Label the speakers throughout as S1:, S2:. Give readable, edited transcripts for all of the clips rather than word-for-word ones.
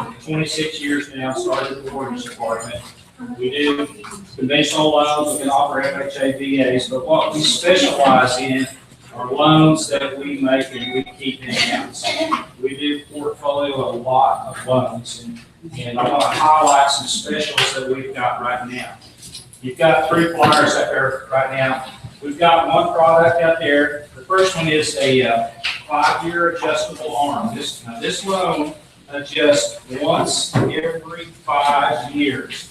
S1: for 26 years now, started the mortgage department. We do conventional loans, we can offer FHA VAs, but what we specialize in are loans that we make and we keep in-house. We do portfolio a lot of loans, and I want to highlight some specials that we've got right now. You've got 3 flyers out there right now. We've got one product out there. The first one is a 5-year adjustable arm. This loan adjusts once every 5 years.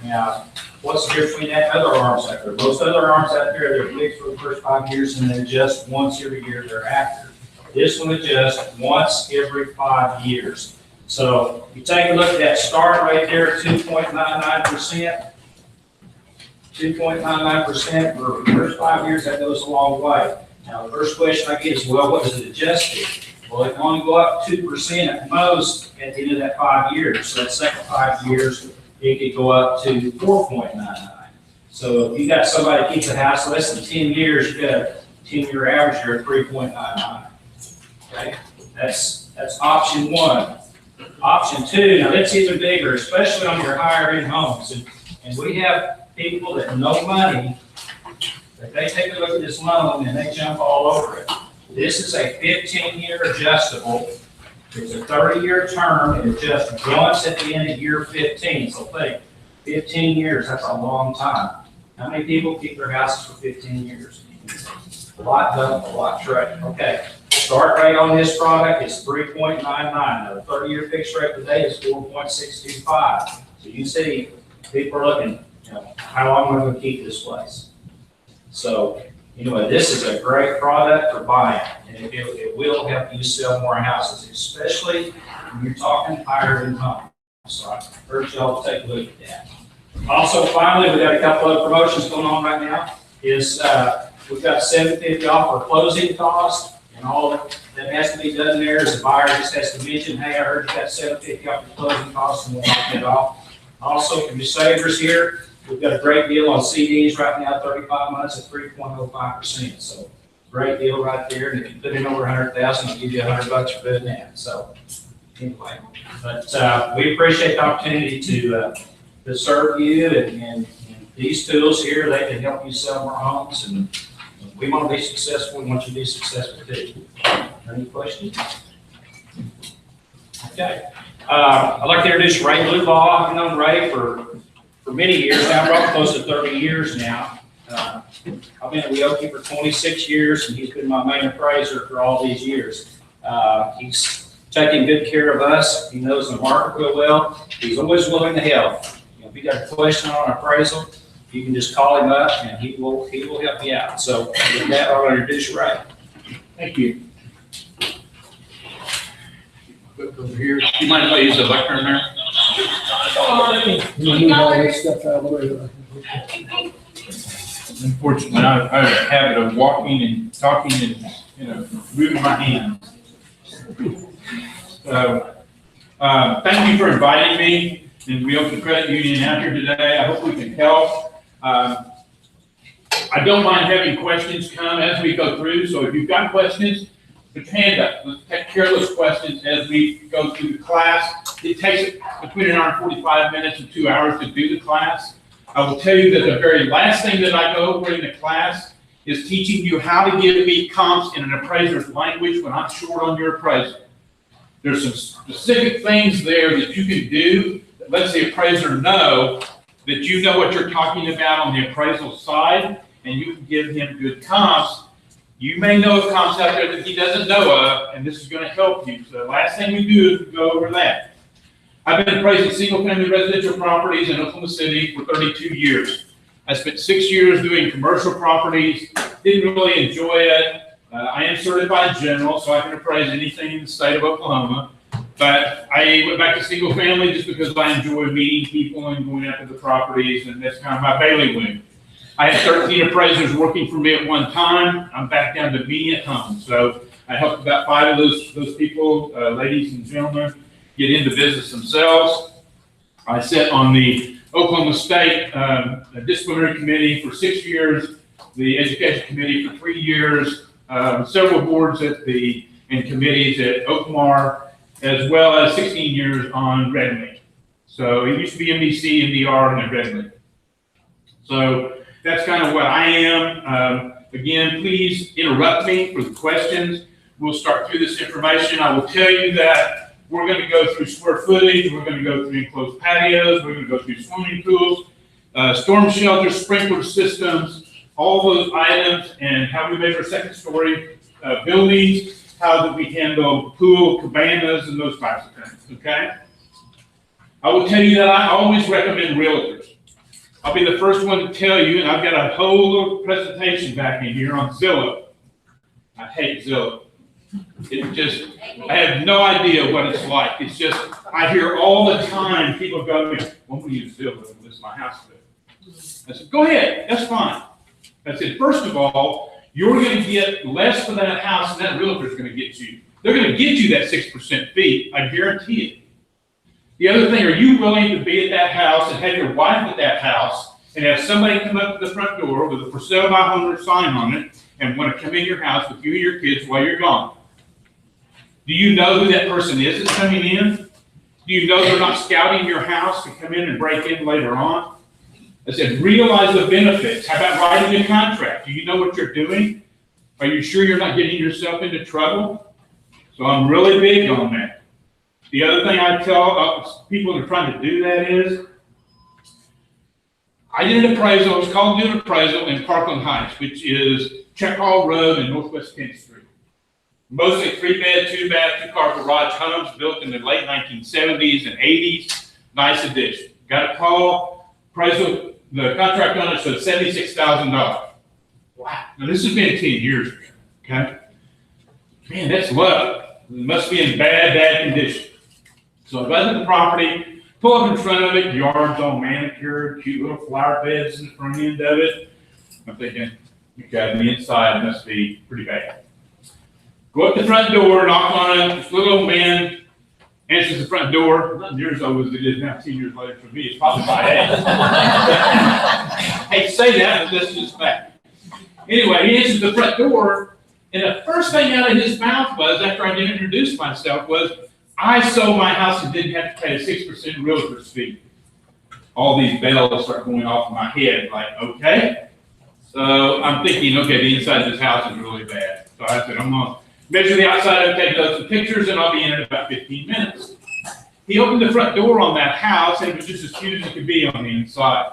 S1: Now, what's the difference between that and other arms out there? Most other arms out there, they're fixed for the first 5 years and then adjust once every year thereafter. This one adjusts once every 5 years. So you take a look at that start right there, 2.99%. 2.99% for the first 5 years, that goes a long way. Now, the first question I get is, well, what does it adjust to? Well, it can only go up 2% at most at the end of that 5 years. So that second 5 years, it could go up to 4.99. So if you got somebody that keeps a house less than 10 years, you got a 10-year average here at 3.99. Okay, that's option 1. Option 2, now that's even bigger, especially on your higher-end homes. And we have people that know money, that they take a look at this loan and they jump all over it. This is a 15-year adjustable. It's a 30-year term. It adjusts once at the end of year 15. So think, 15 years, that's a long time. How many people keep their houses for 15 years? A lot done, a lot tried. Okay, start rate on this product is 3.99. Now, the 30-year fixed rate today is 4.625. So you see, people are looking, how long am I going to keep this place? So, anyway, this is a great product for buying, and it will help you sell more houses, especially when you're talking higher income. So I urge y'all to take a look at that. Also, finally, we got a couple of promotions going on right now. We've got $750 off for closing costs, and all that has to be done there is the buyer just has to mention, hey, I heard you got $750 off your closing costs, and we'll knock that off. Also, for your savers here, we've got a great deal on CDs right now, 35 months at 3.05%. So great deal right there. And if you put in over 100,000, I'll give you $100 for doing that. So anyway, but we appreciate the opportunity to serve you, and these tools here, they can help you sell more homes, and we want to be successful. We want you to be successful too. Any questions? Okay. I'd like to introduce Ray Blubaugh. I've known Ray for many years now, probably close to 30 years now. I've been at Leoki for 26 years, and he's been my main appraiser for all these years. He's taking good care of us. He knows the market real well. He's always willing to help. If you got a question on an appraisal, you can just call him up, and he will help you out. So with that, I'll introduce Ray.
S2: Thank you. Over here. Do you mind if I use the lectern there? Unfortunately, I have a habit of walking and talking and moving my hands. So, thank you for inviting me and Leoki Credit Union out here today. I hope we can help. I don't mind having questions come as we go through. So if you've got questions, put your hand up. Let's take care of those questions as we go through the class. It takes between an hour and 45 minutes and 2 hours to do the class. I will tell you that the very last thing that I go over in the class is teaching you how to give me comps in an appraiser's language when I'm short on your appraisal. There's some specific things there that you can do that lets the appraiser know that you know what you're talking about on the appraisal side, and you can give him good comps. You may know of comps out there that he doesn't know of, and this is going to help you. So the last thing we do is we go over that. I've been appraising single-family residential properties in Oklahoma City for 32 years. I spent 6 years doing commercial properties, didn't really enjoy it. I am certified general, so I can appraise anything in the state of Oklahoma. But I went back to single family just because I enjoy meeting people and going after the properties, and that's kind of my bailiwick. I had 13 appraisers working for me at one time. I'm back down to me at home. So I helped about 5 of those people, ladies and gentlemen, get into business themselves. I sat on the Oklahoma State Disciplinary Committee for 6 years, the Education Committee for 3 years, several boards and committees at Oakmar, as well as 16 years on Red Link. So it used to be MDC, MDR, and then Red Link. So that's kind of what I am. Again, please interrupt me for the questions. We'll start through this information. I will tell you that we're going to go through square footage. We're going to go through enclosed patios. We're going to go through swimming pools, storm shelters, sprinkler systems, all those items, and how we measure second story buildings, how that we handle pool, cabanas, and those types of things, okay? I will tell you that I always recommend realtors. I'll be the first one to tell you, and I've got a whole little presentation back in here on Zillow. I hate Zillow. It just, I have no idea what it's like. It's just, I hear all the time people go to me, "Well, we use Zillow to list my house with." I said, go ahead, that's fine. I said, first of all, you're going to get less for that house than that realtor's going to get you. They're going to get you that 6% fee, I guarantee it. The other thing, are you willing to be at that house and have your wife at that house and have somebody come up to the front door with a for sale by owner sign on it and want to come in your house with you and your kids while you're gone? Do you know who that person is that's coming in? Do you know they're not scouting your house to come in and break in later on? I said, realize the benefits. How about writing a contract? Do you know what you're doing? Are you sure you're not getting yourself into trouble? So I'm really big on that. The other thing I tell people that are trying to do that is, I did an appraisal. It was called doing an appraisal in Parkland Heights, which is Check Hall Road in Northwest 10th Street. Mostly 3-bed, 2-bath, 2-car garage homes built in the late 1970s and 80s. Nice addition. Got a call, appraisal, the contract on it said $76,000. Wow. Now this has been 10 years ago, okay? Man, that's low. It must be in bad condition. So I go to the property, pull up in front of it, yard's all manicured, cute little flower beds in the front end of it. I'm thinking, okay, the inside must be pretty bad. Go up the front door, knock on it, this little old man answers the front door, not years old as it is now, 10 years later for me, it's probably my age. I hate to say that, but that's just fact. Anyway, he answers the front door, and the first thing out of his mouth was, after I didn't introduce myself, was, I sold my house and didn't have to pay a 6% realtor's fee. All these bells start going off in my head, like, okay. So I'm thinking, okay, the inside of this house is really bad. So I said, I'm gonna measure the outside, take some pictures, and I'll be in in about 15 minutes. He opened the front door on that house, and it was just as cute as it could be on the inside.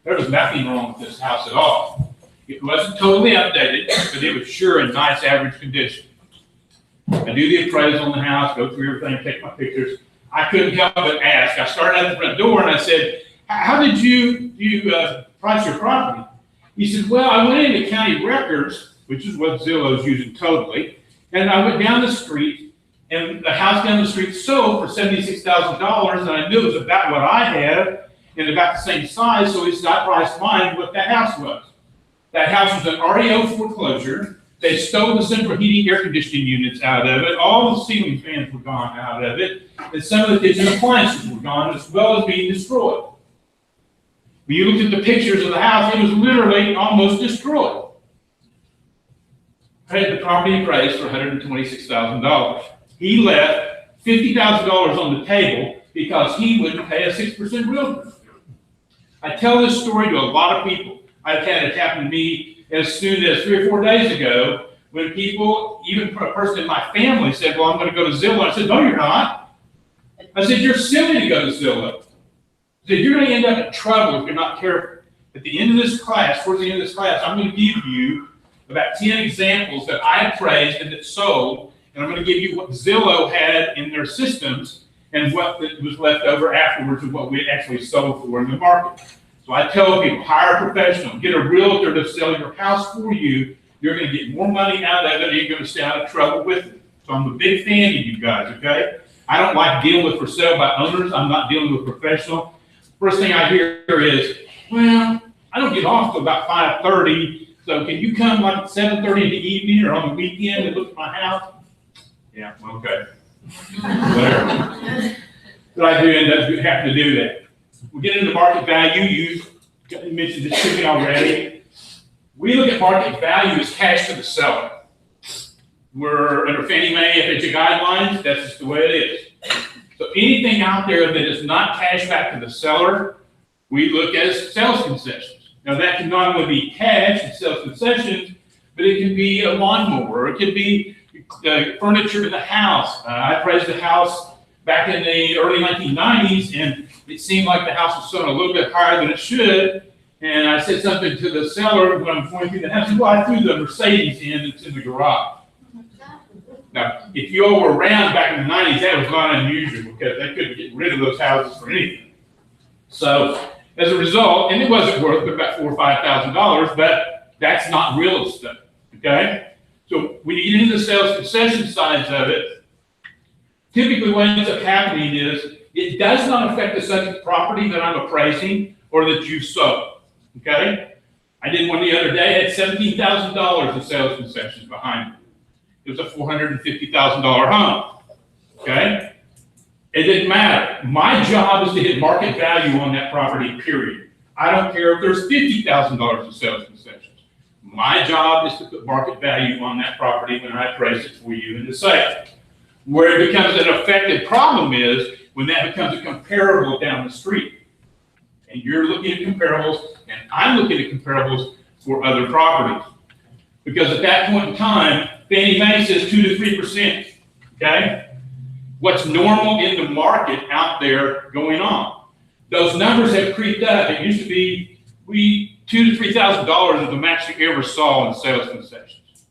S2: There was nothing wrong with this house at all. It wasn't totally updated, but it was sure in nice average condition. I do the appraisal on the house, go through everything, take my pictures. I couldn't help but ask. I started at the front door and I said, how did you price your property? He said, well, I went into county records, which is what Zillow's using totally, and I went down the street, and the house down the street sold for $76,000, and I knew it was about what I had and about the same size, so he said, I priced mine what that house was. That house was an REO foreclosure. They stole the central heating air conditioning units out of it. All the ceiling fans were gone out of it. And some of the kitchen appliances were gone, as well as being destroyed. When you looked at the pictures of the house, it was literally almost destroyed. I had the property appraised for $126,000. He left $50,000 on the table because he wouldn't pay a 6% realtor. I tell this story to a lot of people. I've had it happen to me as soon as 3 or 4 days ago, when people, even a person in my family said, well, I'm going to go to Zillow. I said, no, you're not. I said, you're silly to go to Zillow. I said, you're going to end up in trouble if you're not careful. At the end of this class, towards the end of this class, I'm going to give you about 10 examples that I appraised and that sold, and I'm going to give you what Zillow had in their systems and what was left over afterwards of what we actually sold for in the market. So I tell people, hire a professional, get a realtor to sell your house for you. You're going to get more money out of it, and you're going to stay out of trouble with it. So I'm a big fan of you guys, okay? I don't like dealing with for sale by owners. I'm not dealing with professional. First thing I hear is, well, I don't get off till about 5:30, so can you come like at 7:30 in the evening or on the weekend and look at my house? Yeah, okay. Whatever. But I do end up having to do that. We get into market value. You mentioned this to me already. We look at market value as cash to the seller. We're under Fannie Mae FHA guidelines. That's just the way it is. anything out there that is not cash back to the seller, we look at as sales concessions. Now that can not only be cash and sales concessions, but it can be a lawnmower, or it could be furniture in the house. I appraised the house back in the early 1990s, and it seemed like the house was selling a little bit higher than it should. And I said something to the seller when I'm going through the house. Well, I threw the Mercedes in that's in the garage. Now, if you all were around back in the 90s, that was not unusual because they couldn't get rid of those houses for anything. So as a result, and it wasn't worth about $4,000 or $5,000, but that's not real estate. Okay? So when you get into the sales concession sides of it, typically what ends up happening is it does not affect the subject property that I'm appraising or that you sold. Okay? I did one the other day, it had $17,000 in sales concessions behind it. It was a $450,000 home. Okay? It didn't matter. My job is to hit market value on that property, period. I don't care if there's $50,000 in sales concessions. My job is to put market value on that property when I appraise it for you in the sale. Where it becomes an effective problem is when that becomes a comparable down the street. And you're looking at comparables, and I'm looking at comparables for other properties. Because at that point in time, Fannie Mae says 2 to 3%. Okay? What's normal in the market out there going on? Those numbers have creeped up. It used to be $2,000 to $3,000 is the max you ever saw in sales concessions,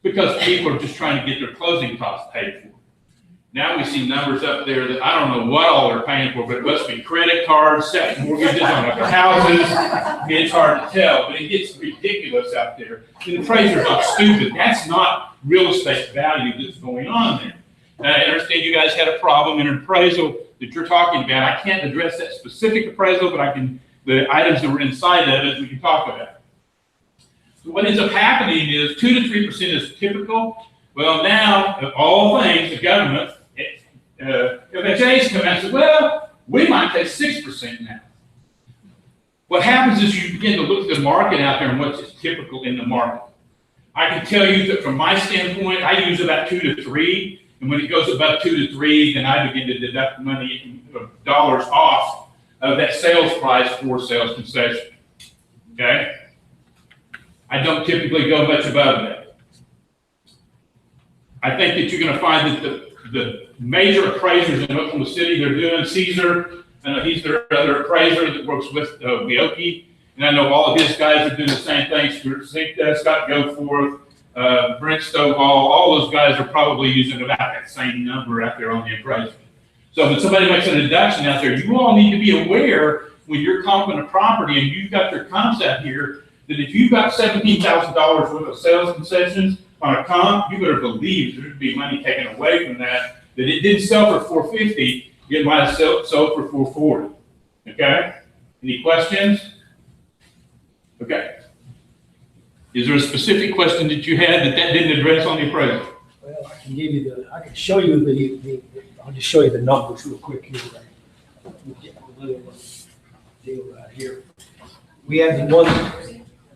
S2: because people are just trying to get their closing costs paid for. Now we see numbers up there that I don't know what all they're paying for, but it must be credit cards, second mortgages on other houses. It's hard to tell, but it gets ridiculous out there. The appraisers are stupid. That's not real estate value that's going on there. I understand you guys had a problem in an appraisal that you're talking about. I can't address that specific appraisal, but I can, the items that were inside of it, we can talk about. So what ends up happening is 2 to 3% is typical. Well, now, of all things, the government, FHA's come out and said, well, we might take 6% now. What happens is you begin to look at the market out there and what's typical in the market. I can tell you that from my standpoint, I use about 2 to 3. And when it goes above 2 to 3, then I begin to deduct money, dollars off of that sales price for sales concession. Okay? I don't typically go much above that. I think that you're going to find that the major appraisers in Oklahoma City, they're doing Caesar, he's their other appraiser that works with Bioki, and I know all of his guys are doing the same thing. Scott Goforth, Brent Stovall, all those guys are probably using about that same number out there on the appraisal. So when somebody makes a deduction out there, you all need to be aware when you're comping a property and you've got your comps out here, that if you've got $17,000 worth of sales concessions on a comp, you better believe there'd be money taken away from that it didn't sell for $450, it might have sold for $440. Okay? Any questions? Okay. Is there a specific question that you had that didn't address on the appraisal?
S3: Well, I can give you I can show you I'll just show you the numbers real quick here. We'll get a little deal right here. We have the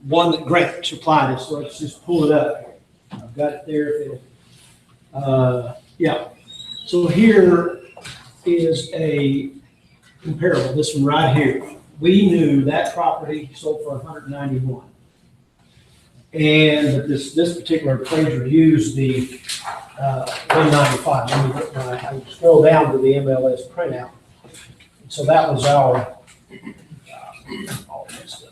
S3: one that Grant supplied us, so let's just pull it up. I've got it there. Yeah. So here is a comparable, this one right here. We knew that property sold for $191. And this particular appraiser used the 195. I scroll down to the MLS printout. So that was our all that stuff.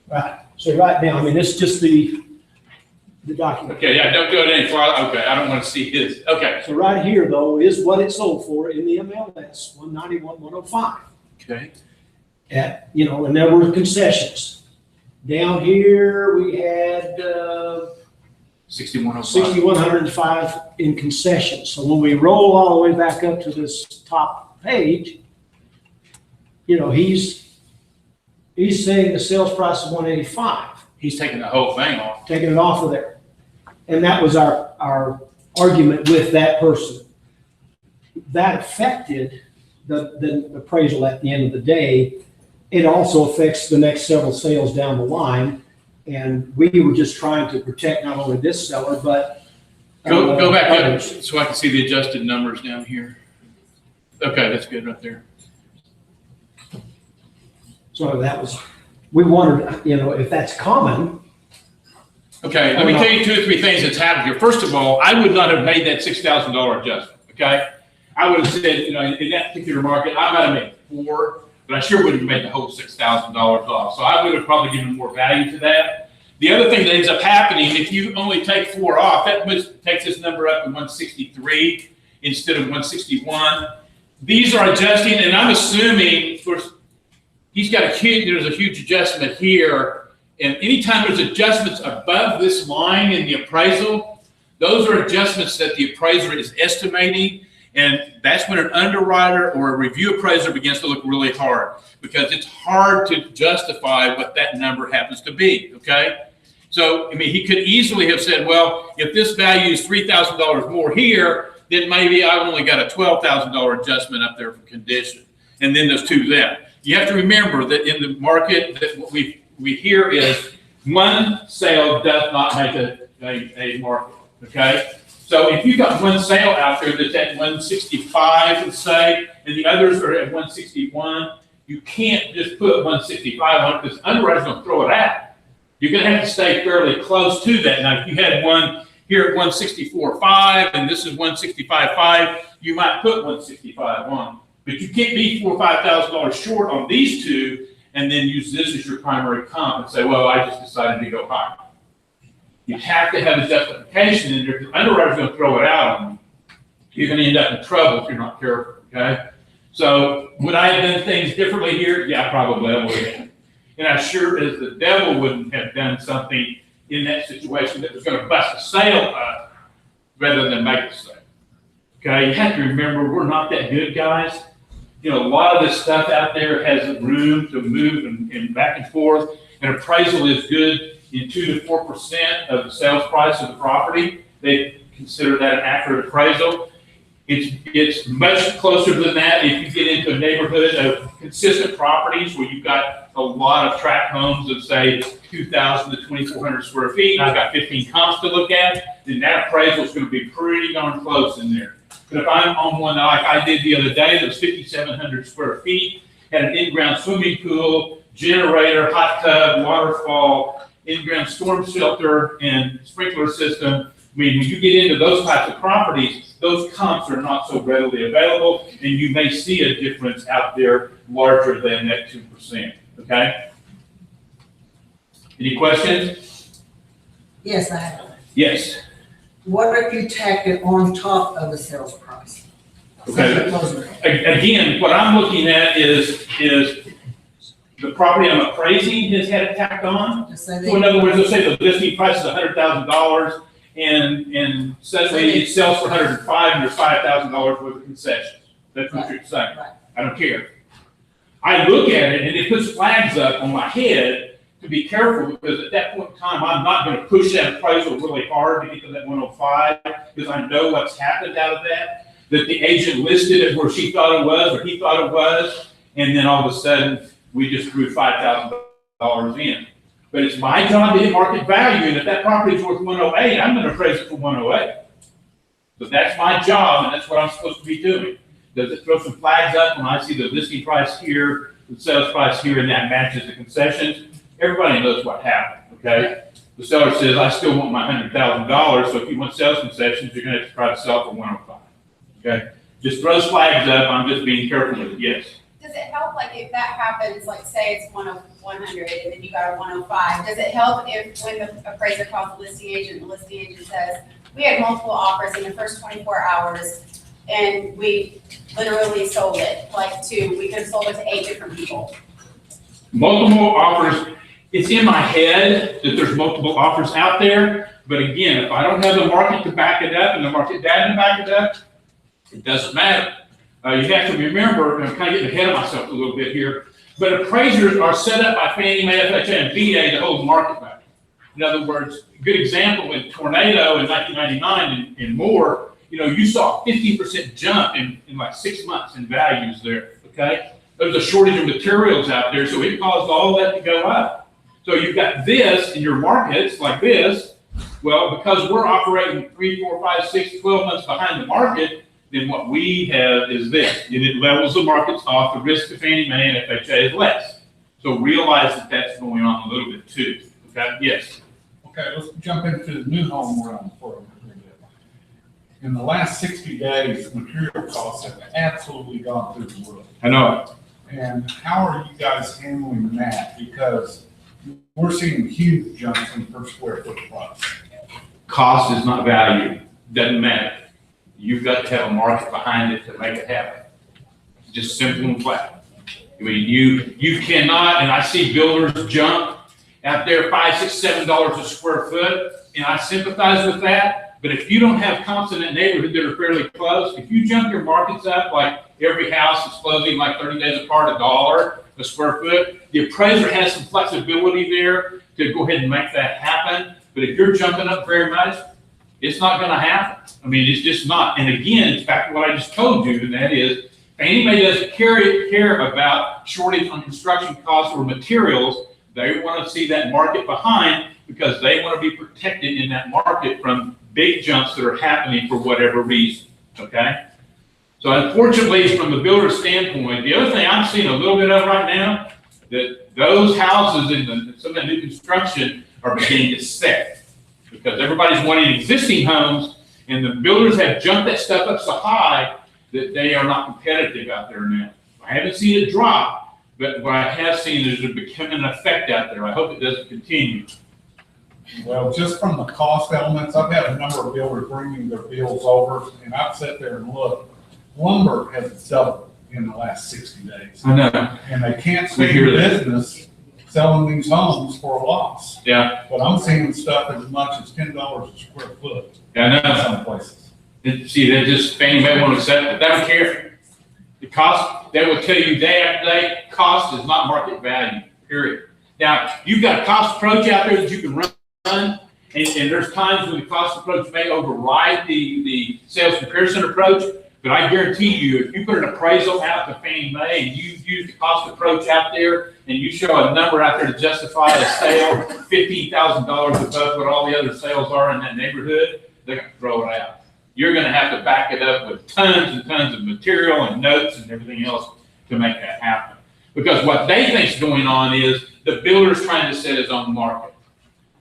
S3: Right. So right now, I mean, it's just the document.
S2: Okay, yeah, don't go any farther. Okay, I don't want to see his. Okay.
S3: So right here, though, is what it sold for in the MLS, 191, 105.
S2: Okay.
S3: And there were concessions. Down here, we had 6,105 in concessions. So when we roll all the way back up to this top page, he's saying the sales price is 185.
S2: He's taking the whole thing off.
S3: Taking it off of there. And that was our argument with that person. That affected the appraisal at the end of the day. It also affects the next several sales down the line. And we were just trying to protect not only this seller, but
S2: go back up so I can see the adjusted numbers down here. Okay, that's good right there.
S3: So that was, we wondered, if that's common.
S2: Okay, let me tell you 2 or 3 things that's happened here. First of all, I would not have made that $6,000 adjustment, okay? I would have said, in that particular market, I might have made 4, but I sure wouldn't have made the whole $6,000 off. So I would have probably given more value to that. The other thing that ends up happening, if you only take 4 off, that takes this number up to 163 instead of 161. These are adjusting, and I'm assuming, of course, there's a huge adjustment here. And anytime there's adjustments above this line in the appraisal, those are adjustments that the appraiser is estimating. And that's when an underwriter or a review appraiser begins to look really hard, because it's hard to justify what that number happens to be, okay? So, he could easily have said, well, if this value is $3,000 more here, then maybe I've only got a $12,000 adjustment up there for condition. And then there's 2 left. You have to remember that in the market, that what we hear is one sale does not make a market, okay? So if you've got one sale out there that's at 165, let's say, and the others are at 161, you can't just put 165 on it, because underwriter's going to throw it out. You're going to have to stay fairly close to that. Now, if you had one here at 164.5 and this is 165.5, you might put 165 on. But you can't be $4,000 or $5,000 short on these 2 and then use this as your primary comp and say, well, I just decided to go higher. You have to have a justification in there, because the underwriter's going to throw it out on you. You're going to end up in trouble if you're not careful, okay? So would I have done things differently here? Yeah, probably I would have. And I sure as the devil wouldn't have done something in that situation that was going to bust a sale up rather than make a sale. Okay, you have to remember, we're not that good, guys. A lot of this stuff out there has room to move and back and forth. An appraisal is good in 2 to 4% of the sales price of the property. They consider that an accurate appraisal. It's much closer than that if you get into a neighborhood of consistent properties where you've got a lot of tract homes of, say, 2,000 to 2,400 square feet, and I've got 15 comps to look at, then that appraisal is going to be pretty darn close in there. But if I'm on one like I did the other day that was 5,700 square feet, had an in-ground swimming pool, generator, hot tub, waterfall, in-ground storm shelter, and sprinkler system, when you get into those types of properties, those comps are not so readily available, and you may see a difference out there larger than that 2%, okay? Any questions?
S4: Yes, I have.
S2: Yes.
S4: What if you tacked it on top of the sales price?
S2: Okay. Again, what I'm looking at is the property I'm appraising has had it tacked on. So in other words, let's say the listing price is $100,000 and suddenly it sells for $105 and there's $5,000 worth of concessions. That's what you're saying.
S4: Right.
S2: I don't care. I look at it and it puts flags up on my head to be careful, because at that point in time, I'm not going to push that appraisal really hard to get to that 105, because I know what's happened out of that the agent listed it where she thought it was or he thought it was, and then all of a sudden, we just threw $5,000 in. But it's my job to hit market value, and if that property is worth 108, I'm going to appraise it for 108. So that's my job, and that's what I'm supposed to be doing. Does it throw some flags up when I see the listing price here, the sales price here, and that matches the concessions? Everybody knows what happened, okay? The seller says, I still want my $100,000, so if you want sales concessions, you're going to have to try to sell for 105, okay? Just throws flags up, I'm just being careful with it, yes.
S5: Does it help, like, if that happens, like, say it's 100 and then you got a 105, does it help if when the appraiser calls the listing agent says, we had multiple offers in the first 24 hours and we literally sold it, we could have sold it to 8 different people?
S2: Multiple offers. It's in my head that there's multiple offers out there, but again, if I don't have the market to back it up and the market data to back it up, it doesn't matter. You have to remember, and I'm kind of getting ahead of myself a little bit here, but appraisers are set up by Fannie Mae, FHA, and VA to hold market value. In other words, a good example in tornado in 1999 and more, you saw a 50% jump in like 6 months in values there, okay? There's a shortage of materials out there, so it caused all that to go up. So you've got this in your markets like this. Well, because we're operating 3, 4, 5, 6, 12 months behind the market, then what we have is this, and it levels the markets off, the risk to Fannie Mae and FHA is less. So realize that that's going on a little bit too, okay? Yes.
S6: Okay, let's jump into the new home realm for a minute. In the last 60 days, material costs have absolutely gone through the roof.
S2: I know.
S6: And how are you guys handling that? Because we're seeing huge jumps in per square foot price.
S2: Cost is not value, doesn't matter. You've got to have a market behind it to make it happen. It's just simple and flat. I mean, you cannot, and I see builders jump out there $5, $6, $7 a square foot, and I sympathize with that. But if you don't have comps in that neighborhood that are fairly close, if you jump your markets up like every house is closing like 30 days apart, $1 a square foot, the appraiser has some flexibility there to go ahead and make that happen. But if you're jumping up very much, it's not going to happen. I mean, it's just not. And again, it's back to what I just told you, and that is, Fannie Mae doesn't care about shortage on construction costs or materials. They want to see that market behind because they want to be protected in that market from big jumps that are happening for whatever reason, okay? So unfortunately, from the builder standpoint, the other thing I'm seeing a little bit of right now, that those houses in some of the new construction are beginning to set because everybody's wanting existing homes, and the builders have jumped that stuff up so high that they are not competitive out there now. I haven't seen it drop, but what I have seen is there's becoming an effect out there. I hope it doesn't continue.
S6: Well, just from the cost elements, I've had a number of builders bringing their bills over, and I've sat there and looked. Lumber has doubled in the last 60 days.
S2: I know.
S6: And they can't
S2: We
S6: stay
S2: hear
S6: in
S2: that.
S6: business selling these homes for a loss.
S2: Yeah,
S6: But I'm seeing stuff as much as $10 a square foot
S2: I know.
S6: in some places.
S2: See, they just, Fannie Mae won't accept it. They don't care. The cost, they will tell you day after day, cost is not market value, period. Now, you've got a cost approach out there that you can run, and there's times when the cost approach may override the sales comparison approach, but I guarantee you, if you put an appraisal out to Fannie Mae and you use the cost approach out there, and you show a number out there to justify a sale, $15,000 above what all the other sales are in that neighborhood, they're gonna throw it out. You're gonna have to back it up with tons and tons of material and notes and everything else to make that happen. Because what they think's going on is the builder's trying to set his own market.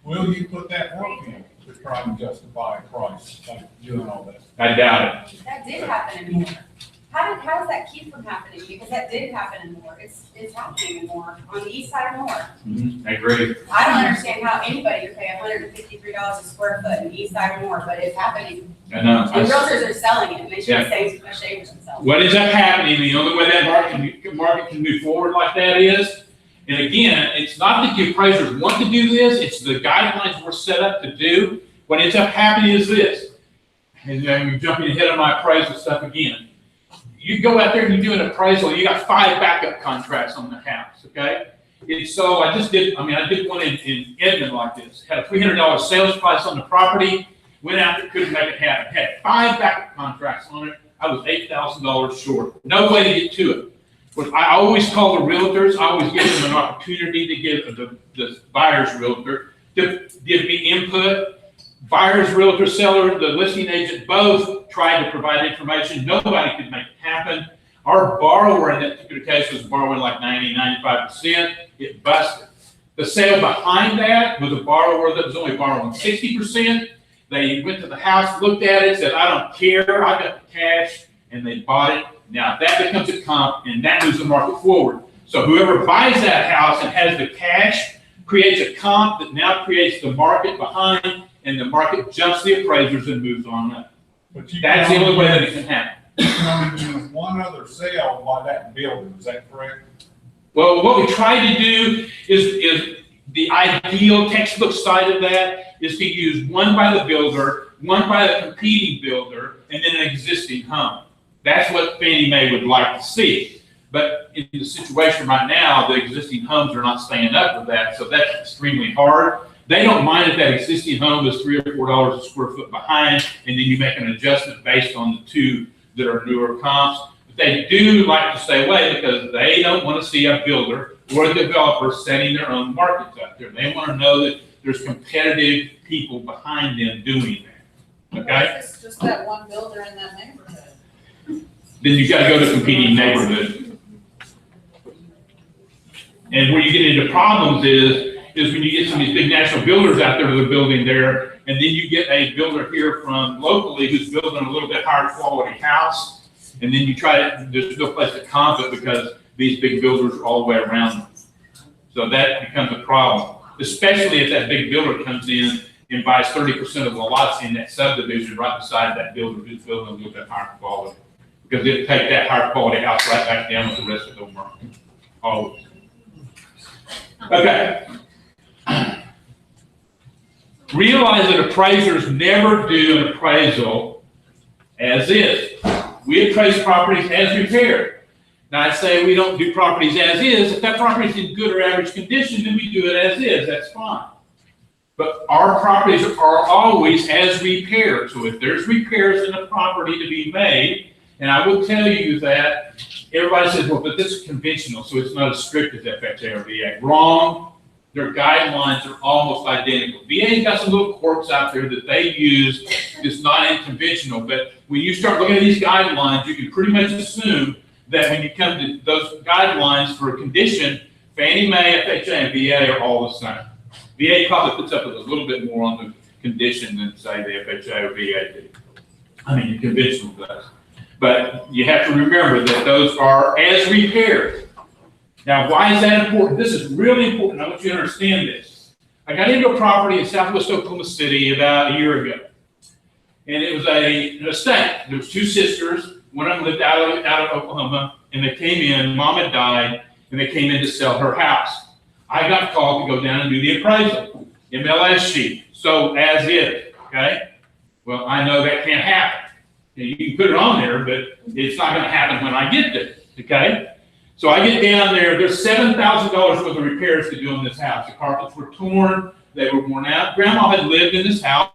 S6: Will you put that work in to try and justify a price, like doing all that?
S2: I doubt it.
S5: That did happen in Moore. How does that keep from happening? Because that did happen in Moore. It's happening in Moore, on the east side of Moore.
S2: I agree.
S5: I don't understand how anybody would pay $153 a square foot in the east side of Moore, but it's happening.
S2: I know.
S5: And realtors are selling it, and they should
S2: Yeah.
S5: be ashamed of themselves.
S2: What ends up happening, the only way that market can move forward like that is, and again, it's not that the appraisers want to do this, it's the guidelines we're set up to do. What ends up happening is this, and I'm jumping ahead of my appraisal stuff again. You go out there and you do an appraisal, you got 5 backup contracts on the house, okay? And so I did one in Edmond like this, had a $300 sales price on the property, went out there, couldn't make it happen, had 5 backup contracts on it, I was $8,000 short, no way to get to it. But I always call the realtors, I always give them an opportunity to give the buyer's realtor to give me input. Buyer's realtor, seller, the listing agent, both tried to provide information. Nobody could make it happen. Our borrower in that particular case was borrowing like 90, 95%. It busted. The sale behind that was a borrower that was only borrowing 60%. They went to the house, looked at it, said, I don't care, I got the cash, and they bought it. Now that becomes a comp, and that moves the market forward. So whoever buys that house and has the cash creates a comp that now creates the market behind, and the market jumps the appraisers and moves on up.
S6: But you
S2: That's the only way that it can happen.
S6: You can only do one other sale by that builder, is that correct?
S2: Well, what we try to do is the ideal textbook side of that is to use one by the builder, one by the competing builder, and then an existing home. That's what Fannie Mae would like to see. But in the situation right now, the existing homes are not staying up with that, so that's extremely hard. They don't mind if that existing home is $3 or $4 a square foot behind, and then you make an adjustment based on the 2 that are newer comps. But they do like to stay away because they don't want to see a builder or a developer setting their own markets out there. They want to know that there's competitive people behind them doing that. Okay?
S7: It's just that one builder in that neighborhood.
S2: then you gotta go to competing neighborhoods. And where you get into problems is when you get some of these big national builders out there that are building there, and then you get a builder here from locally who's building a little bit higher quality house, and then you try to, there's no place to comp it because these big builders are all the way around them. So that becomes a problem, especially if that big builder comes in and buys 30% of the lots in that subdivision right beside that builder who's building a little bit higher quality. Because it'll take that higher quality house right back down with the rest of the market. Always. Okay. Realize that appraisers never do an appraisal as is. We appraise properties as repaired. Now I say we don't do properties as is. If that property is in good or average condition, then we do it as is. That's fine. But our properties are always as repaired. So if there's repairs in the property to be made, and I will tell you that everybody says, well, but this is conventional, so it's not as strict as FHA or VA. Wrong. Their guidelines are almost identical. VA's got some little quirks out there that they use. It's not unconventional, but when you start looking at these guidelines, you can pretty much assume that when you come to those guidelines for a condition, Fannie Mae, FHA, and VA are all the same. VA probably puts up with a little bit more on the condition than, say, the FHA or VA do. I mean, the conventional does. But you have to remember that those are as repaired. Now, why is that important? This is really important. I want you to understand this. I got into a property in southwest Oklahoma City about a year ago. And it was an estate. There was two sisters. One of them lived out of Oklahoma. And they came in, mom had died, and they came in to sell her house. I got called to go down and do the appraisal. MLS sheet. So as is, okay? Well, I know that can't happen. You can put it on there, but it's not going to happen when I get there, okay? So I get down there, there's $7,000 worth of repairs to do in this house. The carpets were torn, they were worn out. Grandma had lived in this house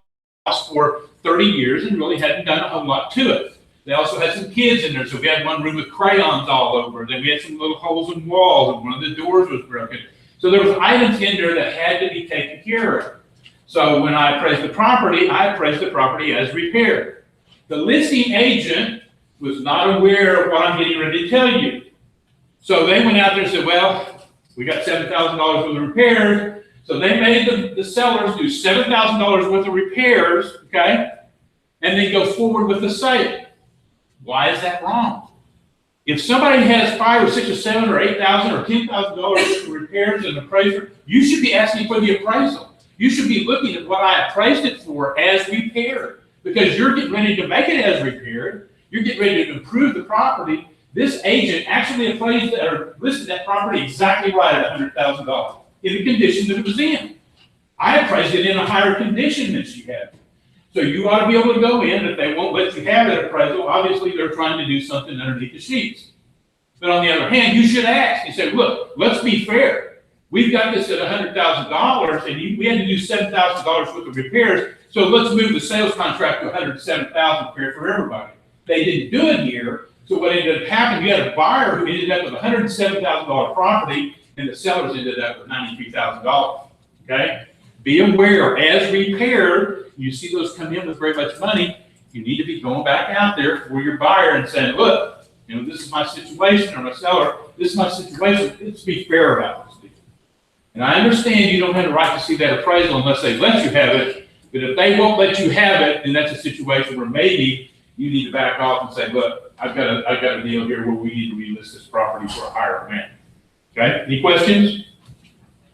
S2: for 30 years and really hadn't done a whole lot to it. They also had some kids in there, so we had one room with crayons all over. Then we had some little holes in walls, and one of the doors was broken. So there was items in there that had to be taken care of. So when I appraised the property, I appraised the property as repaired. The listing agent was not aware of what I'm getting ready to tell you. So they went out there and said, well, we got $7,000 worth of repairs. So they made the sellers do $7,000 worth of repairs, okay? And then go forward with the sale. Why is that wrong? If somebody has $5 or $6 or $7 or $8,000 or $10,000 for repairs and appraiser, you should be asking for the appraisal. You should be looking at what I appraised it for as repaired, because you're getting ready to make it as repaired. You're getting ready to improve the property. This agent actually appraised or listed that property exactly right at $100,000 in the condition that it was in. I appraised it in a higher condition than she had. So you ought to be able to go in. If they won't let you have that appraisal, obviously they're trying to do something underneath the sheets. But on the other hand, you should ask and say, look, let's be fair. We've got this at $100,000 and we had to do $7,000 worth of repairs. So let's move the sales contract to $107,000 for everybody. They didn't do it here. So what ended up happening, you had a buyer who ended up with a $107,000 property and the sellers ended up with $93,000, okay? Be aware, as repaired, you see those come in with very much money, you need to be going back out there for your buyer and saying, look, you know, this is my situation, or my seller, this is my situation, let's be fair about this deal. And I understand you don't have the right to see that appraisal unless they let you have it, but if they won't let you have it, then that's a situation where maybe you need to back off and say, look, I've got a deal here where we need to relist this property for a higher amount. Okay, any questions?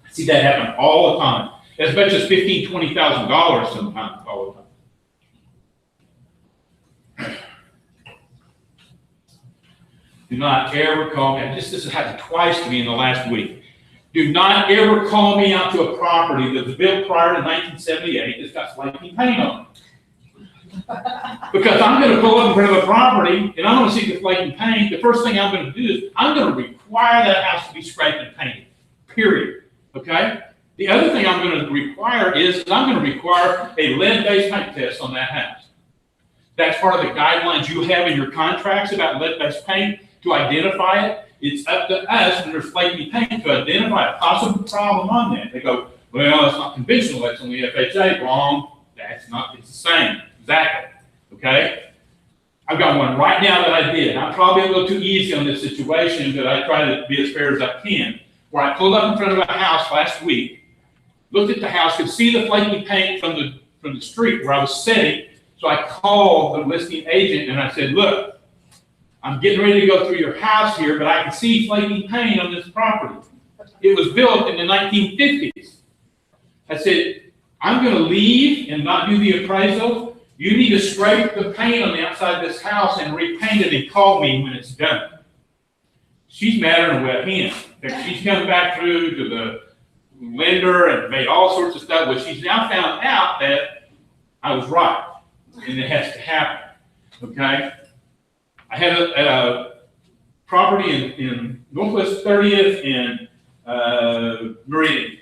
S2: I see that happen all the time. As much as $15,000, $20,000 sometimes all the time. Do not ever call me. This has happened twice to me in the last week. Do not ever call me out to a property that was built prior to 1978 that's got flaking paint on it. Because I'm going to pull up in front of a property and I'm going to see the flaking paint. The first thing I'm going to do is I'm going to require that house to be scraped and painted, period. Okay? The other thing I'm going to require is I'm going to require a lead-based paint test on that house. That's part of the guidelines you have in your contracts about lead-based paint to identify it. It's up to us when there's flaky paint to identify a possible problem on that. They go, well, it's not conventional, that's only FHA. Wrong. That's not, it's the same. Exactly. Okay? I've got one right now that I did. I'm probably a little too easy on this situation, but I try to be as fair as I can. Where I pulled up in front of a house last week, looked at the house, could see the flaky paint from the street where I was sitting. So I called the listing agent and I said, look, I'm getting ready to go through your house here, but I can see flaky paint on this property. It was built in the 1950s. I said, I'm going to leave and not do the appraisal. You need to scrape the paint on the outside of this house and repaint it and call me when it's done. She's madder than a wet hen. She's come back through to the lender and made all sorts of stuff, but she's now found out that I was right, and it has to happen, okay? I had a property in Northwest 30th and Meridian,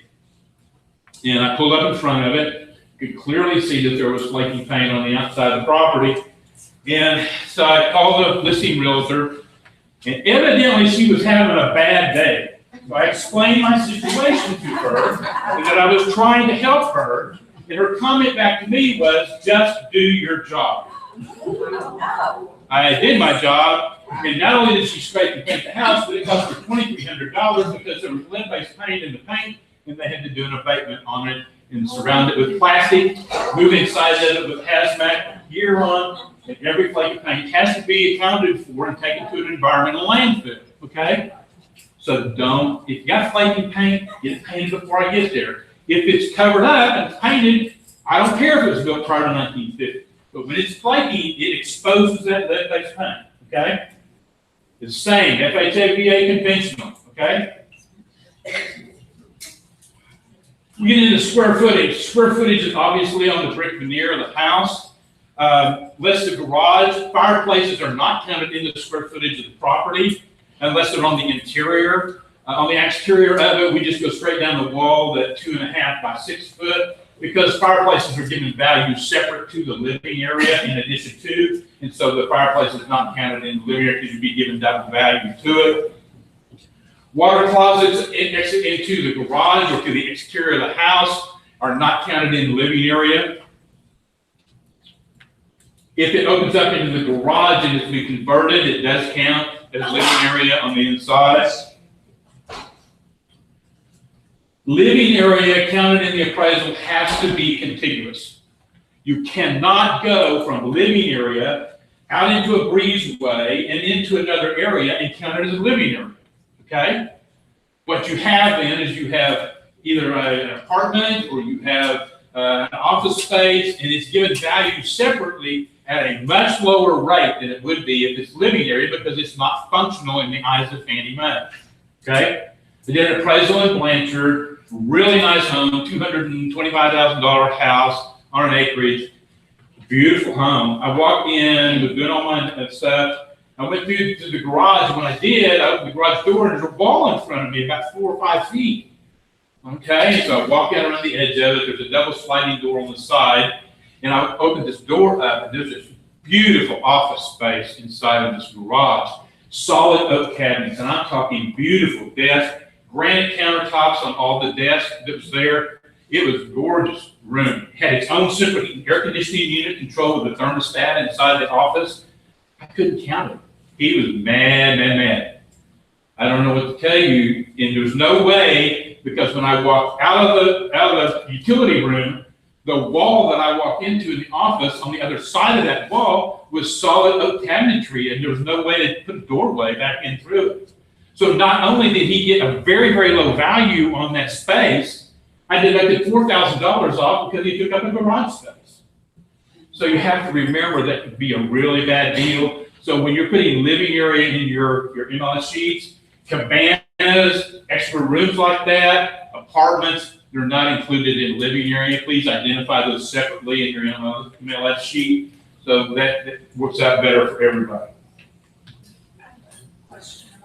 S2: and I pulled up in front of it, could clearly see that there was flaky paint on the outside of the property, and so I called the listing realtor, and evidently she was having a bad day. So I explained my situation to her, and that I was trying to help her, and her comment back to me was, just do your job. I did my job, and not only did she scrape and paint the house, but it cost her $2,300 because there was lead-based paint in the paint, and they had to do an abatement on it and surround it with plastic, move inside of it with hazmat gear on, and every flake of paint has to be accounted for and taken to an environmental landfill, okay? So if you got flaky paint, get it painted before I get there. If it's covered up and it's painted, I don't care if it was built prior to 1950. But when it's flaky, it exposes that lead-based paint, okay? It's the same, FHA conventional, okay? We get into square footage. Square footage is obviously on the brick veneer of the house. Less the garage, fireplaces are not counted in the square footage of the property unless they're on the interior. On the exterior of it, we just go straight down the wall, that 2.5 by 6 foot, because fireplaces are given value separate to the living area in addition to, and so the fireplace is not counted in the living area because you'd be given double value to it. Water closets into the garage or to the exterior of the house are not counted in the living area. If it opens up into the garage and is to be converted, it does count as living area on the inside. Living area counted in the appraisal has to be contiguous. You cannot go from living area out into a breezeway and into another area and count it as a living area, okay? What you have then is you have either an apartment or you have an office space, and it's given value separately at a much lower rate than it would be if it's living area because it's not functional in the eyes of Fannie Mae, okay? We did an appraisal in Blanchard, really nice home, $225,000 house on an acreage, beautiful home. I walked in, was doing all my stuff. I went through to the garage. When I did, I opened the garage door and there's a wall in front of me about 4 or 5 feet. Okay, so I walked out around the edge of it. There's a double sliding door on the side. And I opened this door up, and there's this beautiful office space inside of this garage. Solid oak cabinets, and I'm talking beautiful desks, granite countertops on all the desks that was there. It was a gorgeous room. It had its own separate air conditioning unit controlled with a thermostat inside the office. I couldn't count it. He was mad. I don't know what to tell you, and there's no way, because when I walked out of the utility room, the wall that I walked into in the office on the other side of that wall was solid oak cabinetry, and there was no way to put a doorway back in through it. So not only did he get a very, very low value on that space, I deducted $4,000 off because he took up a garage space. So you have to remember that could be a really bad deal. So when you're putting living area in your MLS sheets, cabanas, extra rooms like that, apartments, they're not included in living area. Please identify those separately in your MLS sheet so that works out better for everybody.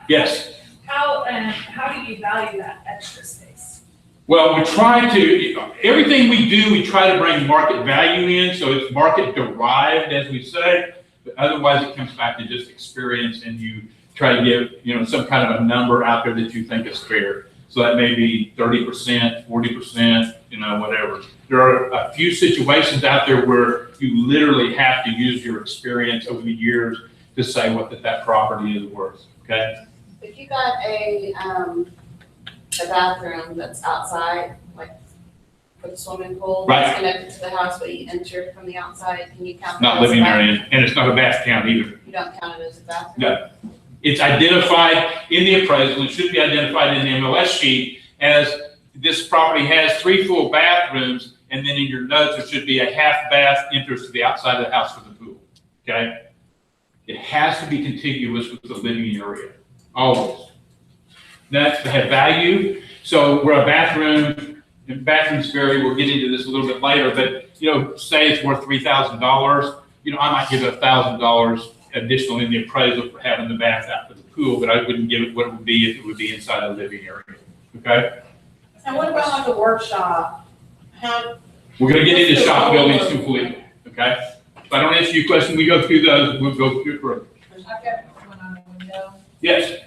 S2: Yes?
S7: How do you value that extra space?
S2: Well, we try to, everything we do, we try to bring market value in, so it's market derived, as we say, but otherwise it comes back to just experience, and you try to give, some kind of a number out there that you think is fair. So that may be 30%, 40%, you know, whatever. There are a few situations out there where you literally have to use your experience over the years to say what that property is worth, okay?
S8: If you got a bathroom that's outside, like for the swimming pool,
S2: Right.
S8: that's connected to the house, but you enter from the outside, can you count that
S2: Not
S8: as a
S2: living
S8: bathroom?
S2: area, and it's not a bath count either.
S8: You don't count it as a bathroom?
S2: No. It's identified in the appraisal, it should be identified in the MLS sheet as this property has 3 full bathrooms, and then in your notes, there should be a half bath enters to the outside of the house for the pool, okay? It has to be contiguous with the living area, always. That's to have value, so where a bathroom, and bathrooms vary, we'll get into this a little bit later, but, you know, say it's worth $3,000, you know, I might give it $1,000 additional in the appraisal for having the bath out for the pool, but I wouldn't give it what it would be if it would be inside the living area, okay?
S9: And what about like a workshop? How,
S2: We're gonna get into shop buildings completely, okay? If I don't answer your question, we go through those, we'll go through further.
S7: I've got one on the window.
S2: Yes,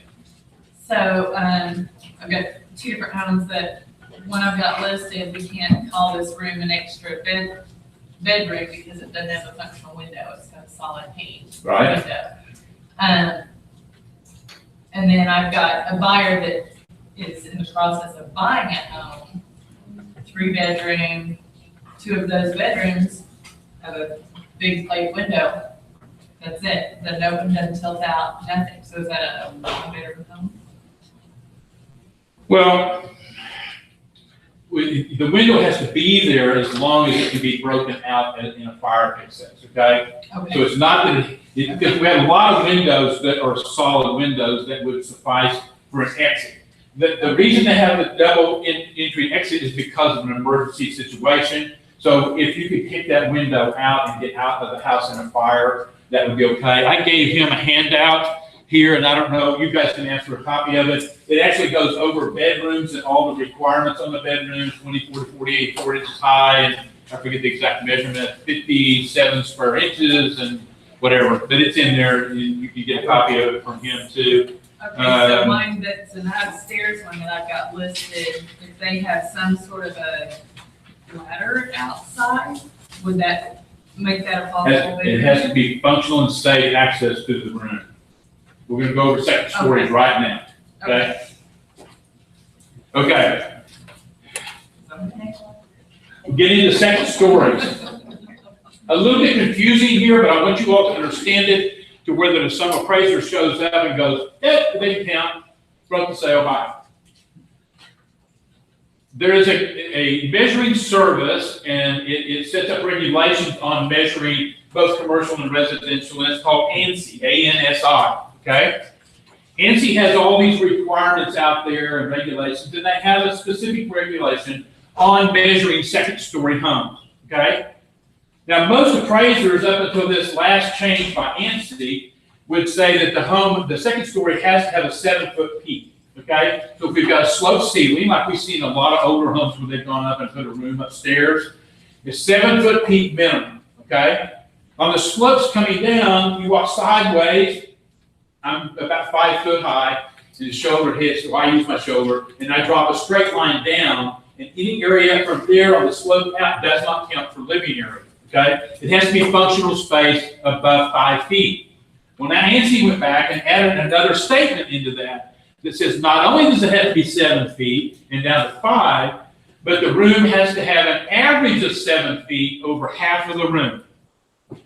S7: So, I've got 2 different homes that, one I've got listed, we can't call this room an extra bedroom because it doesn't have a functional window, it's got a solid pane
S2: right?
S7: window. And then I've got a buyer that is in the process of buying a home, 3-bedroom, 2 of those bedrooms have a big plate window. That's it, the open doesn't tilt out, nothing, so is that a 1-bedroom home?
S2: Well, the window has to be there as long as it can be broken out in a fire access, okay? So
S7: Okay,
S2: it's not that, because we have a lot of windows that are solid windows that would suffice for an exit. The reason they have a double entry exit is because of an emergency situation. So if you could kick that window out and get out of the house in a fire, that would be okay. I gave him a handout here, and I don't know, you guys can ask for a copy of it. It actually goes over bedrooms and all the requirements on the bedrooms, 24 to 48, 4 inches high, and I forget the exact measurement, 57 square inches and whatever, but it's in there, and you can get a copy of it from him too.
S7: so mine that's an upstairs one that I've got listed, if they have some sort of a ladder outside, would that make that a possible
S2: It has to be functional and safe access to the room. We're gonna go over second stories
S7: Okay.
S2: right now, okay? Okay, getting into second stories. A little bit confusing here, but I want you all to understand it to where some appraiser shows up and goes, it didn't count, broke the sale, bye. There is a measuring service, and it sets up regulations on measuring both commercial and residential, and it's called ANSI, A-N-S-I, okay? ANSI has all these requirements out there and regulations, and they have a specific regulation on measuring second-story homes, okay? Now, most appraisers, up until this last change by ANSI, would say that the second story has to have a 7-foot peak, okay? So if we've got a sloped ceiling, like we see in a lot of older homes where they've gone up and put a room upstairs, it's 7-foot peak minimum, okay? On the slopes coming down, you walk sideways, I'm about 5 foot high, and the shoulder hits, so I use my shoulder, and I drop a straight line down, and any area from there on the slope out does not count for living area, okay? It has to be functional space above 5 feet. Well, now ANSI went back and added another statement into that says not only does it have to be 7 feet and down to 5, but the room has to have an average of 7 feet over half of the room,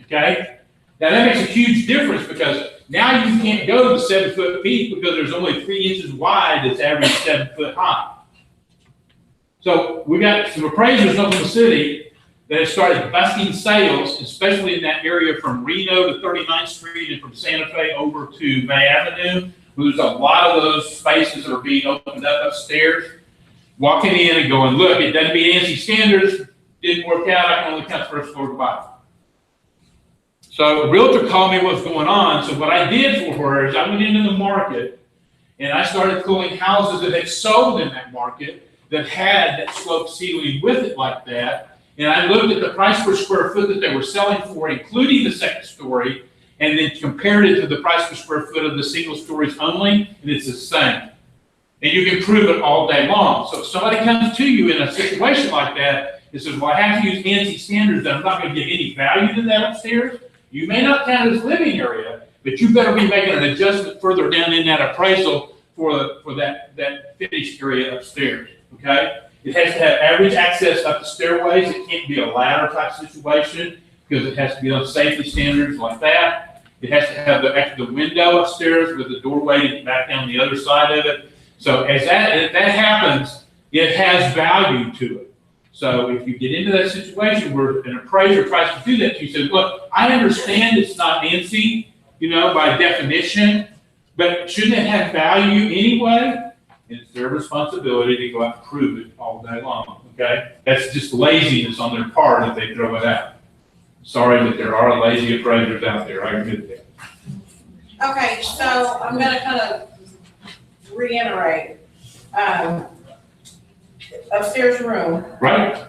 S2: okay? Now that makes a huge difference because now you can't go to 7 foot peak because there's only 3 inches wide that's average 7 foot high. So we got some appraisers up in the city that have started busting sales, especially in that area from Reno to 39th Street and from Santa Fe over to Bay Avenue. There's a lot of those spaces that are being opened up upstairs. Walking in and going, look, it doesn't meet ANSI standards, didn't work out, I can only count first floor to bottom. So a realtor called me what's going on, so what I did for her is I went into the market and I started pulling houses that had sold in that market that had that sloped ceiling with it like that, and I looked at the price per square foot that they were selling for, including the second story, and then compared it to the price per square foot of the single stories only, and it's the same. And you can prove it all day long. So if somebody comes to you in a situation like that, and says, well, I have to use ANSI standards, and I'm not gonna give any value to that upstairs, you may not count it as living area, but you better be making an adjustment further down in that appraisal for that finished area upstairs, okay? It has to have average access up the stairways. It can't be a ladder type situation because it has to be on safety standards like that. It has to have the window upstairs with the doorway to get back down the other side of it. So if that happens, it has value to it. So if you get into that situation where an appraiser tries to do that, you say, look, I understand it's not ANSI, by definition, but shouldn't it have value anyway? It's their responsibility to go out and prove it all day long, okay? That's just laziness on their part if they throw it out. Sorry, but there are lazy appraisers out there, I admit that.
S9: Okay, so I'm gonna kind of reiterate. Upstairs room,
S2: Right?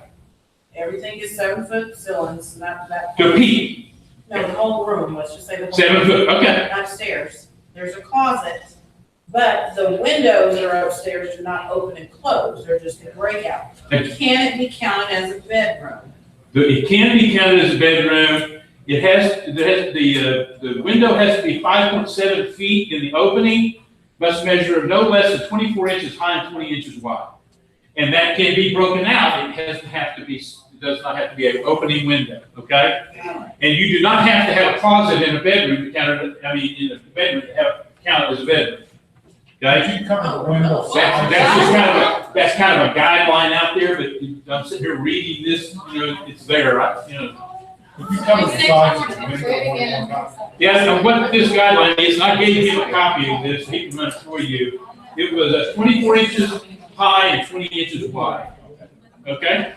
S9: everything is 7-foot ceilings, not that.
S2: To peak,
S9: No, the whole room, let's just say the whole.
S2: 7 foot, okay.
S9: Upstairs, there's a closet, but the windows that are upstairs do not open and close, they're just a breakout. Can it be counted as a bedroom?
S2: It can be counted as a bedroom. The window has to be 5.7 feet in the opening, must measure no less than 24 inches high and 20 inches wide. And that can be broken out. It does not have to be an opening window, okay? And you do not have to have a closet in a bedroom to count it, in a bedroom to count it as a bedroom. Okay?
S6: You cover the window.
S2: That's kind of a guideline out there, but I'm sitting here reading this, it's there, right?
S6: If you cover the sides of the window.
S2: Yeah, and what this guideline is, and I gave him a copy of this, he can run it for you. It was 24 inches high and 20 inches wide. Okay?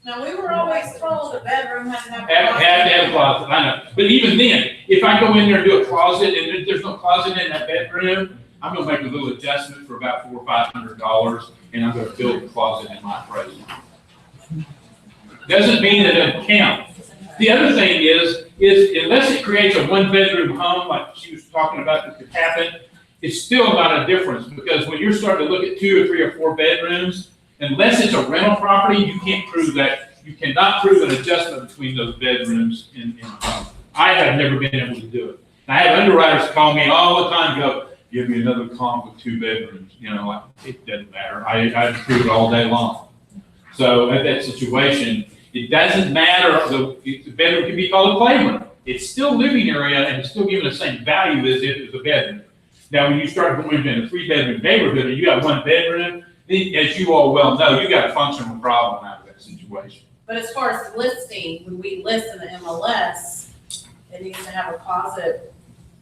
S9: Now, we were always told a bedroom had to have.
S2: Have to have a closet, I know. But even then, if I go in there and do a closet and there's no closet in that bedroom, I'm gonna make a little adjustment for about $400 or $500, and I'm gonna build a closet in my appraisal. Doesn't mean that it doesn't count. The other thing is unless it creates a one-bedroom home, like she was talking about that could happen, it's still not a difference, because when you're starting to look at 2 or 3 or 4 bedrooms, unless it's a rental property, you can't prove that. You cannot prove an adjustment between those bedrooms in the home. I have never been able to do it. And I have underwriters call me all the time and go, give me another comp with 2 bedrooms. Like, it doesn't matter. I prove it all day long. So at that situation, it doesn't matter. The bedroom can be called a playroom. It's still living area and it's still given the same value as if it was a bedroom. Now, when you start going into a 3-bedroom neighborhood and you got 1 bedroom, then, as you all well know, you got a functional problem out of that situation.
S9: But as far as listing, when we list in the MLS, it needs to have a closet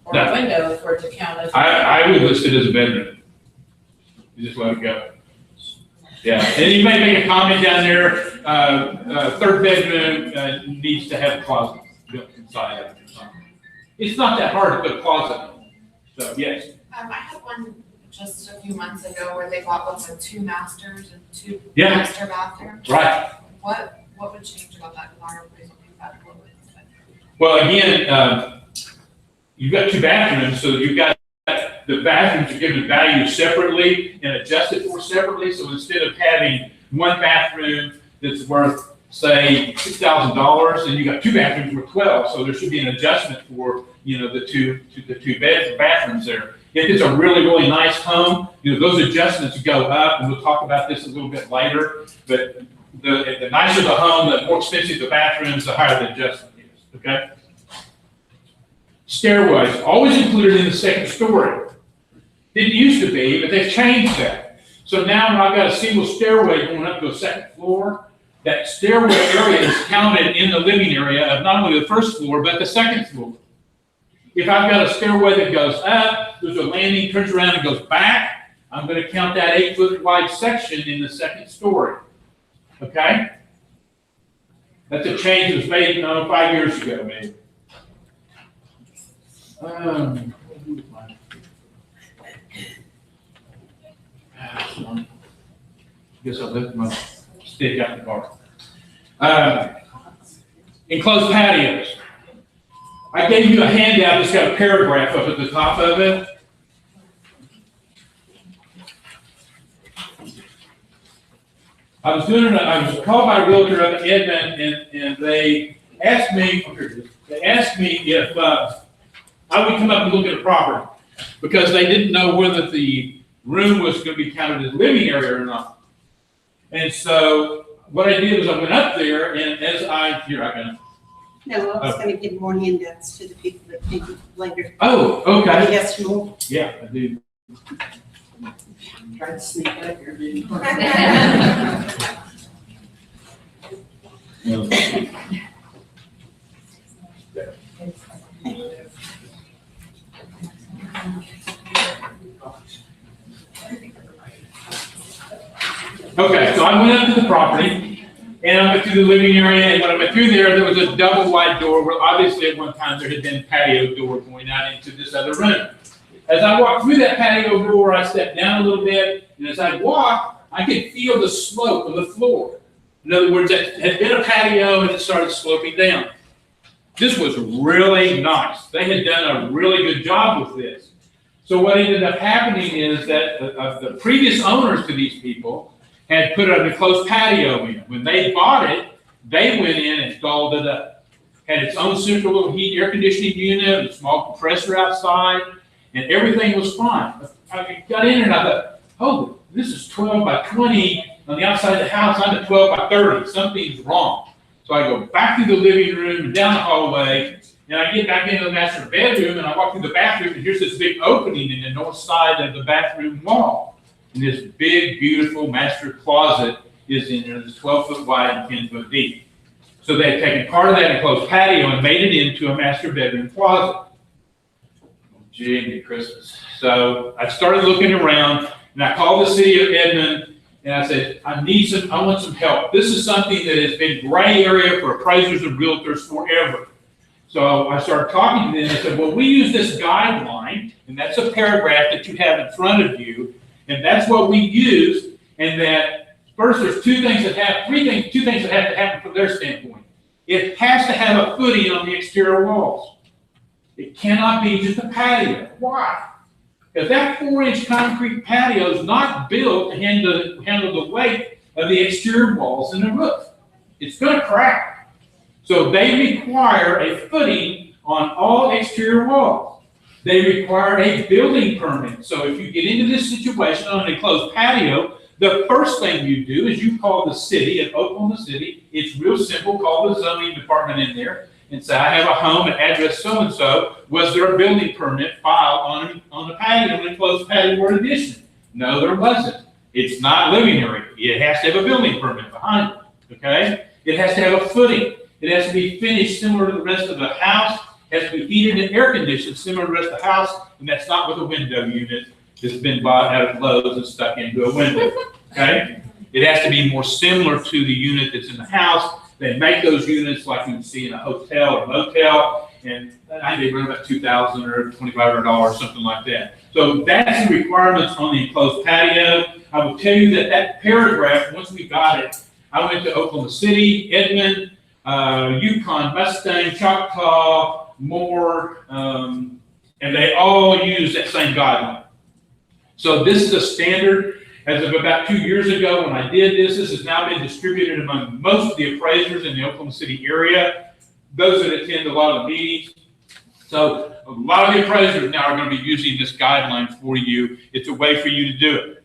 S9: or a window for it to count as.
S2: I would list it as a bedroom. You just let it go. Yeah, and you may make a comment down there, 3rd bedroom needs to have a closet built inside of it or something. It's not that hard to put a closet in. So, yes.
S8: I had one just a few months ago where they bought one with 2 masters and 2
S2: Yeah.
S8: master bathrooms.
S2: Right.
S8: What would change about that wire appraisal compatible with?
S2: Well, again, you've got 2 bathrooms, so you've got the bathrooms are given value separately and adjusted for separately. So instead of having 1 bathroom that's worth, say, $6,000, and you got 2 bathrooms worth 12, so there should be an adjustment for the two bathrooms there. If it's a really, really nice home, those adjustments go up, and we'll talk about this a little bit later. But the nicer the home, the more expensive the bathrooms, the higher the adjustment is. Okay. Stairways always included in the 2nd story. Didn't used to be, but they've changed that. So now when I've got a single stairway going up to a 2nd floor, that stairway area is counted in the living area of not only the 1st floor, but the 2nd floor. If I've got a stairway that goes up, there's a landing, turns around and goes back, I'm going to count that 8-foot wide section in the 2nd story. Okay? That's a change that was made 5 years ago, maybe. Guess I left my stick out in the car. Enclosed patios. I gave you a handout that's got a paragraph up at the top of it. I was called by a realtor up in Edmond, and they asked me, if, I would come up and look at a property, because they didn't know whether the room was gonna be counted as living area or not. And so, what I did was I went up there, and here I go.
S10: No, I was gonna give more handouts to the people that came later.
S2: Oh, okay.
S10: Yes, more.
S2: Yeah, I do.
S4: Try to sneak up here, dude.
S2: Okay, so I went up to the property, and I went through the living area, and when I went through there was a double wide door where obviously at one time there had been a patio door going out into this other room. As I walked through that patio door, I stepped down a little bit, and as I walked, I could feel the slope of the floor. In other words, it had been a patio and it started sloping down. This was really nice. They had done a really good job with this. So what ended up happening is that the previous owners to these people had put an enclosed patio in. When they bought it, they went in and installed it up. Had its own central little heat air conditioning unit, a small compressor outside, and everything was fine. I got in and I thought, oh, this is 12 by 20 on the outside of the house. I'm at 12 by 30. Something's wrong. So I go back through the living room and down the hallway, and I get back into the master bedroom, and I walk through the bathroom, and here's this big opening in the north side of the bathroom wall. And this big, beautiful master closet is in there. It's 12 foot wide and 10 foot deep. So they had taken part of that enclosed patio and made it into a master bedroom closet. Jiminy Christmas. So I started looking around, and I called the city of Edmond, and I said, I want some help. This is something that has been gray area for appraisers and realtors forever. So I started talking to them, and I said, well, we use this guideline, and that's a paragraph that you have in front of you, and that's what we use, and that first there's two things that have to happen from their standpoint. It has to have a footing on the exterior walls. It cannot be just a patio. Why? Because that 4-inch concrete patio is not built to handle the weight of the exterior walls and the roof. It's going to crack. So they require a footing on all exterior walls. They require a building permit. So if you get into this situation on an enclosed patio, the first thing you do is you call the city of Oklahoma City. It's real simple. Call the zoning department in there and say, I have a home at address so-and-so. Was there a building permit filed on the patio, an enclosed patio or addition? No, there wasn't. It's not living area. It has to have a building permit behind it, okay? It has to have a footing. It has to be finished similar to the rest of the house. It has to be heated and air conditioned similar to the rest of the house, and that's not with a window unit that's been bought out of Lowe's and stuck into a window, okay? It has to be more similar to the unit that's in the house. They make those units like you would see in a hotel or motel, and I think they're about $2,000 or $2,500, something like that. So that's the requirements on the enclosed patio. I will tell you that paragraph, once we got it, I went to Oklahoma City, Edmond, Yukon, Mustang, Choctaw, Moore, and they all use that same guideline. So this is a standard. As of about 2 years ago when I did this, this has now been distributed among most of the appraisers in the Oklahoma City area, those that attend a lot of the meetings. So a lot of the appraisers now are going to be using this guideline for you. It's a way for you to do it.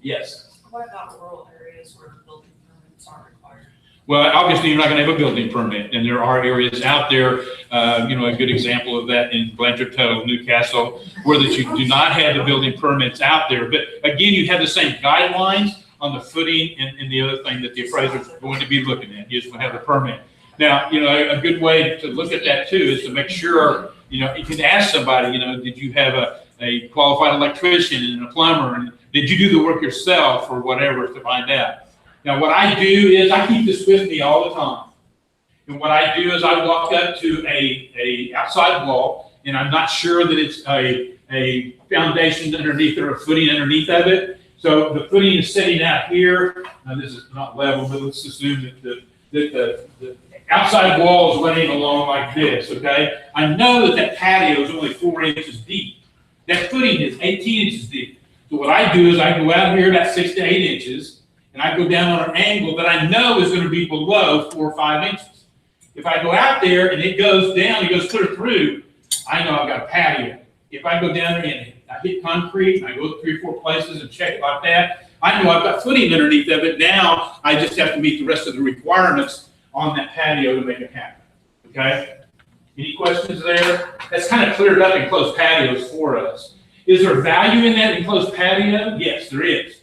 S2: Yes?
S8: What about rural areas where building permits aren't required?
S2: Well, obviously you're not going to have a building permit, and there are areas out there, a good example of that in Blanchard Tuttle, Newcastle, where that you do not have the building permits out there. But again, you have the same guidelines on the footing and the other thing that the appraisers are going to be looking at. You just want to have the permit. Now, a good way to look at that too is to make sure, you can ask somebody, did you have a qualified electrician and a plumber, and did you do the work yourself or whatever to find out. Now, what I do is I keep this with me all the time. And what I do is I walk up to a outside wall, and I'm not sure that it's a foundation underneath or a footing underneath of it. So the footing is sitting out here. Now, this is not level, but let's assume that the outside wall is running along like this, okay? I know that patio is only 4 inches deep. That footing is 18 inches deep. So what I do is I go out here about 6 to 8 inches, and I go down on an angle that I know is gonna be below 4 or 5 inches. If I go out there and it goes down, it goes clear through, I know I've got a patio. If I go down there and I hit concrete, and I go 3 or 4 places and check it like that, I know I've got footing underneath of it. Now, I just have to meet the rest of the requirements on that patio to make it happen, okay? Any questions there? That's kind of cleared up enclosed patios for us. Is there value in that enclosed patio? Yes, there is.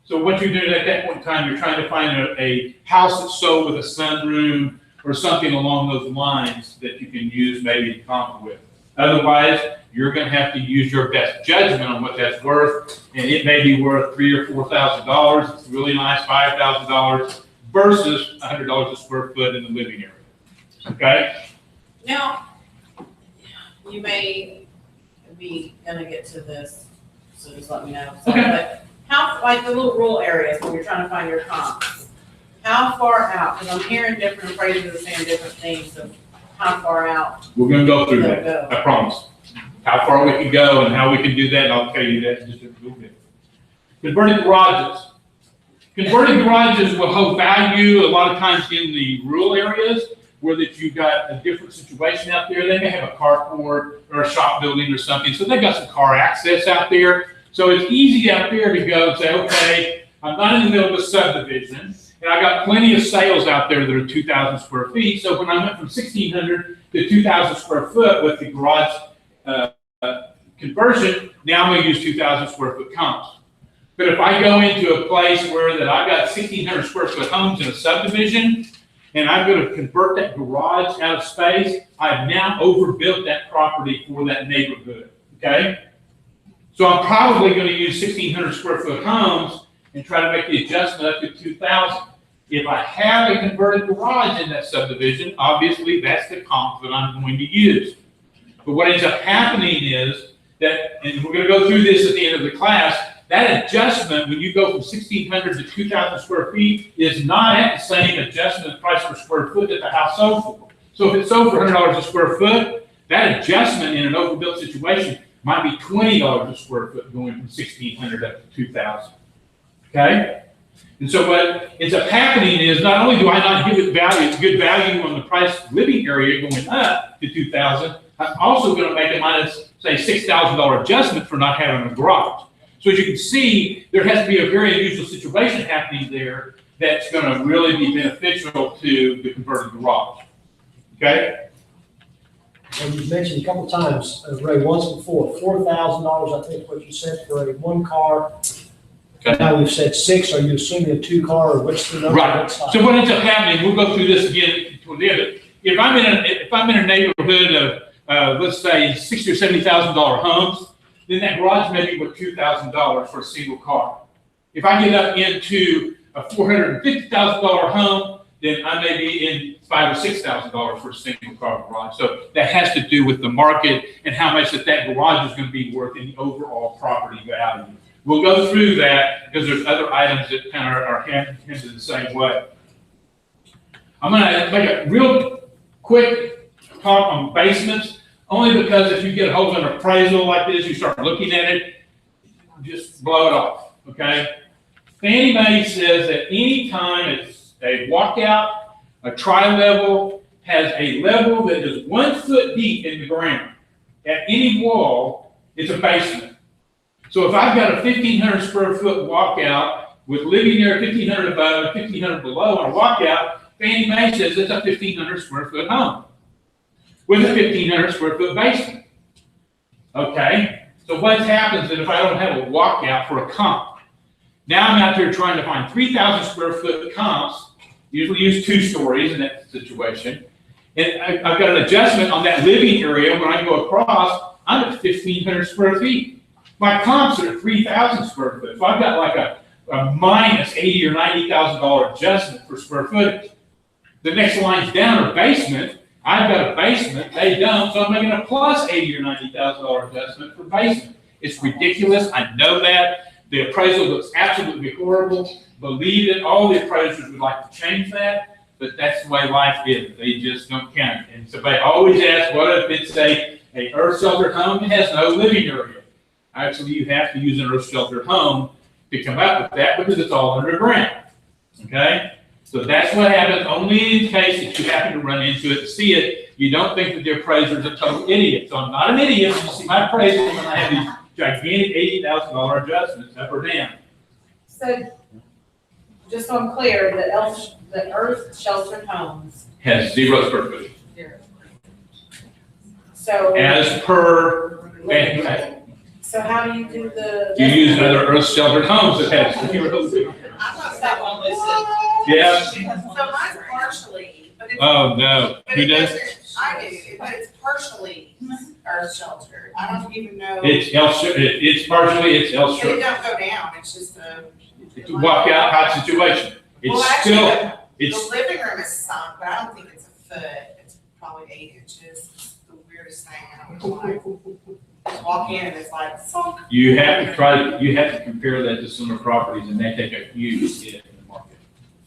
S2: So what you're doing at that point in time, you're trying to find a house that's sold with a sunroom or something along those lines that you can use maybe to comp with. Otherwise, you're gonna have to use your best judgment on what that's worth, and it may be worth $3,000 or $4,000. It's really nice, $5,000 versus $100 a square foot in the living area. Okay?
S9: Now, you may be gonna get to this, so just let me know. So,
S2: Okay.
S9: but how, like the little rural areas when you're trying to find your comps, how far out, because I'm hearing different appraisers saying different things of how far out
S2: We're gonna go through
S9: they'll
S2: that,
S9: go.
S2: I promise. How far we can go and how we can do that, and I'll tell you that in just a little bit. Converted garages. Converted garages will hold value a lot of times in the rural areas where that you've got a different situation out there. They may have a carport or a shop building or something, so they've got some car access out there. So it's easy out there to go and say, okay, I'm not in the middle of a subdivision, and I got plenty of sales out there that are 2,000 square feet. So when I went from 1,600 to 2,000 square foot with the garage conversion, now I'm gonna use 2,000 square foot comps. But if I go into a place where that I've got 1,600 square foot homes in a subdivision, and I'm gonna convert that garage out of space, I've now overbuilt that property for that neighborhood, okay? So I'm probably gonna use 1,600 square foot homes and try to make the adjustment up to 2,000. If I have a converted garage in that subdivision, obviously that's the comp that I'm going to use. But what ends up happening is that, and we're gonna go through this at the end of the class, that adjustment, when you go from 1,600 to 2,000 square feet, is not at the same adjustment price per square foot that the house sold for. So if it sold for $100 a square foot, that adjustment in an overbuilt situation might be $20 a square foot going from 1,600 up to 2,000. Okay? And so what ends up happening is not only do I not give it value, good value on the price living area going up to 2,000, I'm also going to make a minus, say, $6,000 adjustment for not having a garage. So as you can see, there has to be a very unusual situation happening there that's going to really be beneficial to the converted garage. Okay?
S3: And you've mentioned a couple times, Ray, once before, $4,000, I think what you said for a one car.
S2: Okay.
S3: Now we've said 6, are you assuming a 2 car or what's the number?
S2: Right. So what ends up happening, we'll go through this again toward the end. If I'm in a neighborhood of, let's say, $60,000 or $70,000 homes, then that garage may be worth $2,000 for a single car. If I get up into a $450,000 home, then I may be in $5,000 or $6,000 for a single car garage. So that has to do with the market and how much that garage is going to be worth in the overall property value. We'll go through that because there's other items that kind of are handled the same way. I'm going to make a real quick talk on basements, only because if you get a hold of an appraisal like this, you start looking at it, just blow it off, okay? Fannie Mae says that any time it's a walkout, a tri-level has a level that is 1 foot deep in the ground. At any wall, it's a basement. So if I've got a 1,500 square foot walkout with living area 1,500 above, 1,500 below on a walkout, Fannie Mae says it's a 1,500 square foot home with a 1,500 square foot basement. Okay, so what happens if I don't have a walkout for a comp? Now I'm out there trying to find 3,000 square foot comps, usually use 2 stories in that situation. And I've got an adjustment on that living area. When I go across, I'm at 1,500 square feet. My comps are at 3,000 square foot. So I've got like a minus $80,000 or $90,000 adjustment for square footage. The next line's down are basement. I've got a basement, they don't, so I'm making a plus $80,000 or $90,000 adjustment for basement. It's ridiculous, I know that. The appraisal looks absolutely horrible. Believe it, all the appraisers would like to change that, but that's the way life is. They just don't count it. And somebody always asks, what if it's a earth sheltered home that has no living area? Actually, you have to use an earth sheltered home to come up with that because it's all underground, okay? So that's what happens, only in case that you happen to run into it and see it, you don't think that the appraiser's a total idiot. So I'm not an idiot, when you see my appraisal, when I have these gigantic $80,000 adjustments up or down.
S9: So, just so I'm clear, the earth sheltered homes,
S2: Has 0 square footage,
S9: so.
S2: as per, okay.
S9: So how do you do the?
S2: You use other earth sheltered homes that have 0.
S8: I'm not that one listed.
S2: Yeah.
S8: So mine's partially, but it's.
S2: Oh, no,
S8: but
S2: who
S8: it
S2: does?
S8: doesn't- I do, but it's partially earth sheltered. I don't even know.
S2: It's it's partially, it's L
S8: It
S2: shaped.
S8: don't go down, it's just a.
S2: It's a walkout hot situation.
S8: Well,
S2: It's
S8: actually,
S2: still,
S8: the
S2: it's,
S8: living room is sunk, but I don't think it's a foot, it's probably 8 inches. It's the weirdest thing, I don't know why. Just walk in and it's like sunk.
S2: you have to compare that to similar properties and they take a huge hit in the market.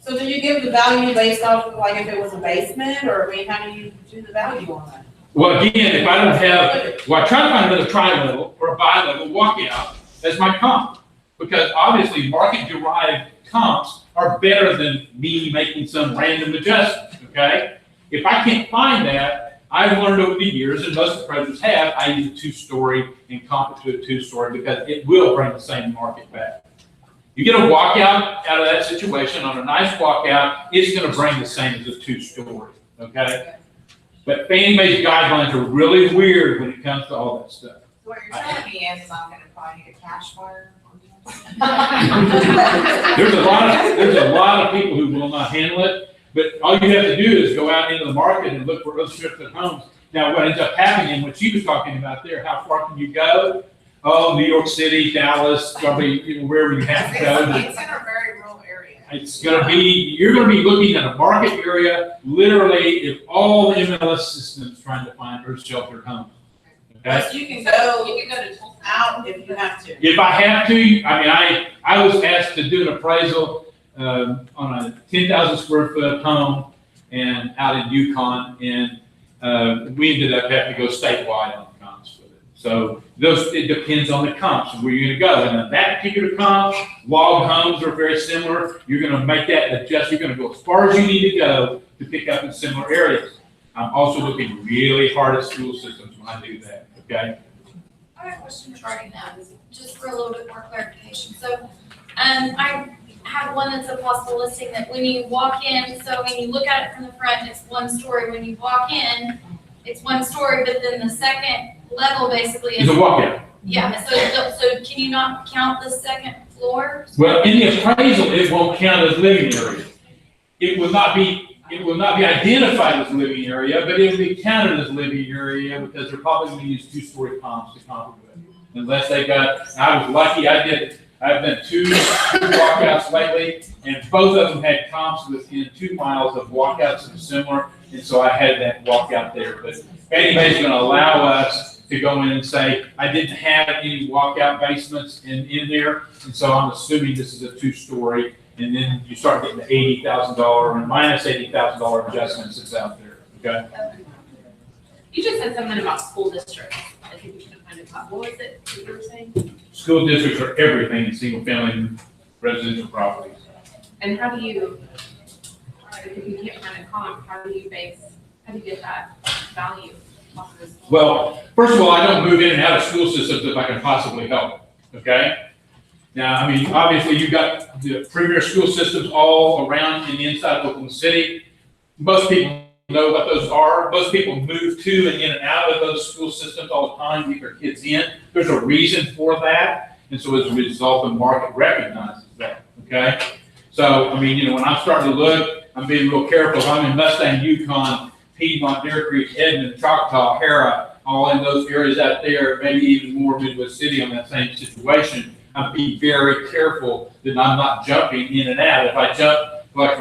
S9: So do you give the value based off of like if it was a basement, or I mean, how do you do the value on that?
S2: Well, again, if I don't have, well, I try to find another tri-level or a bi-level walkout as my comp. Because obviously market-derived comps are better than me making some random adjustment, okay? If I can't find that, I've learned over the years, and most appraisers have, I use a 2-story and comp it to a 2-story because it will bring the same market back. You get a walkout out of that situation on a nice walkout, it's gonna bring the same as a 2-story, okay? But Fannie Mae's guidelines are really weird when it comes to all that stuff.
S8: What you're telling me is I'm gonna probably need a cash buyer.
S2: There's a lot of people who will not handle it, but all you have to do is go out into the market and look for unrestricted homes. Now, what ends up happening, what she was talking about there, how far can you go? Oh, New York City, Dallas, probably, wherever you have to go.
S8: It's in a very rural area.
S2: You're gonna be looking at a market area, literally, if all the MLS systems trying to find earth sheltered homes. Okay?
S9: So you can go out if you have to.
S2: If I have to, I mean, I was asked to do an appraisal on a 10,000 square foot home and out in Yukon, and we ended up having to go statewide on comps with it. So it depends on the comps and where you're gonna go. And on that particular comp, log homes are very similar. You're gonna make that adjust. You're gonna go as far as you need to go to pick up in similar areas. I'm also looking really hard at school systems when I do that, okay?
S11: I have a question regarding that, just for a little bit more clarification. So, I have one that's a possible listing that when you walk in, so when you look at it from the front, it's 1 story. When you walk in, it's 1 story, but then the second level basically
S2: It's a
S11: is,
S2: walkout.
S11: yeah, so can you not count the second floor?
S2: Well, in the appraisal, it won't count as living area. It will not be identified as living area, but it will be counted as living area because they're probably going to use 2-story comps to comp it with. Unless they I was lucky, I've done 2 walkouts lately, and both of them had comps within 2 miles of walkouts that are similar, and so I had that walkout there. But Fannie Mae's going to allow us to go in and say, I didn't have any walkout basements in there, and so I'm assuming this is a 2-story. And then you start getting the $80,000 and minus $80,000 adjustments that's out there, okay?
S12: You just said something about school districts. I think we should have kind of talked. What was it that you were saying?
S2: School districts are everything in single-family residential properties.
S12: And how do you, if you can't find a comp, how do you get that value off of this?
S2: Well, first of all, I don't move in and out of school systems if I can possibly help, okay? Now, I mean, obviously, you've got the premier school systems all around in the inside of Oklahoma City. Most people know what those are. Most people move to and in and out of those school systems all the time, keep their kids in. There's a reason for that. And so as a result, the market recognizes that, okay? So, I mean, when I'm starting to look, I'm being real careful. If I'm in Mustang, Yukon, Piedmont, Deer Creek, Edmond, Choctaw, Hara, all in those areas out there, maybe even more Midwest City on that same situation, I'm being very careful that I'm not jumping in and out. If I jump, I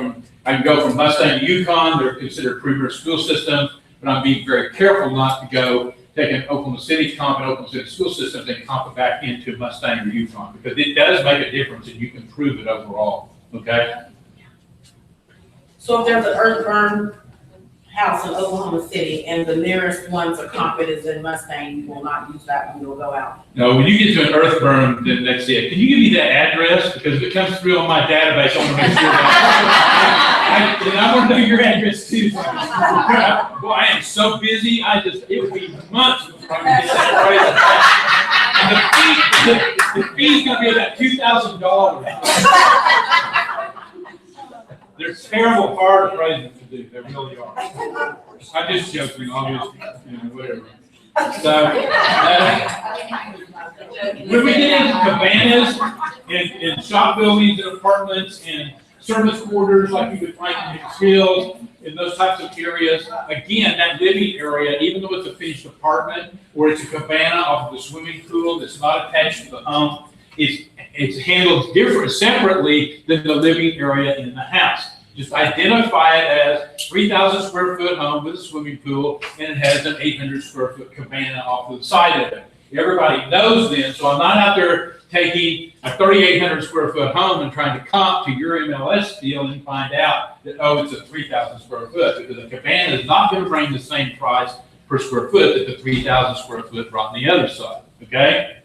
S2: can go from Mustang to Yukon, they're considered premier school systems, but I'm being very careful not to go take an Oklahoma City comp and Oklahoma City school systems and comp it back into Mustang or Yukon, because it does make a difference and you can prove it overall, okay?
S9: So if there's an earth burn house in Oklahoma City and the nearest one's a comp is in Mustang, you will not use that one, you'll go out.
S2: No, when you get to an earth berm, then that's it. Can you give me that address? Because if it comes through on my database, I want to make sure that. And I want to know your address too. Boy, I am so busy, it would be months before I can get that price. And the fee's gonna be about $2,000. They're terrible hard appraisals to do, they really are. I'm just joking, obviously, whatever. So, when we get into cabanas and shop buildings and apartments and service quarters like you would find in Hills and those types of areas, again, that living area, even though it's a finished apartment or it's a cabana off of the swimming pool that's not attached to the home, it's handled separately than the living area in the house. Just identify it as 3,000 square foot home with a swimming pool, and it has an 800 square foot cabana off to the side of it. Everybody knows then, so I'm not out there taking a 3,800 square foot home and trying to comp to your MLS deal and find out that, oh, it's a 3,000 square foot, because a cabana is not going to bring the same price per square foot that the 3,000 square foot brought on the other side, okay?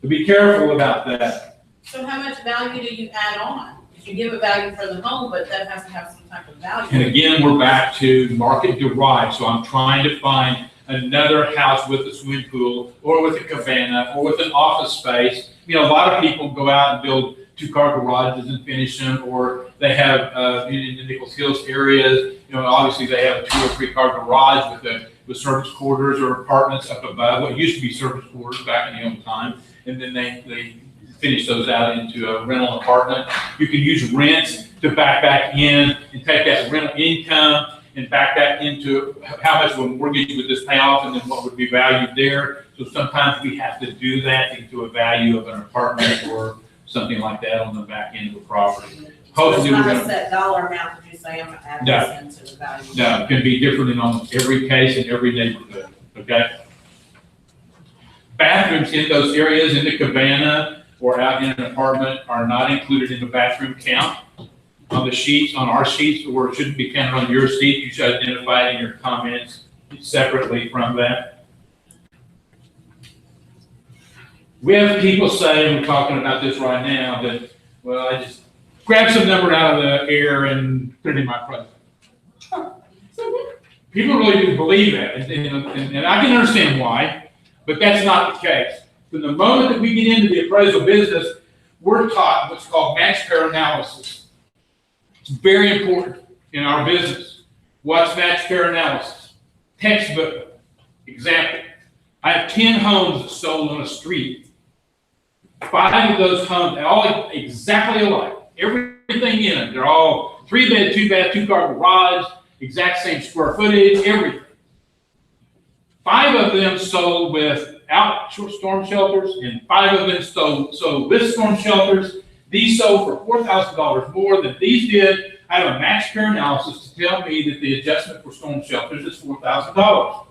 S2: So be careful about that.
S9: So how much value do you add on? You give a value for the home, but that has to have some type of value.
S2: And again, we're back to market derived, so I'm trying to find another house with a swimming pool, or with a cabana, or with an office space. A lot of people go out and build 2-car garages and finish them, or they have, in the Nichols Hills areas, obviously they have a 2 or 3-car garage with service quarters or apartments up above, what used to be service quarters back in the old time, and then they finish those out into a rental apartment. You can use rents to back in and take that rental income and back that into how much of a mortgage would this pay off, and then what would be valued there. So sometimes we have to do that into a value of an apartment or something like that on the back end of the property. Hopefully,
S9: So it's
S2: we're
S9: not a
S2: gonna.
S9: set dollar amount that you say I'm gonna add
S2: No.
S9: this into the value.
S2: No, it can be different in almost every case in every neighborhood, okay? Bathrooms in those areas in the cabana or out in an apartment are not included in the bathroom count on the sheets, on our sheets, or it shouldn't be counted on your sheet. You should identify it in your comments separately from that. We have people saying, we're talking about this right now, that, well, I just grab some number out of the air and put it in my present. People really do believe that, and I can understand why, but that's not the case. From the moment that we get into the appraisal business, we're taught what's called match pair analysis. It's very important in our business. What's match pair analysis? Textbook example. I have 10 homes that sold on a street. 5 of those homes are all exactly alike. Everything in them. They're all 3-bed, 2-bath, 2-car garage, exact same square footage, everything. 5 of them sold without storm shelters, and 5 of them sold with storm shelters. These sold for $4,000 more than these did. I have a match pair analysis to tell me that the adjustment for storm shelters is $4,000.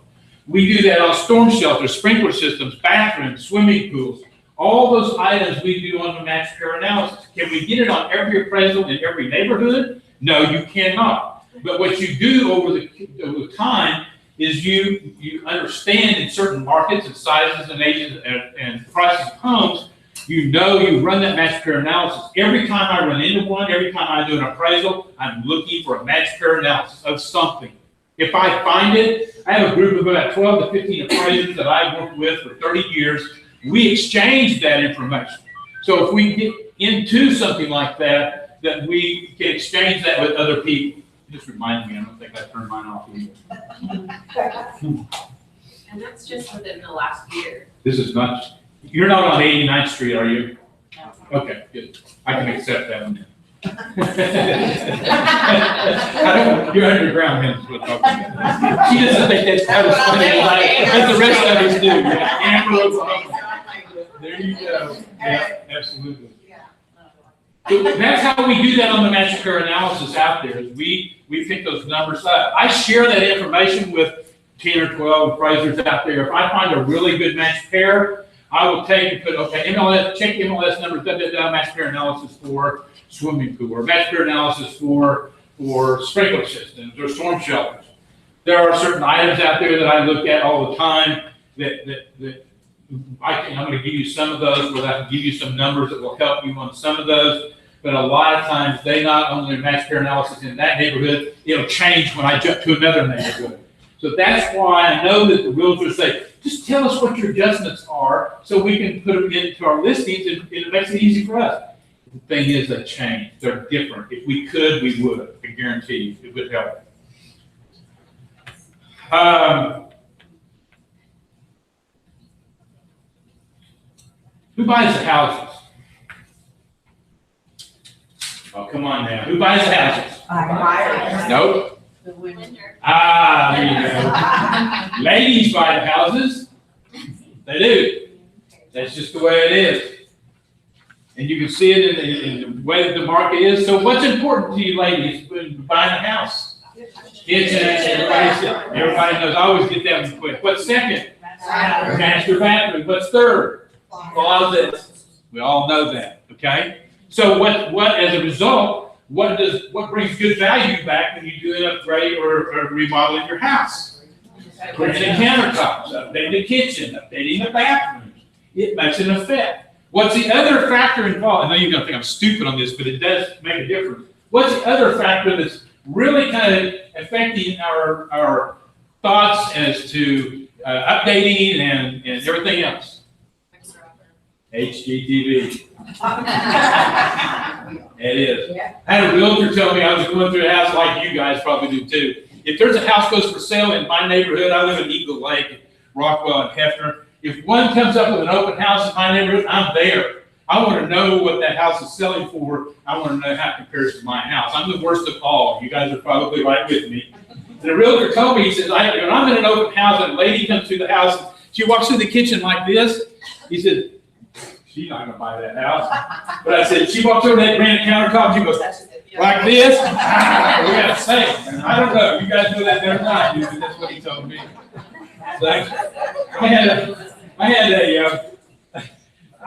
S2: We do that on storm shelters, sprinkler systems, bathrooms, swimming pools. All those items we do on the match pair analysis. Can we get it on every appraisal in every neighborhood? No, you cannot. But what you do over the time is you understand in certain markets and sizes and ages and prices of homes, you run that match pair analysis. Every time I run into one, every time I do an appraisal, I'm looking for a match pair analysis of something. If I find it, I have a group of about 12 to 15 appraisers that I've worked with for 30 years. We exchange that information. So if we get into something like that, that we can exchange that with other people. Just remind me, I don't think I turned mine off either.
S12: And that's just within the last year.
S2: This is not, you're not on 89th Street, are you? No. Okay, good. I can accept that one then. You're underground, man, is what I'm talking about. She doesn't think that's how it's funny, as the rest of us do. Yeah, Amber, Oklahoma. There you go. Yeah, absolutely. So that's how we do that on the match pair analysis out there. Is we pick those numbers up. I share that information with 10 or 12 appraisers out there. If I find a really good match pair, I will take and put, okay, MLS, check MLS numbers, match pair analysis for swimming pool, or match pair analysis for sprinkler systems or storm shelters. There are certain items out there that I look at all the time that I'm gonna give you some of those, where I can give you some numbers that will help you on some of those. But a lot of times, they not only match pair analysis in that neighborhood, it'll change when I jump to another neighborhood. So that's why I know that the realtors say, just tell us what your adjustments are, so we can put them into our listings, and it makes it easy for us. The thing is, they change, they're different. If we could, we would, I guarantee you, it would help. Who buys the houses? Oh, come on now. Who buys the houses?
S4: Buyers.
S2: Nope.
S5: The winner.
S2: Ah, there you go. Ladies buy the houses. They do. That's just the way it is. And you can see it in the way that the market is. So what's important to you ladies when buying a house? Kitchen, everybody knows. I always get that one quick. What's second? Master bathroom. What's third? Closet. We all know that, okay? So what as a result, what brings good value back when you do an upgrade or remodeling your house? Putting in countertops, updating the kitchen, updating the bathrooms. It makes an effect. What's the other factor involved? I know you're gonna think I'm stupid on this, but it does make a difference. What's the other factor that's really kind of affecting our thoughts as to updating and everything else? HGTV. It is. I had a realtor tell me, I was going through a house like you guys probably do too. If there's a house goes for sale in my neighborhood, I live in Eagle Lake, Rockwell, and Hefner. If one comes up with an open house in my neighborhood, I'm there. I want to know what that house is selling for. I want to know how it compares to my house. I'm the worst of all. You guys are probably right with me. And the realtor told me, he says, when I'm in an open house and a lady comes through the house, she walks through the kitchen like this. He said, she's not gonna buy that house. But I said, she walks over that granite countertop, she goes, like this? We gotta say, I don't know, you guys know that better than I do, but that's what he told me. So I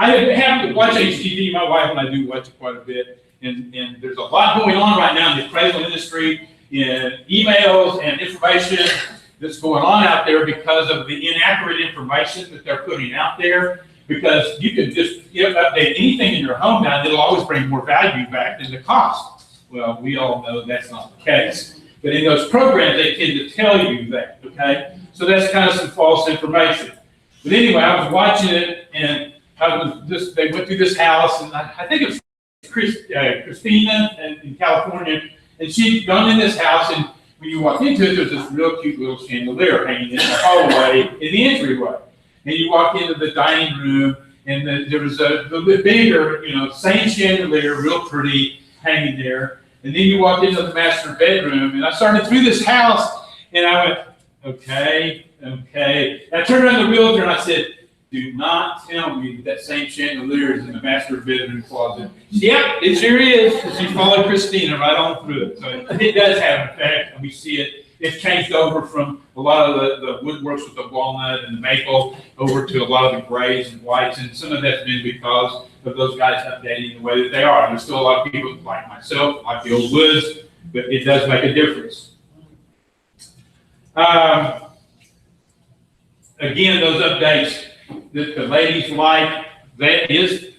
S2: have to watch HGTV, my wife and I do watch it quite a bit, and there's a lot going on right now in the appraisal industry, in emails and information that's going on out there because of the inaccurate information that they're putting out there. Because you can just update anything in your home now, and it'll always bring more value back than the cost. Well, we all know that's not the case. But in those programs, they tend to tell you that, okay? So that's kind of some false information. But anyway, I was watching it, and they went through this house, and I think it was Christina in California, and she'd gone in this house, and when you walk into it, there's this real cute little chandelier hanging in the hallway in the entryway. And you walk into the dining room, and there was a little bit bigger, same chandelier, real pretty, hanging there. And then you walk into the master bedroom, and I started through this house, and I went, okay. And I turned around to the realtor, and I said, do not tell me that same chandelier is in the master bedroom closet. Yep, it sure is. And she followed Christina right on through it. So it does have an effect, and we see it. It's changed over from a lot of the woodworks with the walnut and the maple over to a lot of the grays and whites, and some of that's been because of those guys updating the way that they are. There's still a lot of people like myself, like the old woods, but it does make a difference. Again, those updates that the ladies like, that is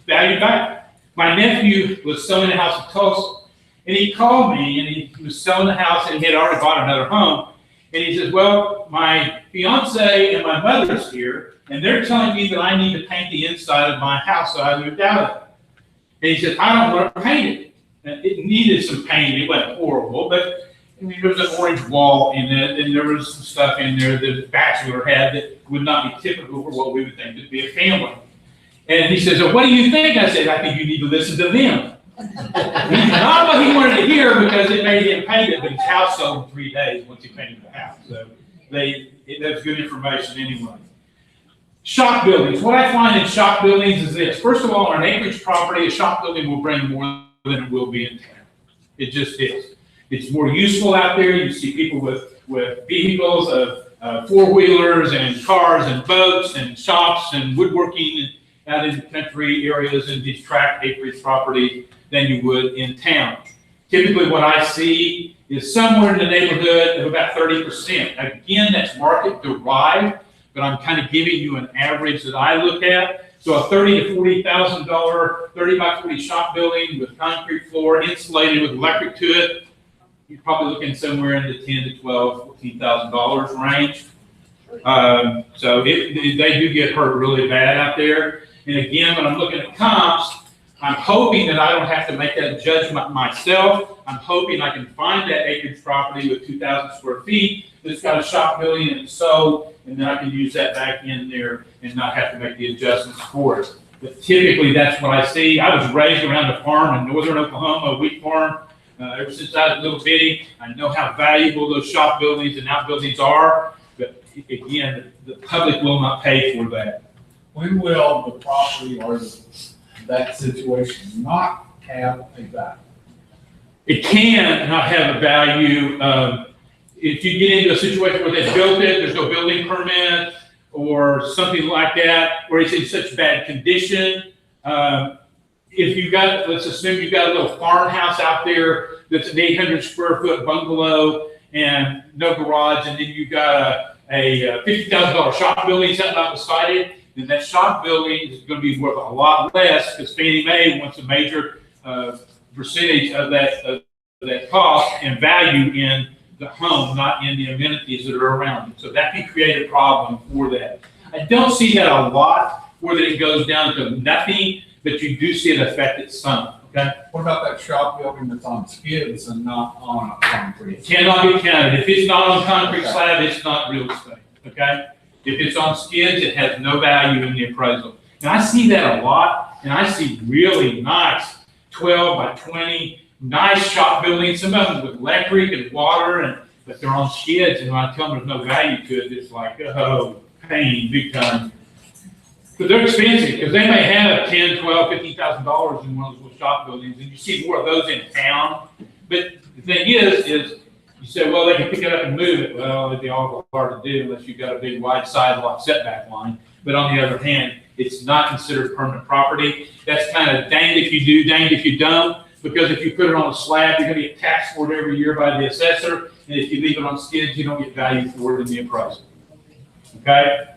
S2: valued back. My nephew was selling a house in Tulsa. And he called me, and he was selling the house, and he had already bought another home. And he says, well, my fiance and my mother's here, and they're telling me that I need to paint the inside of my house that I moved out of. And he said, I don't want to paint it. And it needed some painting. It wasn't horrible, but there was an orange wall in it, and there was some stuff in there that the bachelor had that would not be typical for what we would think to be a family. And he says, well, what do you think? I said, I think you need to listen to them. Not what he wanted to hear, because it made him paint it, but his house sold in 3 days once he painted the house. So that's good information anyway. Shop buildings. What I find in shop buildings is this. First of all, on an acreage property, a shop building will bring more than it will be in town. It just is. It's more useful out there. You see people with vehicles of four-wheelers and cars and boats and shops and woodworking out in the country areas and these tract acreage properties than you would in town. Typically what I see is somewhere in the neighborhood of about 30%. Again, that's market derived, but I'm kind of giving you an average that I look at. So a $30,000 to $40,000, 30 by 40 shop building with concrete floor, insulated with electric to it, you're probably looking somewhere in the $10,000 to $12,000, $14,000 range. So they do get hurt really bad out there. And again, when I'm looking at comps, I'm hoping that I don't have to make that judgment myself. I'm hoping I can find that acreage property with 2,000 square feet that's got a shop building and it's sold, and then I can use that back in there and not have to make the adjustments for it. But typically, that's what I see. I was raised around a farm in northern Oklahoma, a wheat farm. Ever since I was little bitty, I know how valuable those shop buildings and outbuildings are. But again, the public will not pay for that.
S6: When will the property or that situation not have a value?
S2: It can not have a value. If you get into a situation where they built it, there's no building permit or something like that, or it's in such bad condition. If you got, let's assume you've got a little farmhouse out there that's an 800 square foot bungalow and no garage, and then you've got a $50,000 shop building sitting out beside it, then that shop building is going to be worth a lot less because Fannie Mae wants a major percentage of that cost and value in the home, not in the amenities that are around it. So that can create a problem for that. I don't see that a lot where that it goes down to nothing, but you do see it affect it some. Okay.
S6: What about that shop building that's on skids and not on a concrete?
S2: It cannot be counted. If it's not on concrete slab, it's not real estate. Okay. If it's on skids, it has no value in the appraisal. And I see that a lot, and I see really nice 12 by 20 nice shop buildings, some of them with electric and water, but they're on skids, and when I tell them there's no value to it, it's like, oh, pain, big time. Because they're expensive, because they may have $10,000, $12,000, $15,000 in one of those little shop buildings, and you see more of those in town. But the thing is you say, well, they can pick it up and move it. Well, it'd be awful hard to do unless you've got a big wide sidewalk setback line. But on the other hand, it's not considered permanent property. That's kind of danged if you do, danged if you don't. Because if you put it on a slab, you're going to get taxed for it every year by the assessor. And if you leave it on skids, you don't get value for it in the appraisal. Okay?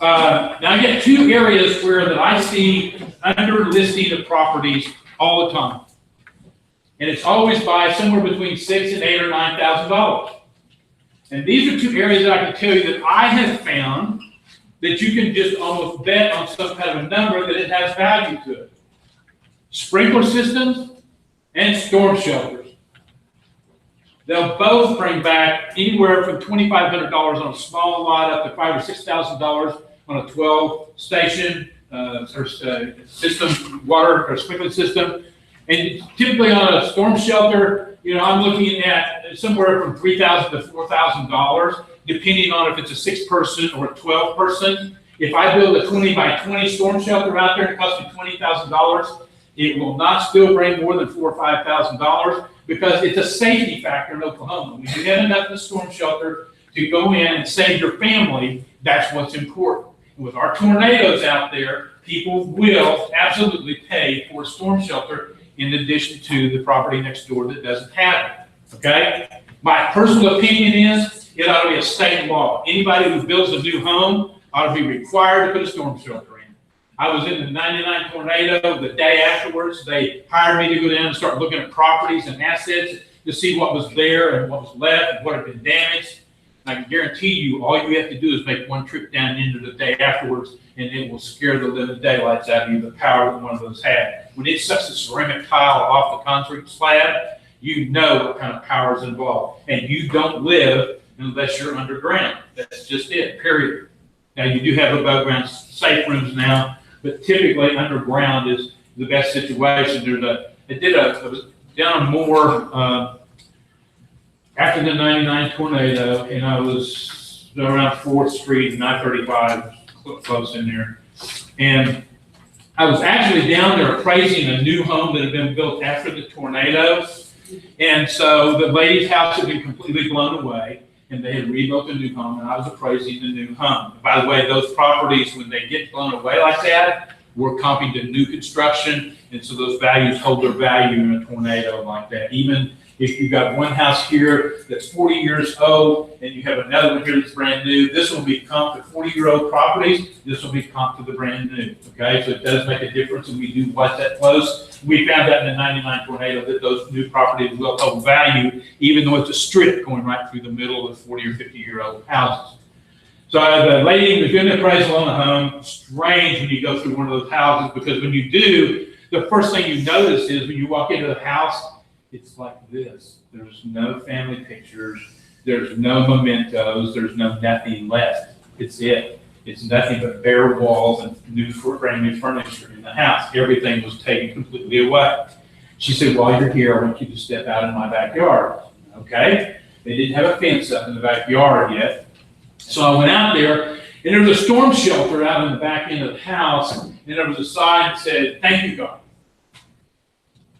S2: Now I get two areas where that I see under listing of properties all the time. And it's always by somewhere between $6,000 and $8,000 or $9,000. And these are two areas that I can tell you that I have found that you can just almost bet on some kind of a number that it has value to it. Sprinkler systems and storm shelters. They'll both bring back anywhere from $2,500 on a small lot up to $5,000 or $6,000 on a 12 station system, water or sprinkler system. And typically on a storm shelter, I'm looking at somewhere from $3,000 to $4,000, depending on if it's a 6-person or a 12-person. If I build a 20 by 20 storm shelter out there and it costs me $20,000, it will not still bring more than $4,000 or $5,000 because it's a safety factor in Oklahoma. When you have enough in a storm shelter to go in and save your family, that's what's important. And with our tornadoes out there, people will absolutely pay for a storm shelter in addition to the property next door that doesn't have it, okay? My personal opinion is it ought to be a state law. Anybody who builds a new home ought to be required to put a storm shelter in. I was in the 99 tornado the day afterwards. They hired me to go down and start looking at properties and assets to see what was there and what was left and what had been damaged. And I can guarantee you, all you have to do is make one trip down into the day afterwards, and it will scare the living daylights out of you, the power that one of those had. When it sucks the ceramic tile off the concrete slab, you know what kind of power is involved. And you don't live unless you're underground. That's just it, period. Now, you do have above ground safe rooms now, but typically underground is the best situation. I was down in Moore after the 99 tornado, and I was around 4th Street and I-35, close in there. And I was actually down there appraising a new home that had been built after the tornado. And so the lady's house had been completely blown away, and they had rebuilt a new home, and I was appraising the new home. By the way, those properties, when they get blown away like that, We're comping to new construction, and so those values hold their value in a tornado like that. Even if you've got one house here that's 40 years old, and you have another one here that's brand new, this will be comped to 40-year-old properties, this will be comped to the brand new, okay? So it does make a difference, and we do watch that close. We found that in the 99 tornado, that those new properties will hold value, even though it's a strip going right through the middle of 40 or 50-year-old houses. So the lady was doing the appraisal on the home. Strange when you go through one of those houses, because when you do, the first thing you notice is when you walk into the house, it's like this. There's no family pictures. There's no mementos. There's no nothing left. It's it. It's nothing but bare walls and brand new furniture in the house. Everything was taken completely away. She said, while you're here, I want you to step out in my backyard. Okay? They didn't have a fence up in the backyard yet. So I went out there, and there was a storm shelter out in the back end of the house, and there was a sign that said, "Thank you, God."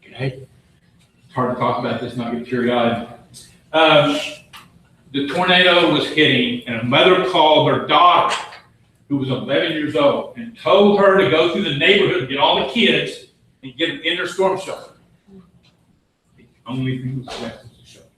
S2: Okay? It's hard to talk about this, not get teary-eyed. The tornado was hitting, and a mother called her daughter, who was 11 years old, and told her to go through the neighborhood and get all the kids and get them in their storm shelter. The only thing was left was the shelter.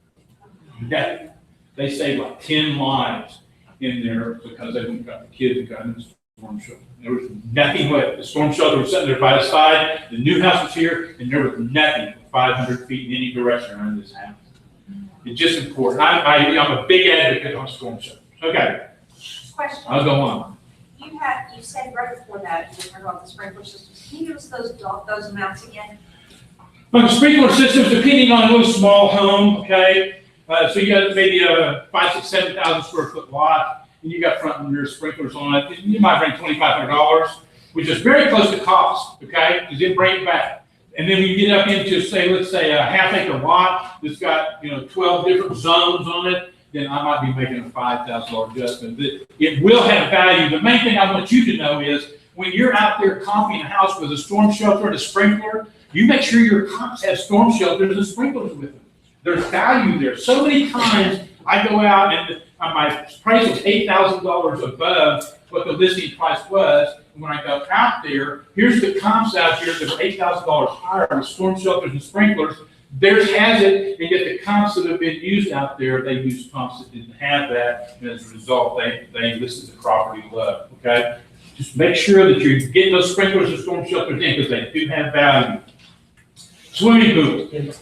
S2: Okay? They saved like 10 lives in there because they went got the kids and got in the storm shelter. There was nothing left. The storm shelter was sitting there by the side. The new house was here, and there was nothing 500 feet in any direction around this house. It's just important. I'm a big advocate on storm shelters. Okay,
S10: Question.
S2: I'll go on.
S10: You said right before that, you heard about the sprinkler systems. Can you give us those amounts again?
S2: On the sprinkler systems, depending on a little small home, okay, so you got maybe a 5,000, 6,000, 7,000 square foot lot, and you got front and rear sprinklers on it. You might bring $2,500, which is very close to cost, okay, because it bring it back. And then when you get up into, say, let's say a half-acre lot that's got 12 different zones on it, then I might be making a $5,000 adjustment. It will have value. The main thing I want you to know is when you're out there comping a house with a storm shelter and a sprinkler, you make sure your comps have storm shelters and sprinklers with them. There's value there. So many times I go out and my price was $8,000 above what the listing price was. And when I go out there, here's the comps out here that are $8,000 higher with storm shelters and sprinklers. Theirs has it, and yet the comps that have been used out there, they used comps that didn't have that, and as a result, they listed the property low, okay? Just make sure that you're getting those sprinklers and storm shelters in, because they do have value. Swimming pool.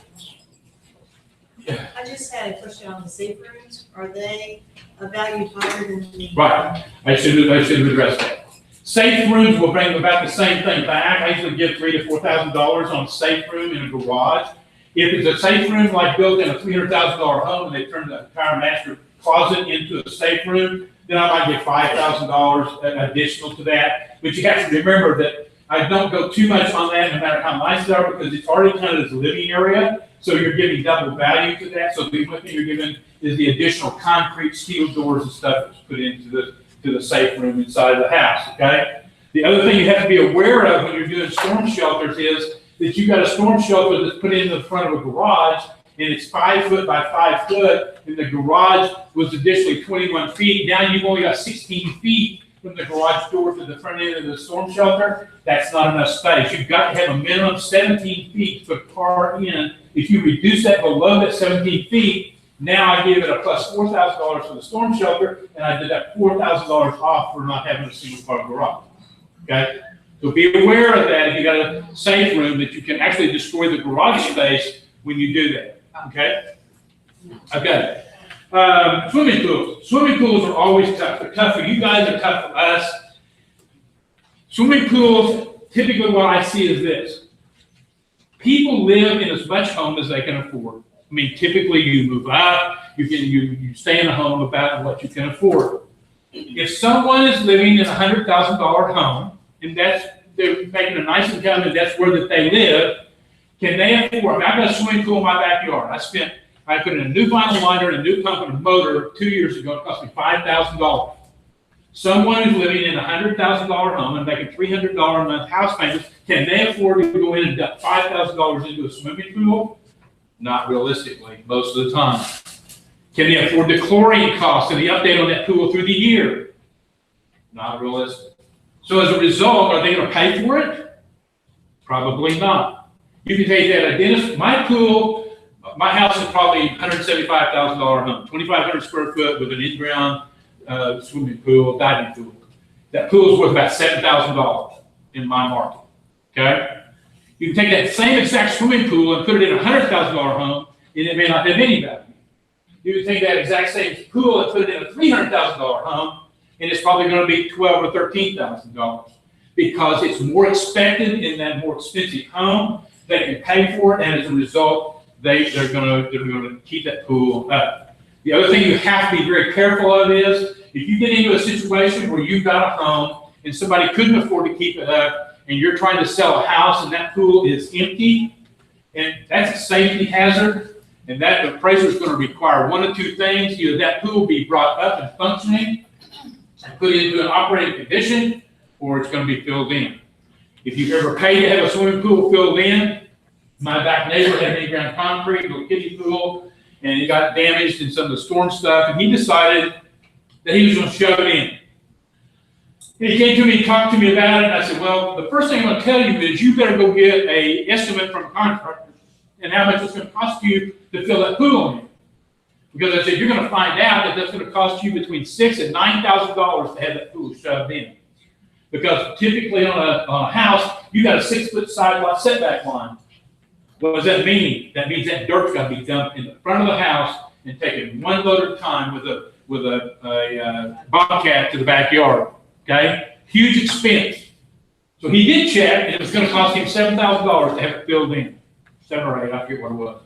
S10: I just had a question on the safe rooms. Are they valued higher than the?
S2: Right, I should have addressed that. Safe rooms will bring about the same thing back. I usually give $3,000 to $4,000 on a safe room in a garage. If it's a safe room like built in a $300,000 home and they turn the entire master closet into a safe room, then I might get $5,000 additional to that. But you have to remember that I don't go too much on that no matter how nice they are, because it's already kind of this living area. So you're giving double value to that. So the only thing you're giving is the additional concrete steel doors and stuff that's put into the safe room inside of the house, okay? The other thing you have to be aware of when you're doing storm shelters is that you got a storm shelter that's put into the front of a garage, and it's 5 foot by 5 foot, and the garage was additionally 21 feet. Now you've only got 16 feet from the garage door to the front end of the storm shelter. That's not enough space. You've got to have a minimum 17 feet to put a car in. If you reduce that below that 17 feet, now I give it a plus $4,000 for the storm shelter, and I did that $4,000 off for not having a single car garage, okay? So be aware of that if you got a safe room, that you can actually destroy the garage space when you do that, okay? Okay. Swimming pools. Swimming pools are always tough. They're tough for you guys, they're tough for us. Swimming pools, typically what I see is this. People live in as much home as they can afford. I mean, typically you move out, you stay in a home about what you can afford. If someone is living in a $100,000 home, and they're making a nice income, and that's where that they live, can they afford? I mean, I've got a swimming pool in my backyard. I put in a new vinyl liner and a new pump and a motor 2 years ago. It cost me $5,000. Someone who's living in a $100,000 home and making $300 a month house payments, can they afford to go in and dump $5,000 into a swimming pool? Not realistically, most of the time. Can they afford the chlorine costs and the update on that pool through the year? Not realistic. So as a result, are they gonna pay for it? Probably not. You can take that identical, my pool, my house is probably $175,000 home, 2,500 square foot with an in-ground swimming pool, diving pool. That pool is worth about $7,000 in my market, okay? You can take that same exact swimming pool and put it in a $100,000 home, and it may not have any value. You can take that exact same pool and put it in a $300,000 home, and it's probably gonna be $12,000 or $13,000 because it's more expected in that more expensive home. They can pay for it, and as a result, they're gonna keep that pool up. The other thing you have to be very careful of is, if you get into a situation where you've got a home and somebody couldn't afford to keep it up, and you're trying to sell a house and that pool is empty, and that's a safety hazard, and that the appraiser is going to require one of two things: either that pool be brought up and functioning and put into an operating condition, or it's going to be filled in. If you've ever paid to have a swimming pool filled in, my back neighbor had an in-ground concrete little kiddie pool, and it got damaged in some of the storm stuff, and he decided that he was going to shove it in. And he came to me, talked to me about it, and I said, well, the first thing I'm going to tell you is you better go get an estimate from a contractor and how much it's going to cost you to fill that pool in. Because I said, you're going to find out that that's going to cost you between $6,000 and $9,000 to have that pool shoved in. Because typically on a house, you got a 6-foot side lot setback line. What does that mean? That means that dirt's got to be dumped in the front of the house and taken one load at a time with a bobcat to the backyard. Okay? Huge expense. So he did check, and it was going to cost him $7,000 to have it filled in. 7 or 8, I forget what it was.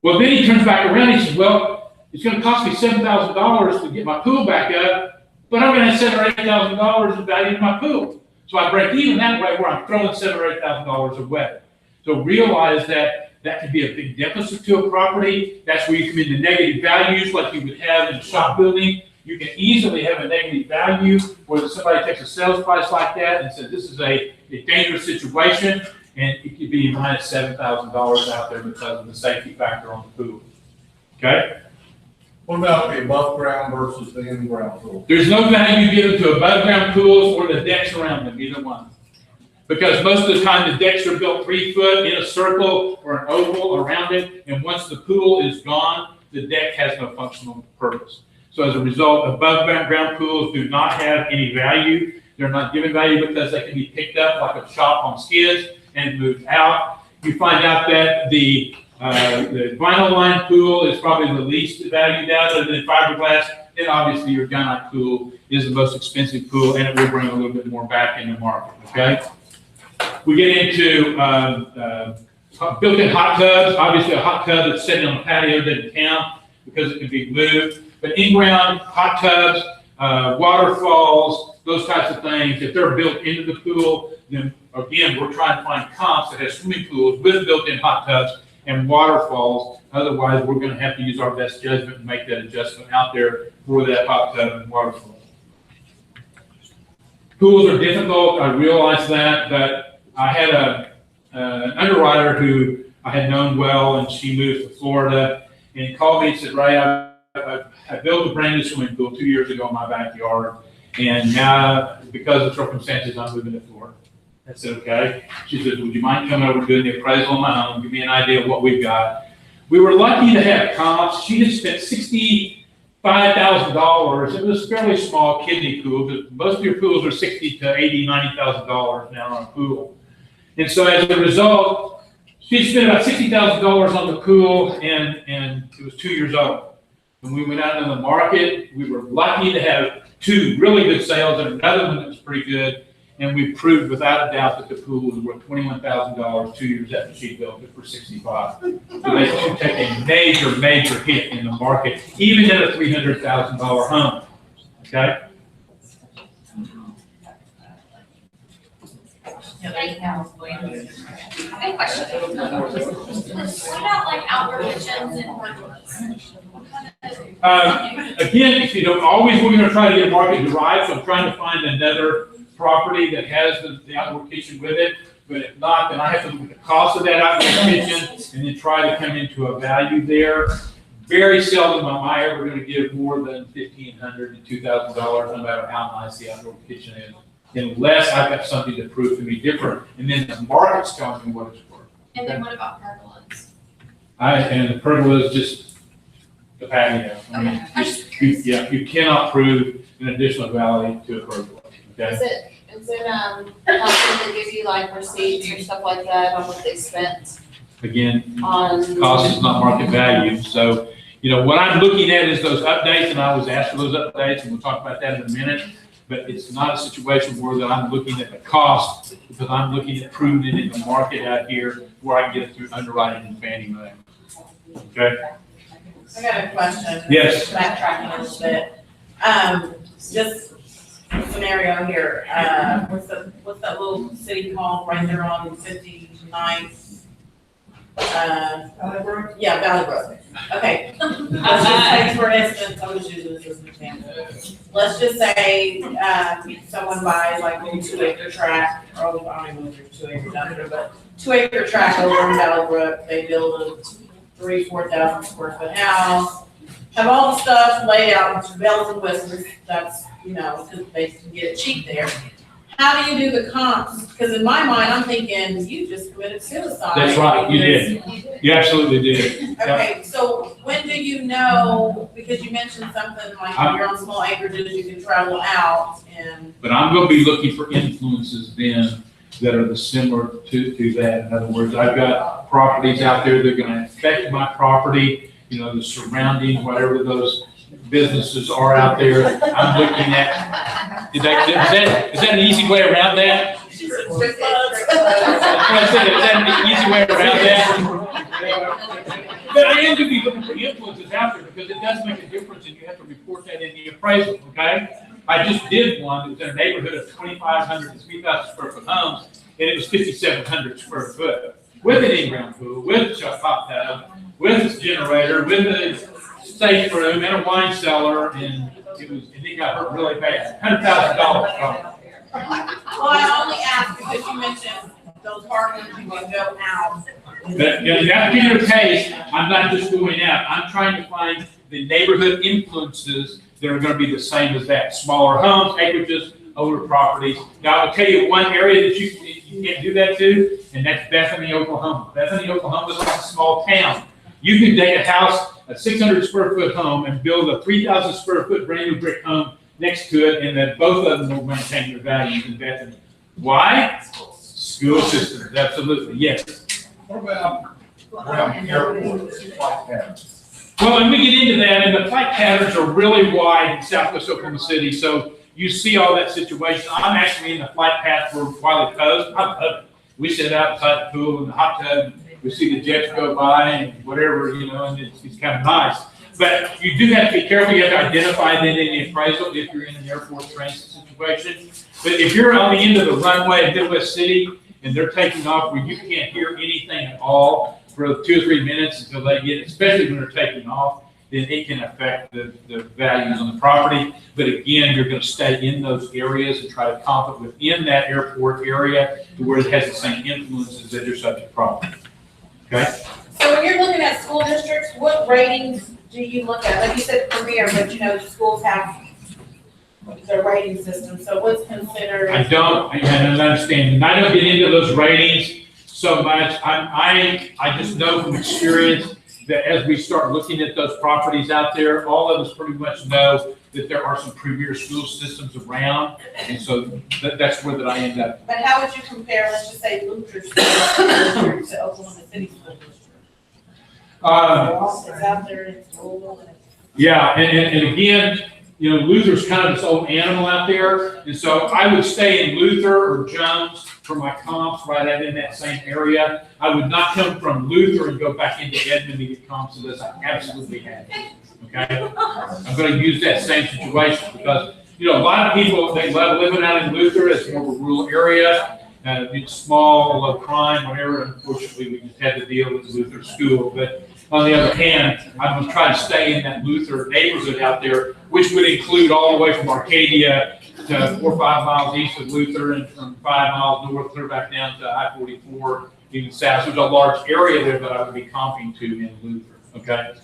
S2: Well, then he turns back around and he says, well, it's going to cost me $7,000 to get my pool back up, but I'm going to have $7,000 or $8,000 in value in my pool. So I break even that way where I'm throwing $7,000 or $8,000 away. So realize that that could be a big deficit to a property. That's where you come into negative values like you would have in a shop building. You can easily have a negative value where somebody takes a sales price like that and says, this is a dangerous situation, and it could be minus $7,000 out there because of the safety factor on the pool. Okay?
S6: What about the above ground versus the in ground pool?
S2: There's no value given to above ground pools or the decks around them, either one. Because most of the time the decks are built 3 foot in a circle or an oval around it, and once the pool is gone, the deck has no functional purpose. So as a result, above ground pools do not have any value. They're not given value because they can be picked up like a shop on skids and moved out. You find out that the vinyl line pool is probably the least valued out other than fiberglass. Then obviously your gunite pool is the most expensive pool, and it will bring a little bit more back in the market, okay? We get into built-in hot tubs. Obviously a hot tub that's sitting on a patio doesn't count because it can be moved. But in-ground hot tubs, waterfalls, those types of things, if they're built into the pool, then again, we're trying to find comps that have swimming pools with built-in hot tubs and waterfalls. Otherwise, we're going to have to use our best judgment and make that adjustment out there for that hot tub and waterfall. Pools are difficult, I realize that, but I had an underwriter who I had known well, and she moved to Florida, and he called me and said, Ray, I built a brand new swimming pool 2 years ago in my backyard, and now, because of circumstances, I'm moving to Florida. I said, okay. She said, would you mind coming over and doing the appraisal on my home, give me an idea of what we've got? We were lucky to have comps. She had spent $65,000. It was a fairly small kiddie pool, because most of your pools are $60,000 to $80,000, $90,000 now on a pool. And so as a result, she spent about $60,000 on the pool, and it was 2 years old. When we went out into the market, we were lucky to have 2 really good sales and another one that was pretty good. And we proved without a doubt that the pool was worth $21,000 2 years after she built it for $65,000. So they should take a major, major hit in the market, even at a $300,000 home. Okay?
S11: Any question? What about like outdoor kitchens and portables?
S2: Again, if you don't always, we're going to try to get market derived. So I'm trying to find another property that has the outdoor kitchen with it. But if not, then I have to look at the cost of that outdoor kitchen and then try to come into a value there. Very seldom am I ever going to give more than $1,500 to $2,000, no matter how nice the outdoor kitchen is. unless I've got something to prove to me different, and then the market's telling me what it's worth.
S11: And then what about pergolas?
S2: And the pergola is just the patio. I mean,
S11: Okay, I'm
S2: just,
S11: just curious.
S2: yeah, you cannot prove an additional value to a pergola, okay?
S13: Is it, helpful to give you like receipts or stuff like that on what they spent
S2: Again,
S13: on?
S2: cost is not market value, so, what I'm looking at is those updates, and I was asked for those updates, and we'll talk about that in a minute, but it's not a situation where that I'm looking at the cost, because I'm looking at proving it in the market out here, where I can get it through underwriting and Fannie Mae. Okay?
S9: I got a question.
S2: Yes.
S9: Backtracking a little bit. Just scenario here, what's that little city called right there on 59th? Valley Brook? Yeah, Valley Brook. Okay. Let's just say, for instance, I'm just using this as an example. Let's just say, someone buys like a 2-acre tract, or I don't even know if there's 2 acres out there, but 2-acre tract over in Valley Brook. They build a 3,000-4,000 square foot house, have all the stuff laid out, bells and whistles. That's, because they can get it cheap there. How do you do the comps? Because in my mind, I'm thinking, you just committed suicide.
S2: That's right, you did. You absolutely did.
S9: Okay, so when do you know, because you mentioned something like when you're on small acreages, you can travel out and.
S2: But I'm gonna be looking for influences then that are similar to that. In other words, I've got properties out there that are gonna affect my property, the surrounding, whatever those businesses are out there. I'm looking at, is that an easy way around that?
S13: Is
S2: I said, is that an easy way around that? But I am gonna be looking for influences out there, because it does make a difference, and you have to report that in the appraisal, okay? I just did one that was in a neighborhood of 2,500 to 3,000 square foot homes, and it was 5,700 square foot, with an in-ground pool, with a hot tub, with a generator, with a safe room, and a wine cellar, and it got hurt really bad, $100,000 probably.
S9: Well, I only asked because you mentioned those hard ones, you can go out.
S2: But in that particular case, I'm not just going out, I'm trying to find the neighborhood influences that are gonna be the same as that. Smaller homes, acreages, older properties. Now, I'll tell you one area that you can't do that to, and that's Bethany, Oklahoma. Bethany, Oklahoma is like a small town. You can take a house, a 600 square foot home, and build a 3,000 square foot brand new brick home next to it, and then both of them will maintain their values in Bethany. Why? School systems, absolutely, yes.
S6: What about airports, flight patterns?
S2: Well, and we get into that, and the flight patterns are really wide in Southwest Oklahoma City, so you see all that situation. I'm actually in the flight path for Wiley Coast. I love it. We sit outside the pool in the hot tub, we see the jets go by and whatever, and it's kind of nice. But you do have to be careful. You have to identify that in the appraisal if you're in an airport transit situation. But if you're on the end of the runway in Midwest City and they're taking off where you can't hear anything at all for 2 or 3 minutes until they get, especially when they're taking off, then it can affect the values on the property. But again, you're going to stay in those areas and try to comp it within that airport area to where it has the same influences that your subject property. Okay?
S9: So when you're looking at school districts, what ratings do you look at? Like you said, Premier, but schools have their rating system, so what's considered?
S2: I don't understand, and I don't get into those ratings so much. I just know from experience that as we start looking at those properties out there, all of us pretty much know that there are some premier school systems around, and so that's where that I end up.
S9: But how would you compare, let's just say Luther School District to Oklahoma City School District? It's out there, it's rural.
S2: Yeah, and again, Luther's kind of this old animal out there, and so I would stay in Luther or Jones for my comps right out in that same area. I would not come from Luther and go back into Edmond to get comps unless I absolutely had to. Okay? I'm going to use that same situation because, a lot of people, they love living out in Luther. It's more of a rural area. It's small, low crime, whatever. Unfortunately, we just had to deal with Luther School. But on the other hand, I'm going to try to stay in that Luther neighborhood out there, which would include all the way from Arcadia to 4 or 5 miles east of Luther and from 5 miles north, clear back down to I-44, even south. So there's a large area there that I would be comping to in Luther. Okay?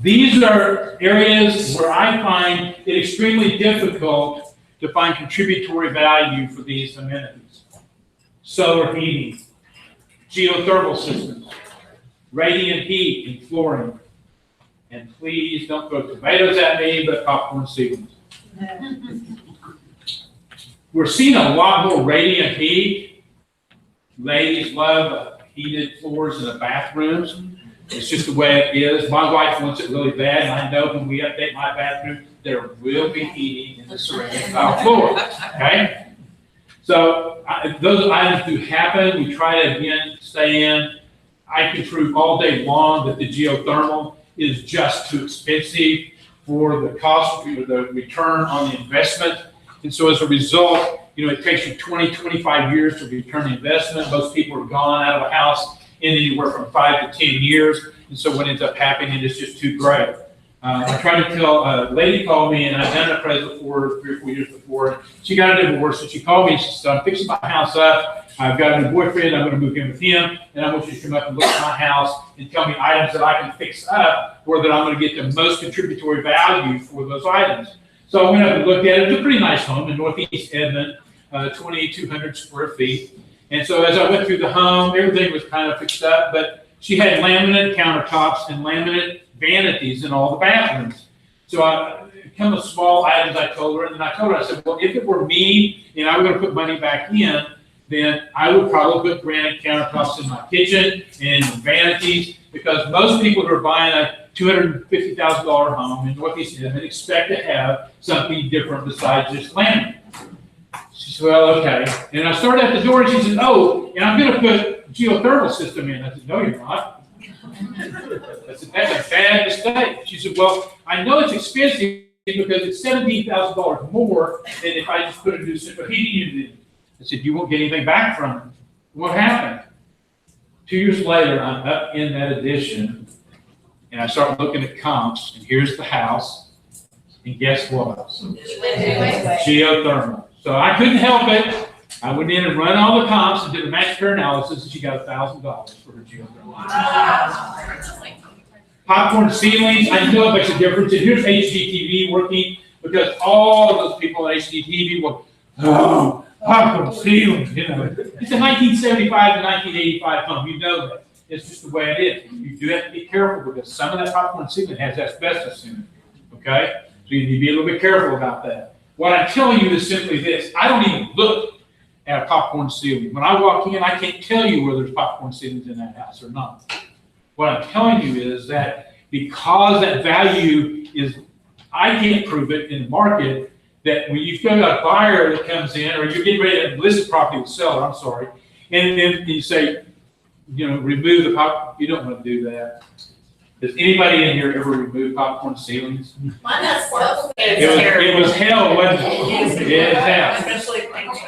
S2: These are areas where I find it extremely difficult to find contributory value for these amenities. Solar heating, geothermal systems, radiant heat and flooring. And please don't throw tomatoes at me, but popcorn ceilings. We're seeing a lot more radiant heat. Ladies love heated floors in the bathrooms. It's just the way it is. My wife wants it really bad, and I know when we update my bathroom, there will be heating in the ceramic tile floor, okay? So those items do happen. We try to, again, stay in. I can prove all day long that the geothermal is just too expensive for the cost, the return on the investment. And so as a result, it takes you 20, 25 years to return the investment. Most people are gone out of a house in anywhere from 5 to 10 years. And so what ends up happening is just too great. I tried to tell, a lady called me, and I'd done an appraisal for her 3 or 4 years before. She got a divorce, so she called me and she said, I'm fixing my house up. I've got a new boyfriend, I'm gonna move in with him, and I want you to come up and look at my house and tell me items that I can fix up or that I'm gonna get the most contributory value for those items. So I went up and looked at it. It's a pretty nice home in Northeast Edmond, 2,200 square feet. And so as I went through the home, everything was kind of fixed up, but she had laminate countertops and laminate vanities in all the bathrooms. So kind of small items I told her, and then I told her, I said, well, if it were me and I were gonna put money back in, then I would probably put granite countertops in my kitchen and vanities, because most people who are buying a $250,000 home in Northeast Edmond expect to have something different besides just laminate. She said, well, okay. And I started at the door, and she said, oh, and I'm gonna put geothermal system in. I said, no, you're not. I said, that's a bad mistake. She said, well, I know it's expensive because it's $17,000 more than if I just put a new central heating unit in. I said, you won't get anything back from it. What happened? 2 years later, I'm up in that addition, and I start looking at comps, and here's the house, and guess what? Geothermal. So I couldn't help it. I went in and run all the comps and did a max fair analysis, and she got $1,000 for her geothermal. Popcorn ceilings, I know it makes a difference. And here's HDTV working, because all of those people at HDTV were, oh, popcorn ceilings, It's a 1975 to 1985 home, you know that. It's just the way it is. You do have to be careful, because some of that popcorn ceiling has asbestos in it, okay? So you need to be a little bit careful about that. What I'm telling you is simply this: I don't even look at a popcorn ceiling. When I walk in, I can't tell you whether there's popcorn ceilings in that house or not. What I'm telling you is that because that value is, I can't prove it in the market, that when you've got a buyer that comes in, or you're getting ready to list a property with seller, I'm sorry, and then you say, remove the pop, you don't want to do that. Does anybody in here ever remove popcorn ceilings?
S9: Mine has stuff.
S2: It was hell, wasn't it? It was hell.
S9: Especially things.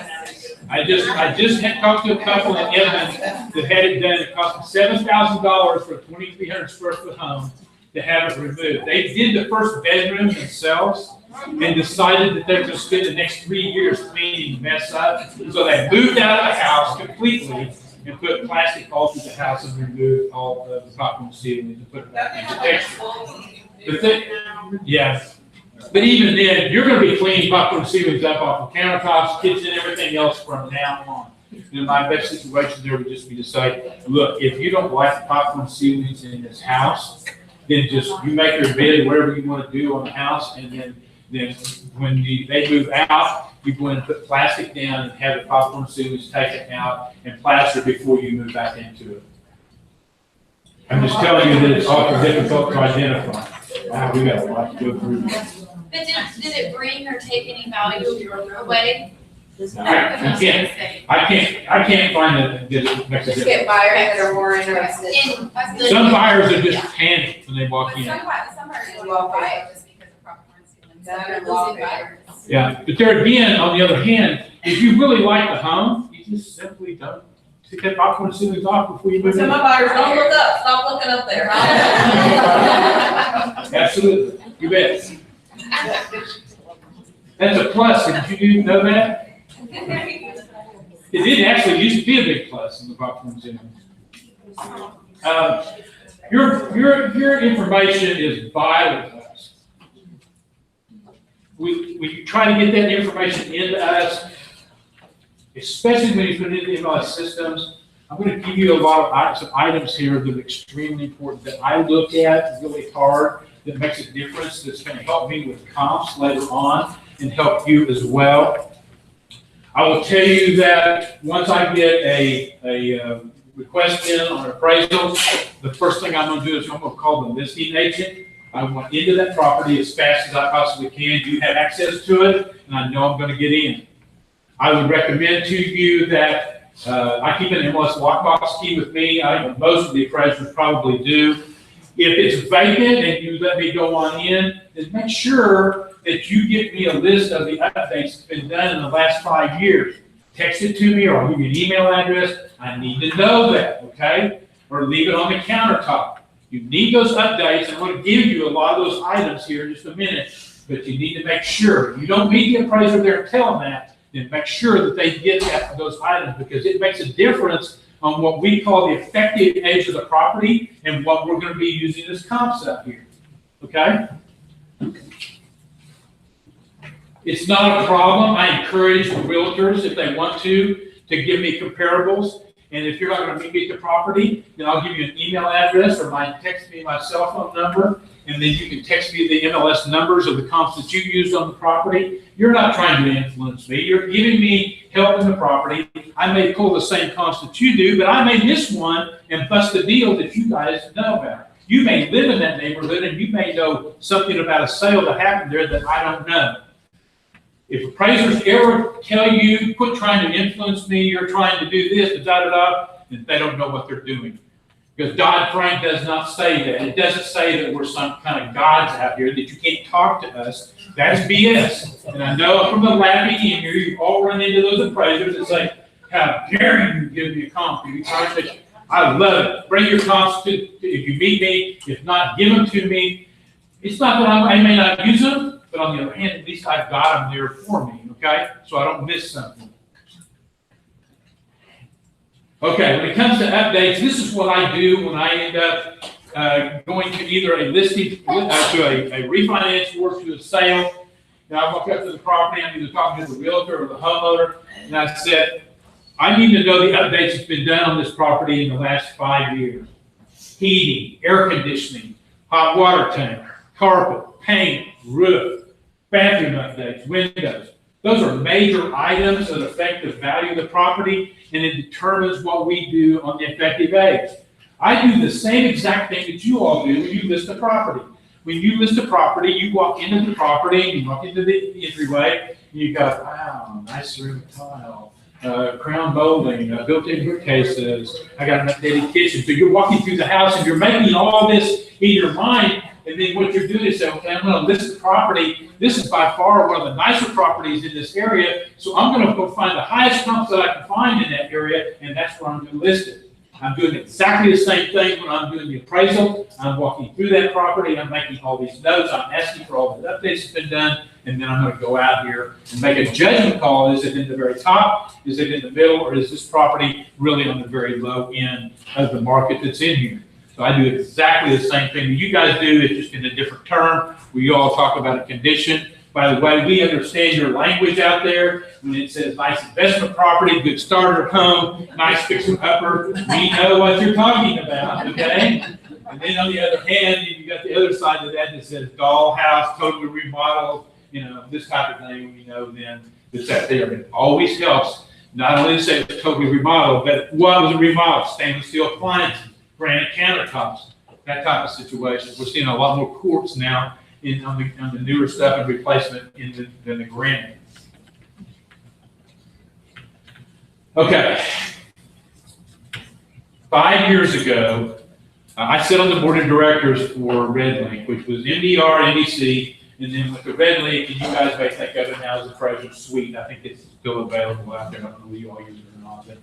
S2: I just had talked to a couple in Edmond that had it done. It cost them $7,000 for a 2,300 square foot home to have it removed. They did the first bedroom themselves and decided that they're going to spend the next 3 years cleaning the mess up. So they moved out of the house completely and put plastic all through the house and removed all the popcorn ceilings and put it back into texture. Yeah. But even then, you're going to be cleaning popcorn ceilings up off the countertops, kitchen, everything else from now on. My best situation there would just be to say, look, if you don't like the popcorn ceilings in this house, then just you make your bed, whatever you want to do on the house, and then when they move out, you go in and put plastic down and have the popcorn ceilings taken out and plastered before you move back into it. I'm just telling you that it's often difficult to identify. Wow, we got a lot to go through.
S11: But did it bring or take any value away?
S2: I can't find that it makes a
S9: Just
S2: difference.
S9: get buyers that are more interested.
S2: Some buyers are just panicked when they walk in.
S5: Some buyers will buy it just because of popcorn ceilings.
S9: They're
S5: They're losing buyers.
S2: Yeah, but there again, on the other hand, if you really like the home, you just simply don't take that popcorn ceilings off before you move in.
S9: Some of buyers don't look up, stop looking up there.
S2: Absolutely, you bet. That's a plus, did you know that? It didn't actually used to be a big plus in the popcorn ceilings. Your information is vital to us. We try to get that information into us, especially when you put it into MLS systems. I'm going to give you a lot of some items here that are extremely important that I look at really hard, that makes a difference, that's going to help me with comps later on and help you as well. I will tell you that once I get a request in on appraisal, the first thing I'm going to do is I'm going to call the listing agent. I want into that property as fast as I possibly can. You have access to it, and I know I'm going to get in. I would recommend to you that I keep an MLS lockbox key with me. I think most of the appraisers probably do. If it's vacant and you let me go on in, then make sure that you get me a list of the updates that's been done in the last 5 years. Text it to me, or I'll give you an email address. I need to know that, okay? Or leave it on the countertop. You need those updates. I'm going to give you a lot of those items here in just a minute, but you need to make sure. You don't meet the appraiser there and tell them that, then make sure that they get those items, because it makes a difference on what we call the effective age of the property and what we're going to be using as comps up here, okay? It's not a problem. I encourage the realtors, if they want to give me comparables. And if you're not going to meet the property, then I'll give you an email address, or text me my cell phone number, and then you can text me the MLS numbers of the comps that you used on the property. You're not trying to influence me. You're giving me help in the property. I may pull the same comps that you do, but I may miss one and bust a deal that you guys know about. You may live in that neighborhood, and you may know something about a sale that happened there that I don't know. If appraisers ever tell you, quit trying to influence me, you're trying to do this, then they don't know what they're doing. Because Dodd-Frank does not say that. It doesn't say that we're some kind of gods out here, that you can't talk to us. That's BS. And I know from the laughing in here, you all run into those appraisers that say, how dare you give me a comp? I love it. Bring your comps to if you meet me. If not, give them to me. It's not that I may not use them, but on the other hand, at least I've got them there for me, okay? So I don't miss something. Okay, when it comes to updates, this is what I do when I end up going to either a listing, to a refinance or to a sale. And I walk up to the property, I'm either talking to the realtor or the homeowner, and I said, I need to know the updates that's been done on this property in the last 5 years. Heating, air conditioning, hot water tank, carpet, paint, roof, bathroom updates, windows. Those are major items that affect the value of the property, and it determines what we do on the effective age. I do the same exact thing that you all do when you list a property. When you list a property, you walk into the property, you walk into the entryway, and you go, wow, nice room tile, crown molding, built-in bookcases, I got an updated kitchen. So you're walking through the house and you're making all this in your mind. And then what you're doing is say, okay, I'm going to list the property. This is by far one of the nicer properties in this area. So I'm going to go find the highest comps that I can find in that area, and that's where I'm going to list it. I'm doing exactly the same thing when I'm doing the appraisal. I'm walking through that property. I'm making all these notes. I'm asking for all the updates that's been done. And then I'm going to go out here and make a judgment call. Is it in the very top? Is it in the middle? Or is this property really on the very low end of the market that's in here? So I do exactly the same thing that you guys do. It's just in a different term. We all talk about a condition. By the way, we understand your language out there. When it says nice investment property, good starter home, nice fixer-upper, we know what you're talking about, okay? And then on the other hand, you got the other side of that says dollhouse, totally remodeled, this type of thing. We know then it's out there. It always helps not only to say it's totally remodeled, but what was it remodeled? Stainless steel appliances, granite countertops, that type of situation. We're seeing a lot more quartz now on the newer stuff and replacement than the granite. Okay. 5 years ago, I sat on the board of directors for RedLink, which was MDR, NDC, and then with the RedLink, and you guys may think of it now as the Treasure Suite. I think it's still available out there. I don't know if you all use it or not. But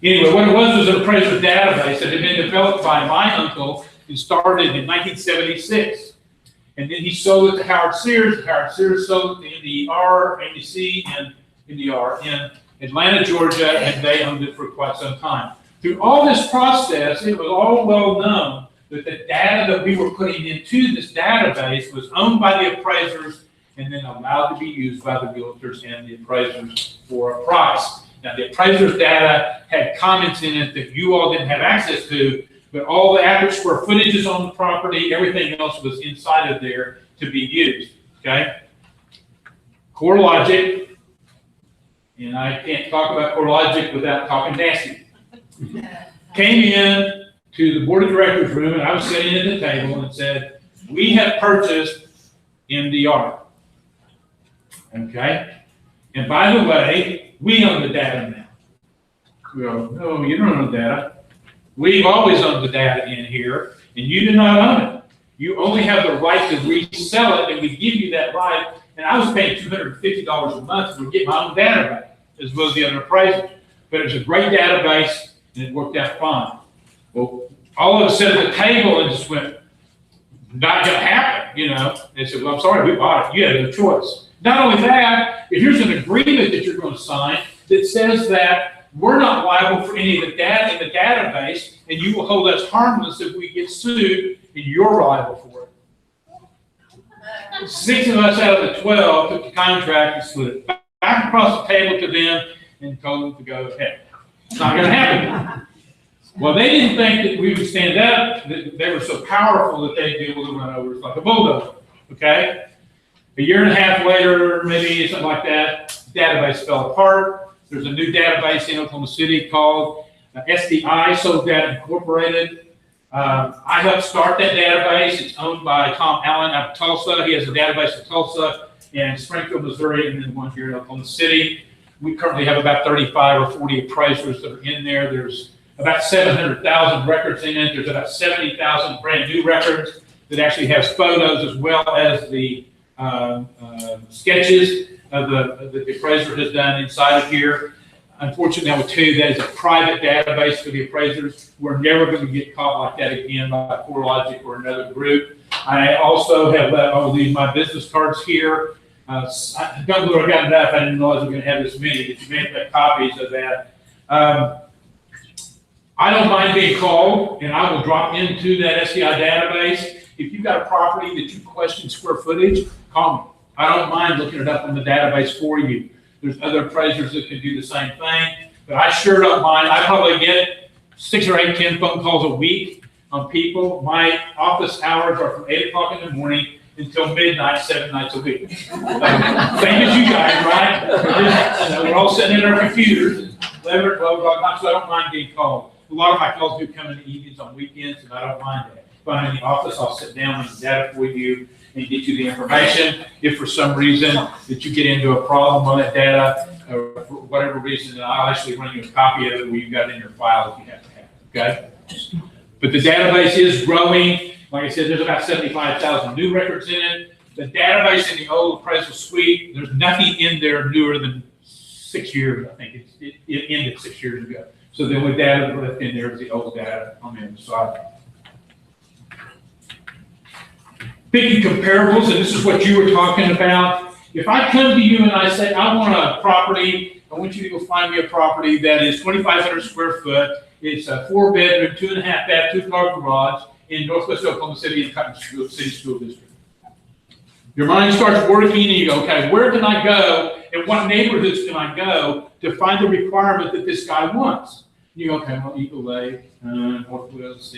S2: anyway, what it was an appraiser database that had been developed by my uncle and started in 1976. And then he sold it to Howard Sears. Howard Sears sold it to NDR, NDC, and NDR in Atlanta, Georgia, and they owned it for quite some time. Through all this process, it was all well known But the data that we were putting into this database was owned by the appraisers and then allowed to be used by the realtors and the appraisers for a price. Now, the appraiser's data had comments in it that you all didn't have access to, but all the average square footages on the property, everything else was inside of there to be used, okay? CoreLogic, and I can't talk about CoreLogic without talking nasty, came in to the board of directors room, and I was sitting at the table and said, we have purchased MDR. Okay? And by the way, we own the data now. We go, no, you don't own the data. We've always owned the data in here, and you do not own it. You only have the right to resell it, and we give you that right. And I was paying $250 a month to get my own database, as well as the other appraisers. But it was a great database, and it worked out fine. Well, all of us sat at the table and just went, not gonna happen, you know? They said, well, I'm sorry, we bought it. You had no choice. Not only that, if here's an agreement that you're gonna sign that says that we're not liable for any of the data in the database, and you will hold us harmless if we get sued, and you're liable for it. 6 of us out of the 12 took the contract and slid it back across the table to them and told them to go ahead. It's not gonna happen. Well, they didn't think that we would stand up, that they were so powerful that they'd be able to run over us like a bulldozer, okay? A year and a half later, maybe something like that, database fell apart. There's a new database in Oklahoma City called SDI, Sold Data Incorporated. I helped start that database. It's owned by Tom Allen out of Tulsa. He has a database in Tulsa and Springfield, Missouri, and then one here in Oklahoma City. We currently have about 35 or 40 appraisers that are in there. There's about 700,000 records in it. There's about 70,000 brand new records that actually has photos as well as the sketches of the appraiser has done inside of here. Unfortunately, I would tell you that is a private database for the appraisers. We're never going to get caught like that again by CoreLogic or another group. I also have let all these my business cards here. I don't know where I got it up. I didn't realize we were going to have this many, but you may have copies of that. I don't mind being called, and I will drop into that SDI database. If you've got a property that you question square footage, call me. I don't mind looking it up in the database for you. There's other appraisers that can do the same thing, but I sure don't mind. I probably get 6 or 8, 10 phone calls a week on people. My office hours are from 8 o'clock in the morning until midnight, 7 nights a week. Same as you guys, right? We're all sitting in our computers, 11 or 12 o'clock, so I don't mind being called. A lot of my calls do come in the evenings on weekends, and I don't mind that. If I'm in the office, I'll sit down and data for you and get you the information. If for some reason that you get into a problem on that data, or for whatever reason, then I'll actually run you a copy of it where you've got it in your file if you have to have it, okay? But the database is growing. Like I said, there's about 75,000 new records in it. The database in the old appraisal suite, there's nothing in there newer than 6 years, I think. It ended 6 years ago. So the only data left in there is the old data on the other side. Picking comparables, and this is what you were talking about. If I come to you and I say, I want a property, I want you to go find me a property that is 2,500 square foot. It's a 4-bedroom, 2.5 bath, 2-car garage in Northwest Oklahoma City in Cotton City School District. Your mind starts working and you go, okay, where can I go and what neighborhoods can I go to find the requirement that this guy wants? You go, okay, well, Eagle Lake, Northwest,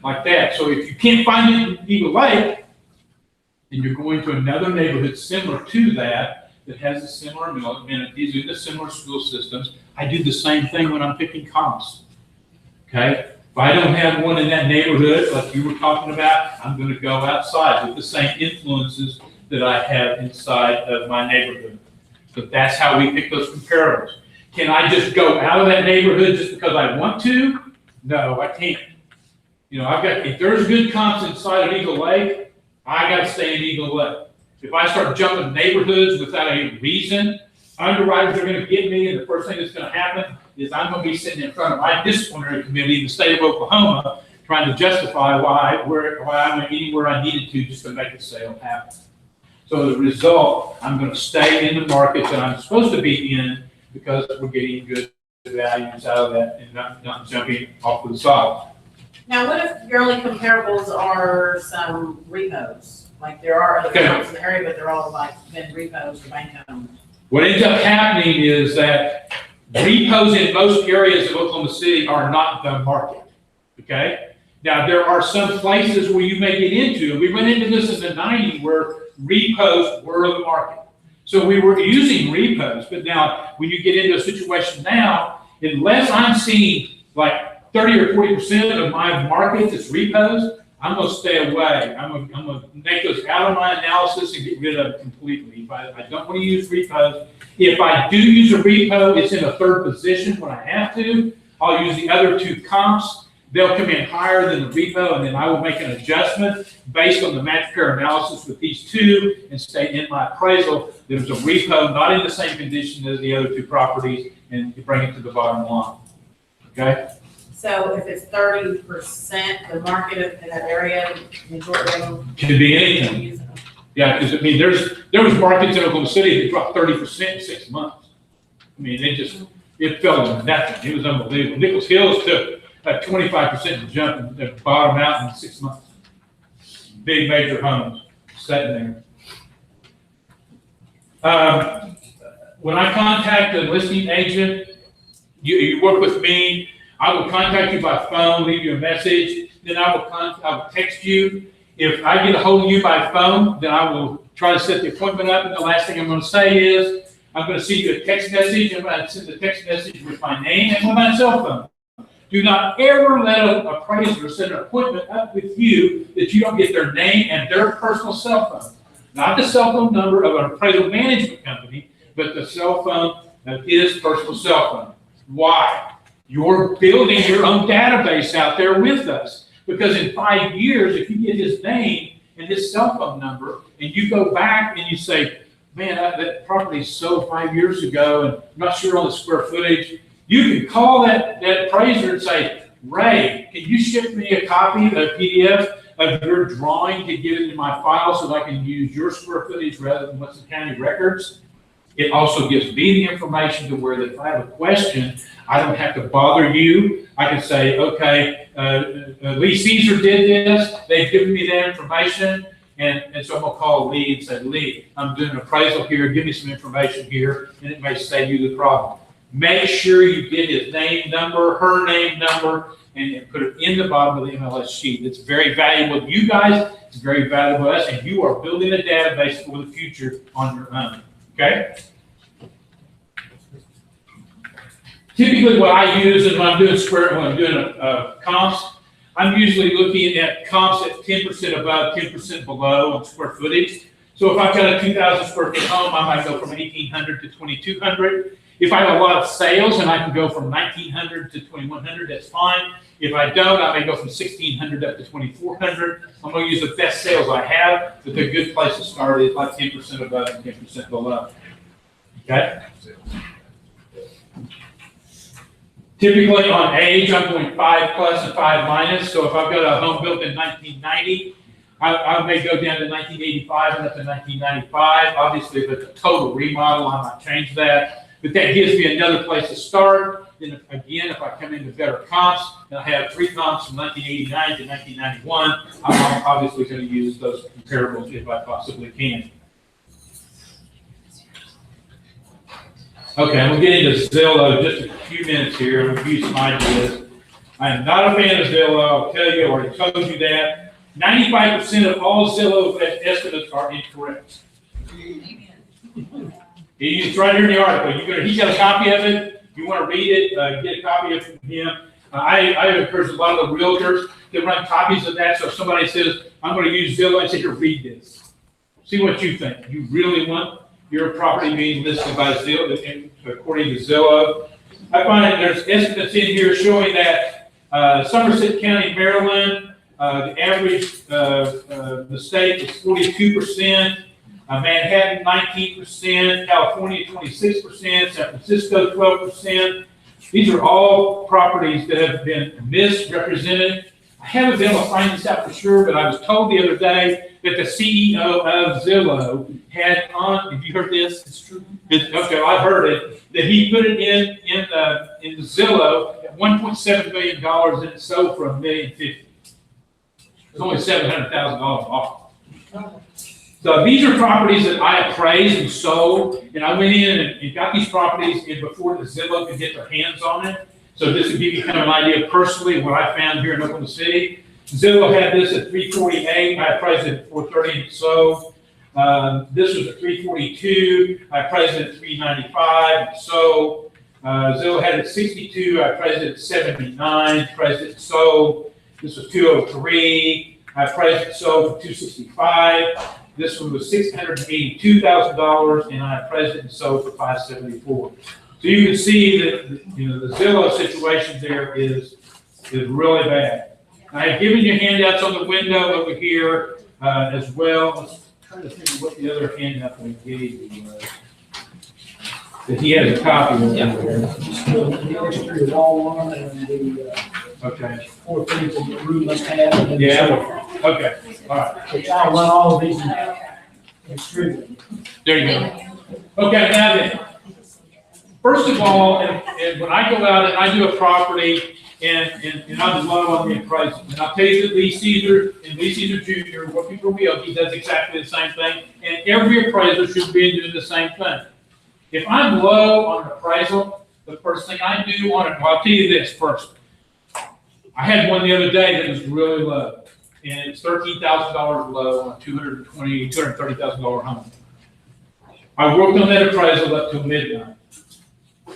S2: like that. So if you can't find it in Eagle Lake, and you're going to another neighborhood similar to that, that has a similar amenities, in the similar school systems, I do the same thing when I'm picking comps, okay? If I don't have one in that neighborhood, like you were talking about, I'm going to go outside with the same influences that I have inside of my neighborhood. So that's how we pick those comparables. Can I just go out of that neighborhood just because I want to? No, I can't. You know, if there's good comps inside of Eagle Lake, I got to stay in Eagle Lake. If I start jumping neighborhoods without a reason, underwriters are going to get me, and the first thing that's going to happen is I'm going to be sitting in front of my disciplinary committee in the state of Oklahoma trying to justify why I'm anywhere I needed to just to make the sale happen. So as a result, I'm going to stay in the market that I'm supposed to be in because we're getting good values out of that and not jumping off to the side.
S9: Now, what if your only comparables are some repos? Like there are other
S2: Okay.
S9: homes in the area, but they're all like been repos or bank owned.
S2: What ends up happening is that repos in most areas of Oklahoma City are not the market, okay? Now, there are some places where you may get into, and we went into this in the 90s where repos were the market. So we were using repos, but now when you get into a situation now, unless I'm seeing like 30 or 40% of my market that's repos, I'm gonna stay away. I'm gonna make those out of my analysis and get rid of it completely. I don't wanna use repos. If I do use a repo, it's in a third position when I have to. I'll use the other two comps. They'll come in higher than the repo, and then I will make an adjustment based on the match pair analysis with these two and state in my appraisal there's a repo not in the same condition as the other two properties, and you bring it to the bottom line. Okay?
S9: So if it's 30%, the market in that area, majority of them.
S2: Could be anything. Yeah, because I mean, there was markets in Oklahoma City that dropped 30% in 6 months. I mean, it fell into nothing. It was unbelievable. Nichols Hills took a 25% jump and bottomed out in 6 months. Big major homes sitting there. When I contact a listing agent, you work with me. I will contact you by phone, leave you a message. Then I will text you. If I get a hold of you by phone, then I will try to set the appointment up. And the last thing I'm going to say is, I'm going to send you a text message. I'm going to send the text message with my name and with my cell phone. Do not ever let an appraiser set an appointment up with you that you don't get their name and their personal cell phone. Not the cell phone number of an appraisal management company, but the cell phone of his personal cell phone. Why? You're building your own database out there with us. Because in 5 years, if you get his name and his cell phone number, and you go back and you say, man, that property sold 5 years ago, and I'm not sure on the square footage, you can call that appraiser and say, Ray, can you ship me a copy, a PDF of your drawing to get it in my file so that I can use your square footage rather than what's in county records? It also gives me the information to where that if I have a question, I don't have to bother you. I can say, okay, Lee Caesar did this. They've given me that information. And so I'm going to call Lee and say, Lee, I'm doing an appraisal here. Give me some information here. And it may save you the problem. Make sure you get his name, number, her name, number, and put it in the bottom of the MLS sheet. It's very valuable to you guys. It's very valuable to us. And you are building a database for the future on your own. Okay? Typically, what I use is when I'm doing comps, I'm usually looking at comps at 10% above, 10% below on square footage. So if I've got a 2,000 square foot home, I might go from 1,800 to 2,200. If I have a lot of sales and I can go from 1,900 to 2,100, that's fine. If I don't, I may go from 1,600 up to 2,400. I'm going to use the best sales I have, but they're a good place to start is like 10% above and 10% below. Okay? Typically on age, I'm going 5 plus and 5 minus. So if I've got a home built in 1990, I may go down to 1985 and up to 1995. Obviously, if it's a total remodel, I might change that. But that gives me another place to start. Then again, if I come into better comps, and I have 3 comps from 1989 to 1991, I'm obviously going to use those comparables if I possibly can. Okay, I'm going to get into Zillow just a few minutes here. I'm going to give you some ideas. I am not a fan of Zillow. I'll tell you, I already told you that. 95% of all Zillow estimates are incorrect. It's right here in the article. He's got a copy of it. You want to read it, get a copy of it from him. I encourage a lot of the realtors to run copies of that. So if somebody says, I'm going to use Zillow, I say, here, read this. See what you think. You really want your property being listed by Zillow, according to Zillow. I find that there's estimates in here showing that Somerset County, Maryland, the average, the state is 42%. Manhattan, 19%, California, 26%, San Francisco, 12%. These are all properties that have been misrepresented. I haven't been able to find this out for sure, but I was told the other day that the CEO of Zillow had on, have you heard this? It's true. Okay, I've heard it, that he put it in the Zillow at $1.7 million and it sold for $1.05 million. It's only $700,000 off. So these are properties that I appraised and sold, and I went in and got these properties in before the Zillow could get their hands on it. So this would give you kind of an idea personally of what I found here in Oklahoma City. Zillow had this at $348. I appraised it at $430 and it sold. This was at $342. I appraised it at $395 and sold. Zillow had it at $62. I appraised it at $79. Appraised it and sold. This was $203. I appraised it and sold for $265. This one was $682,000, and I appraised it and sold for $574. So you can see that the Zillow situation there is really bad. I have given you handouts on the window over here as well. Let's try to think of what the other handout we gave you was. That he has a copy of.
S3: Yeah. The exterior wall one and the
S2: Okay.
S3: 4 things that the room must have. And then
S2: Yeah. Okay. All right.
S3: which I'll run all of these extremely.
S2: There you go. Okay. Now then, first of all, and when I go out and I do a property and I'm low on the appraisal, and I'll tell you that Lee Caesar Jr., working for Wheels, he does exactly the same thing, and every appraiser should be doing the same thing. If I'm low on an appraisal, the first thing I do on it, well, I'll tell you this first. I had one the other day that was really low, and it's $13,000 low on a $230,000 home. I worked on that appraisal up till midnight.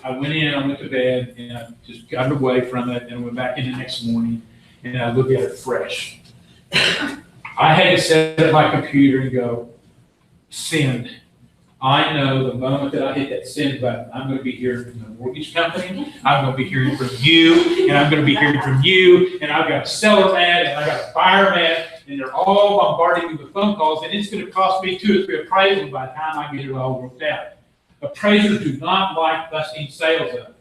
S2: I went in, I went to bed, and I just got away from it, and went back in the next morning, and I looked at it fresh. I had to set up my computer and go, send. I know the moment that I hit that send button, I'm going to be hearing from the mortgage company, I'm going to be hearing from you, and I'm going to be hearing from you, and I've got a seller mad, and I've got a buyer mad, and they're all bombarding me with phone calls, and it's going to cost me 2 or 3 appraisals by the time I get it all worked out. Appraisers do not like busting sales up.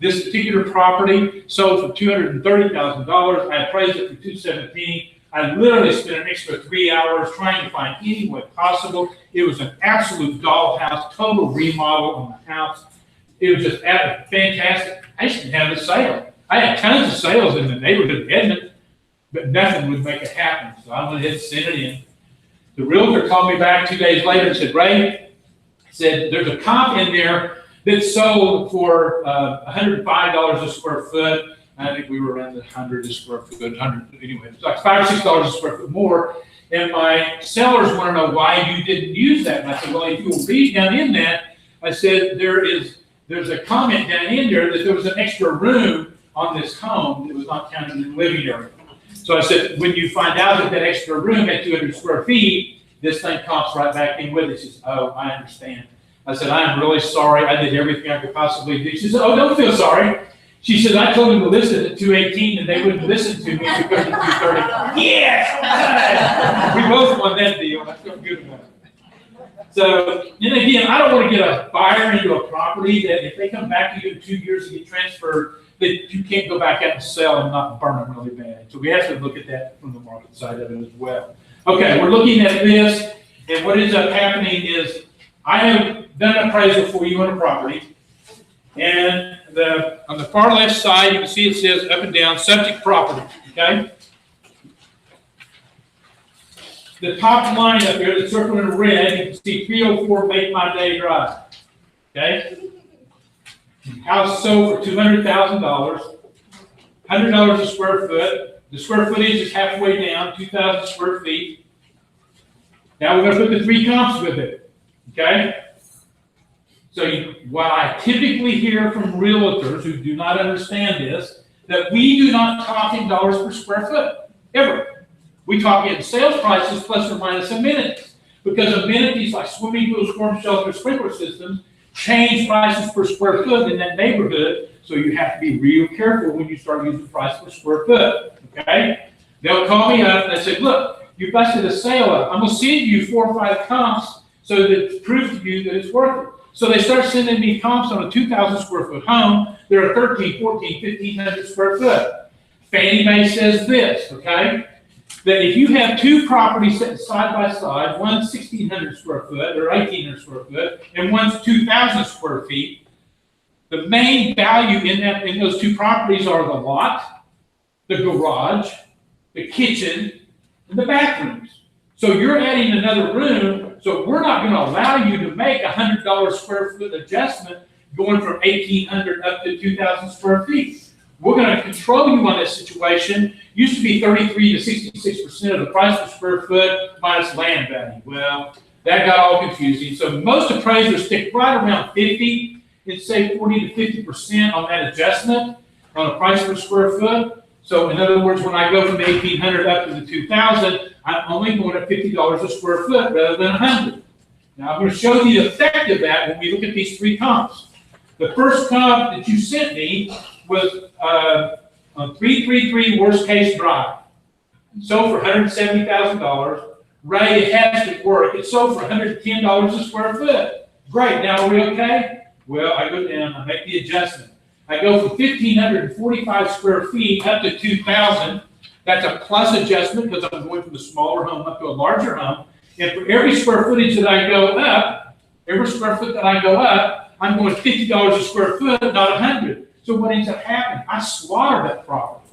S2: This particular property sold for $230,000. I appraised it for $217,000. I literally spent an extra 3 hours trying to find any way possible. It was an absolute dollhouse, total remodel on the house. It was just fantastic. I just didn't have a sale. I had tons of sales in the neighborhood of Edmond, but nothing would make it happen. So I went ahead and sent it in. The realtor called me back 2 days later and said, Ray, said there's a comp in there that sold for $105 a square foot. I think we were around the 100 a square foot, 100 anyway. It's like $5 or $6 a square foot more. And my sellers want to know why you didn't use that. And I said, well, if you'll read down in that, I said there's a comment down in there that there was an extra room on this home that was not counted in the living area. So I said, when you find out that that extra room had 200 square feet, this thing comps right back in with it. She says, oh, I understand. I said, I am really sorry. I did everything I could possibly do. She said, oh, don't feel sorry. She said, I told them to list it at 218 and they wouldn't listen to me because of 230. Yes! We both won that deal. I feel good about it. So, and again, I don't want to get a buyer into a property that if they come back to you in 2 years and get transferred, that you can't go back out and sell and not burn them really bad. So we have to look at that from the market side of it as well. Okay, we're looking at this, and what ends up happening is I have done an appraisal for you on a property, and on the far left side, you can see it says up and down, subject property, okay? The top line up here, the circle in red, you can see 304 Make My Day Drive, okay? House sold for $200,000, $100 a square foot. The square footage is halfway down, 2,000 square feet. Now we're going to put the 3 comps with it, okay? So what I typically hear from realtors who do not understand this, that we do not talk in dollars per square foot, ever. We talk in sales prices plus or minus amenities. Because amenities like swimming pools, storm shelters, sprinkler systems change prices per square foot in that neighborhood. So you have to be real careful when you start using price per square foot, okay? They'll call me up and they say, look, you busted a sale up. I'm going to send you 4 or 5 comps so that it proves to you that it's worth it. So they start sending me comps on a 2,000 square foot home. They're 13, 14, 1,500 square foot. Fannie Mae says this, okay? That if you have 2 properties set side by side, one's 1,600 square foot or 1,800 square foot, and one's 2,000 square feet, The main value in those two properties are the lot, the garage, the kitchen, and the bathrooms. So you're adding another room, so we're not gonna allow you to make $100 square foot adjustment going from 1,800 up to 2,000 square feet. We're gonna control you on this situation. Used to be 33 to 66% of the price per square foot minus land value. Well, that got all confusing. So most appraisers stick right around 50 and say 40 to 50% on that adjustment on the price per square foot. So in other words, when I go from 1,800 up to the 2,000, I'm only going at $50 a square foot rather than 100. Now I'm going to show you the effect of that when we look at these three comps. The first comp that you sent me was on 333 Worst Case Drive. It sold for $170,000. Ray, it has to work. It sold for $110 a square foot. Great. Now are we okay? Well, I go down, I make the adjustment. I go from 1,545 square feet up to 2,000. That's a plus adjustment because I'm going from the smaller home up to a larger home. And for every square footage that I go up, every square foot that I go up, I'm going $50 a square foot, not 100. So what ends up happening? I slaughter that property.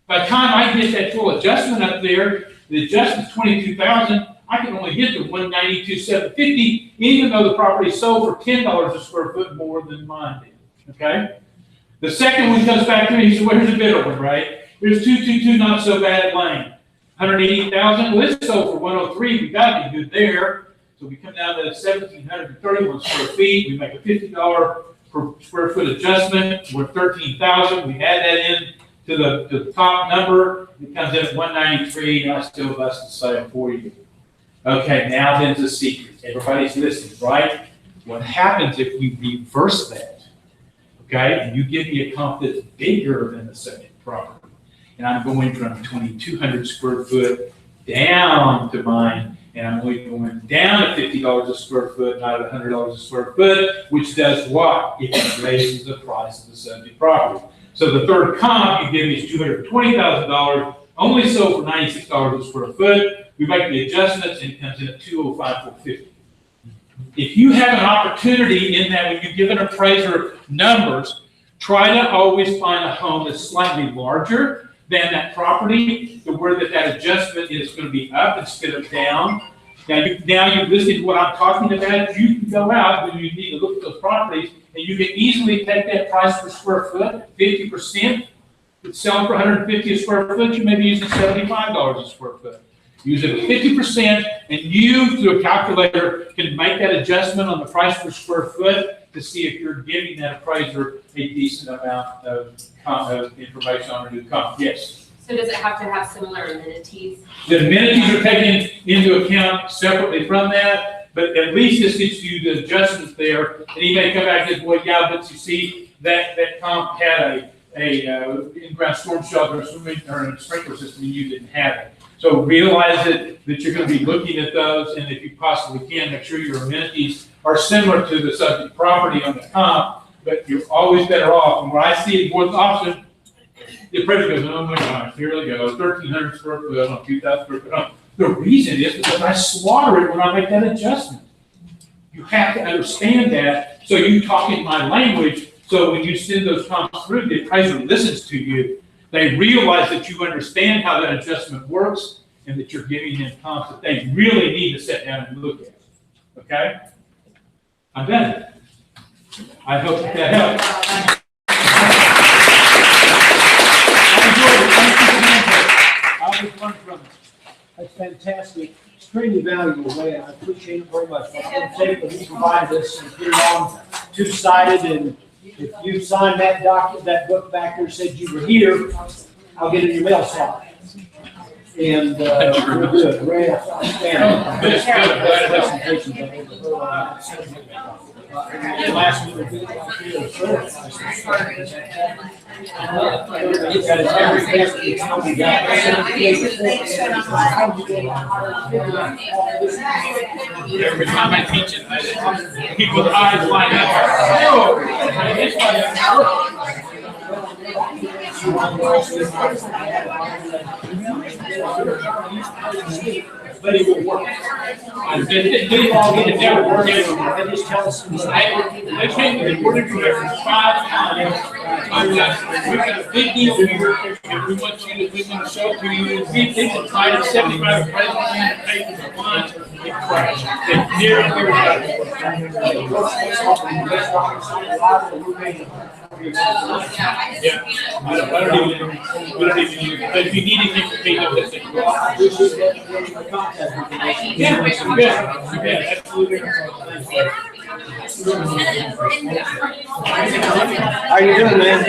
S2: By the time I get that full adjustment up there, the adjustment's 22,000. I can only get to 192,750, even though the property sold for $10 a square foot more than mine did. Okay. The second one comes back to me. He said, "Well, here's a bigger one, right? Here's 222 Not So Bad Lane, 180,000. Well, it's sold for 103. We got to be good there. So we come down to 1,731 square feet. We make a $50 per square foot adjustment. We're 13,000. We add that in to the top number. It comes in at 193. And I still bust the sale for you. Okay, now then the secret. Everybody's listening, right? What happens if we reverse that? Okay, and you give me a comp that's bigger than the second property, and I'm going from 2,200 square foot down to mine, and I'm only going down to $50 a square foot, not at $100 a square foot, which does what? It raises the price of the subject property. So the third comp you give me is $220,000, only sold for $96 a square foot. We make the adjustments, and it comes in at $205,450. If you have an opportunity in that when you give an appraiser numbers, try to always find a home that's slightly larger than that property, to where that adjustment is going to be up instead of down. Now you've listed what I'm talking about. You can go out when you need to look at those properties, and you can easily take that price per square foot, 50%. It's selling for $150 a square foot. You may be using $75 a square foot. Use it at 50%, and you, through a calculator, can make that adjustment on the price per square foot to see if you're giving that appraiser a decent amount of information on a new comp. Yes?
S12: So does it have to have similar amenities?
S2: The amenities are taken into account separately from that, but at least this gets you the adjustments there. And he may come back and say, well, yeah, but you see, that comp had a in-ground storm shelter, or a sprinkler system, and you didn't have it. So realize that you're going to be looking at those, and if you possibly can, make sure your amenities are similar to the subject property on the comp, but you're always better off. And where I see it more often, the appraiser goes, oh my gosh, here we go, 1,300 square foot on 2,000 square foot. The reason is because I slaughter it when I make that adjustment. You have to understand that, so you talk in my language, so when you send those comps through, the appraiser listens to you. They realize that you understand how that adjustment works, and that you're giving them comps that they really need to sit down and look at. Okay? I'm done. I hope that helps. I enjoyed it. Thank you for the input. I always learn from it.
S3: That's fantastic, extremely valuable, Ray, and I appreciate it very much. I'm thankful that you provided this and put it on two-sided, and if you sign that document, that book back there said you were here, I'll get it in your mail slot. And we're good. Ray,
S2: It's good. I'm glad to have some patience.
S3: last week, we
S2: Every time I teach it, people's eyes line up.
S3: but it will work.
S2: It never worked.
S3: They just tell us.
S2: They changed the order direction 5 times. We've got a big deal here, and we want to show it to you. We think it's like 75 presidents and papers at once. It crashed. It's near Yeah. I don't even, but if you need anything for me, just say. Yeah, absolutely.
S3: How you doing, man?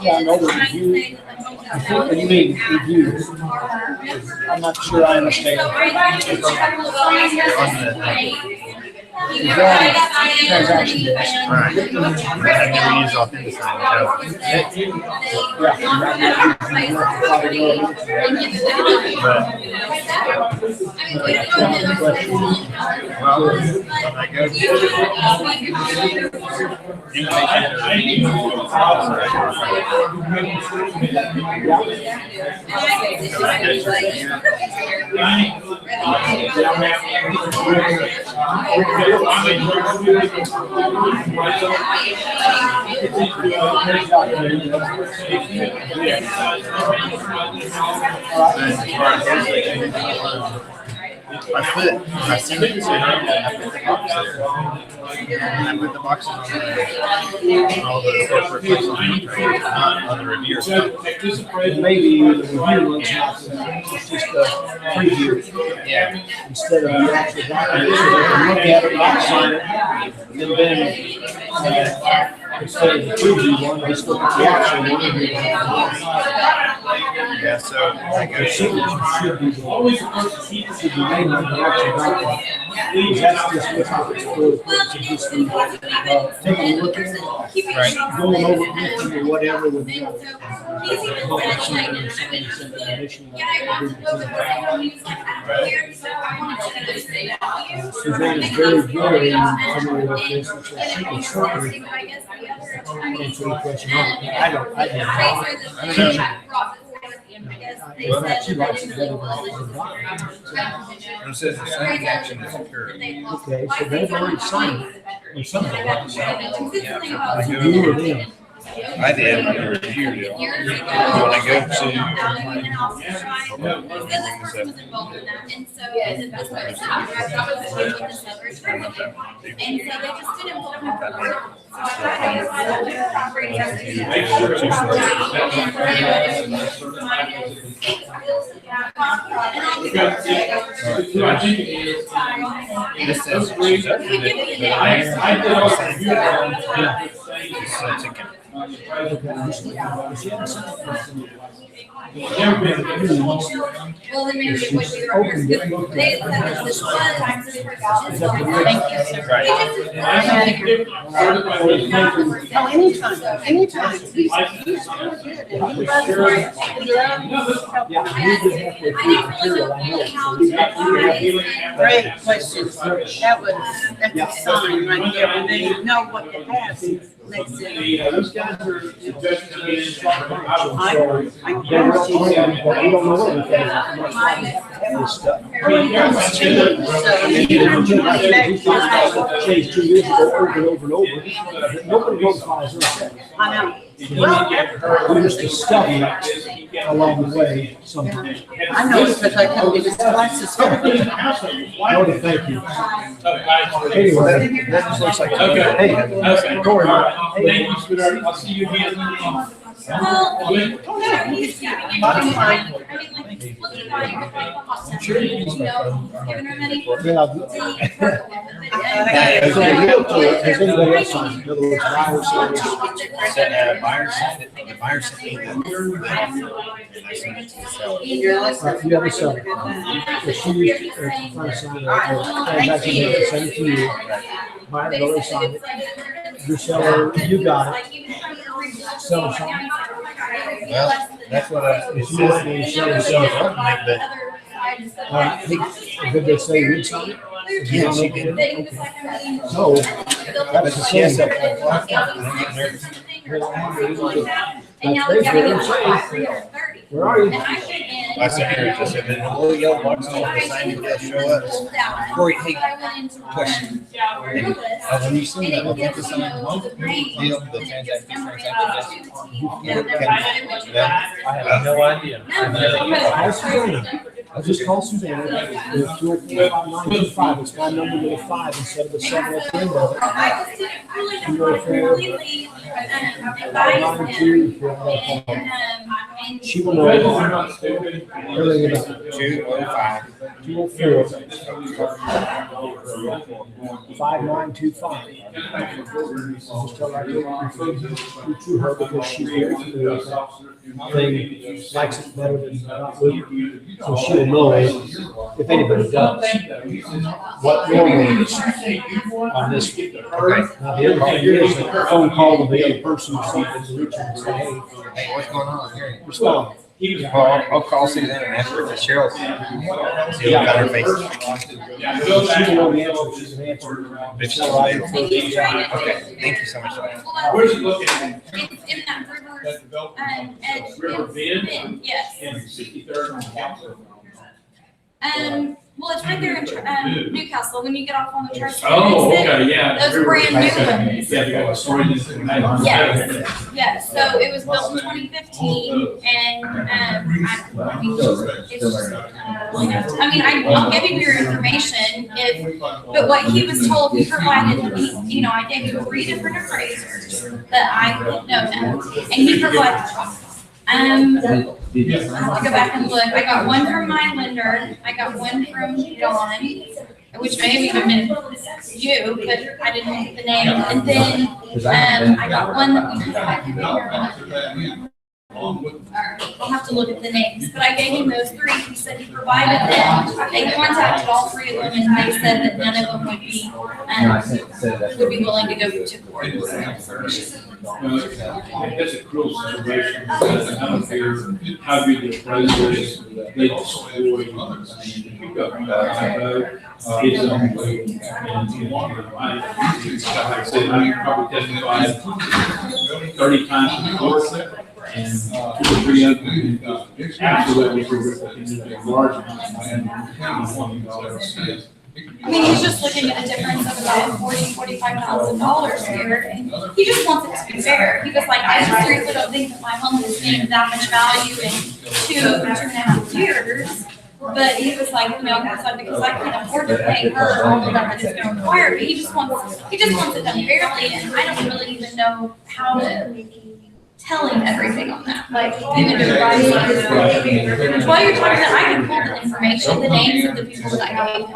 S3: Yeah, I know the review. I think what you mean reviews. I'm not sure I understand. Transaction based.
S14: Right. I never use authentic I go I sent it to him, and I put the box there. And I put the boxes on all the corporate places on the review.
S3: Maybe the review one's not, it's just a preview.
S14: Yeah.
S3: Instead of the actual document, so they can look at it, not sign it, and then, instead of the preview one, just look at the actual one.
S14: Yeah, so I go
S3: Their signature should be made on the actual document. That's just what it's for, the purpose of just taking a look at it,
S14: right.
S3: going over it with you or whatever with the. Suzanne is very, very familiar with this, and so she can certainly answer the question. I don't know. In fact, she likes it better than
S14: It says the same action is occurring.
S3: okay, so they've already signed it, or something like that.
S14: I
S3: You or them.
S14: I did when I reviewed it. When I go to this says she's up with it, but I did all
S11: Well, then maybe it would be the records, because they said that this one time to the results.
S4: No, anytime. He's really good, and he loves it. He loves helping.
S3: Yeah, you just have to approve material, I know, so we have to.
S4: Great question. That's a sign right there, and then you know what to ask next thing.
S3: Those guys are suggesting to me.
S4: I
S3: They
S4: guarantee you.
S3: but we don't know what we're this stuff. Changed 2 years ago, over and over and over. But nobody notifies us.
S4: I know.
S3: We just discover it along the way sometimes.
S4: I know because I come to this twice
S3: Nobody, thank you. Anyway,
S14: that just looks like.
S2: Okay.
S14: Hey,
S3: Corey.
S2: Thank you, sweetheart. I'll see you again.
S11: Well, he's giving it, I mean, like, looking at it, like, the hospital, you know, giving her money.
S3: So the realtor, has anybody else signed? In other words, buyer service.
S14: Buyer sent it, the buyer sent me the, and I sent it to the seller.
S3: Right, you have a seller. If she used to, trying to sign a transaction, they can send it to you. Buyer already signed it. Your seller, you got it. Seller signed it.
S14: Well, That's what it says. It shows up like that.
S3: Did they say we'd sign it?
S14: Yeah, she did.
S3: No.
S14: But
S3: That's the
S14: she has
S3: same.
S14: that one. I'm getting nervous.
S11: And now
S3: That's
S11: they're
S3: basically
S11: giving
S3: what
S11: us
S3: it
S11: like
S3: says.
S11: 330.
S3: Where are you?
S11: And I went in.
S14: I said, here, just said, then a little yellow box on the sign, you just show us. Corey, hey,
S11: But I went into
S14: question.
S11: Ruthless,
S14: When you see
S11: and
S14: that,
S11: it
S14: I'll
S11: gives
S14: put this
S11: you
S14: on.
S11: the range.
S14: Deal, the
S11: and it gives
S14: transaction,
S11: memory
S14: transaction.
S11: opportunity.
S14: I have no idea.
S3: Call Susanna. I just called Susanna. It's 204-5925. It's my number with a 5 instead of a 7 at the end of it.
S11: I just didn't really completely advise him. And
S3: She will know everything about it.
S14: 205.
S3: 204 5925. Just tell her I gave to her because she thing likes it better than not Luke. So she'll know if anybody does. What normally is on this. Okay. Now the other thing is a phone call to the other person or something to reach them and say,
S14: Hey, what's going on here?
S3: respond.
S14: Well, I'll call Suzanne and ask her if Cheryl. See what kind of face.
S3: She will know the answer. She's an answer.
S14: If she's right. Okay, thank you so much.
S2: Where's it located?
S11: it's in that river, edge.
S2: River Bend?
S11: Yes.
S2: In 63rd and Council.
S11: Well, it's right there in Newcastle, when you get off on the church.
S2: Oh,
S11: exit,
S2: okay, yeah.
S11: Those brand new ones.
S2: Yeah, they got a story in this.
S11: Yes, yes, so it was built in 2015, and, I'll give you your information but what he was told, he provided, I gave you 3 different appraisers that I know him, and he provided, I have to go back and look. I got one from my lender. I got one from Dawn, which may have even been you, but I didn't get the name. And then I got one that I'll have to look at the names, but I gave him those 3. He said he provided them. They contacted all 3 of them, and they said that none of them would be willing to go to court.
S2: That's a cruel situation, because I don't care how good the appraiser is, they destroy you. You got it's unbelievable. And you want your money. Like I said, I probably testified 30 times in court, and 2 or 3 of them absolutely horrific, and there's a large amount of money.
S11: I mean, he's just looking at a difference of about $40,000-$45,000 here, and he just wants it to be fair. He was like, I just seriously don't think that my home is getting that much value in 2.5 years. But he was like, because I can afford to pay her all the that it's gonna require, but he just wants it done fairly, and I don't really even know how to tell him everything on that, like, even to advise him. While you're talking, I can pull the information, the names of the people that I gave him.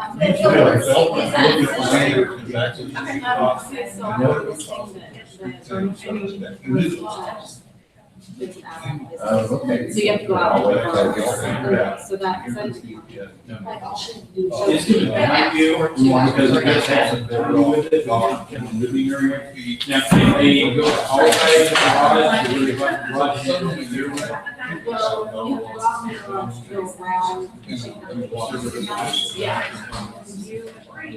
S12: Okay. So you have to go out. So that.
S2: It's going to thank you, because I guess that's a problem with it, in the living area. Now, can they go all the way to the garage, or if I can garage it in the area?
S12: Well, you have to go around.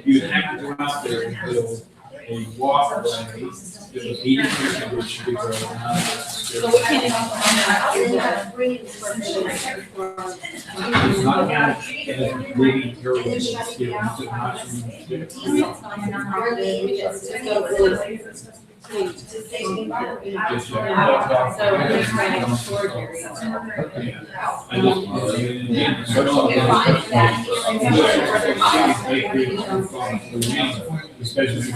S2: You have to go out there and build a walkway that was 80% which should be grown.
S12: So we can't.
S2: It's not about living areas, it's not. Especially.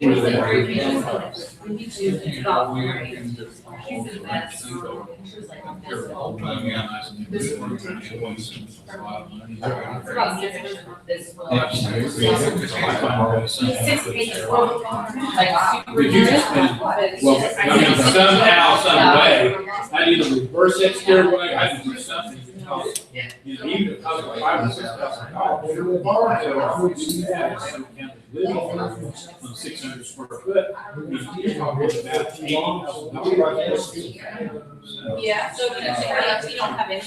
S2: But you can spend, well, I mean, somehow, some way, I either reverse that steer way, I can do something. Because, you know, even if it costs $5,000 or $6,000, on 600 square foot, you're talking about $80,000.
S12: Yeah, so if you don't have any.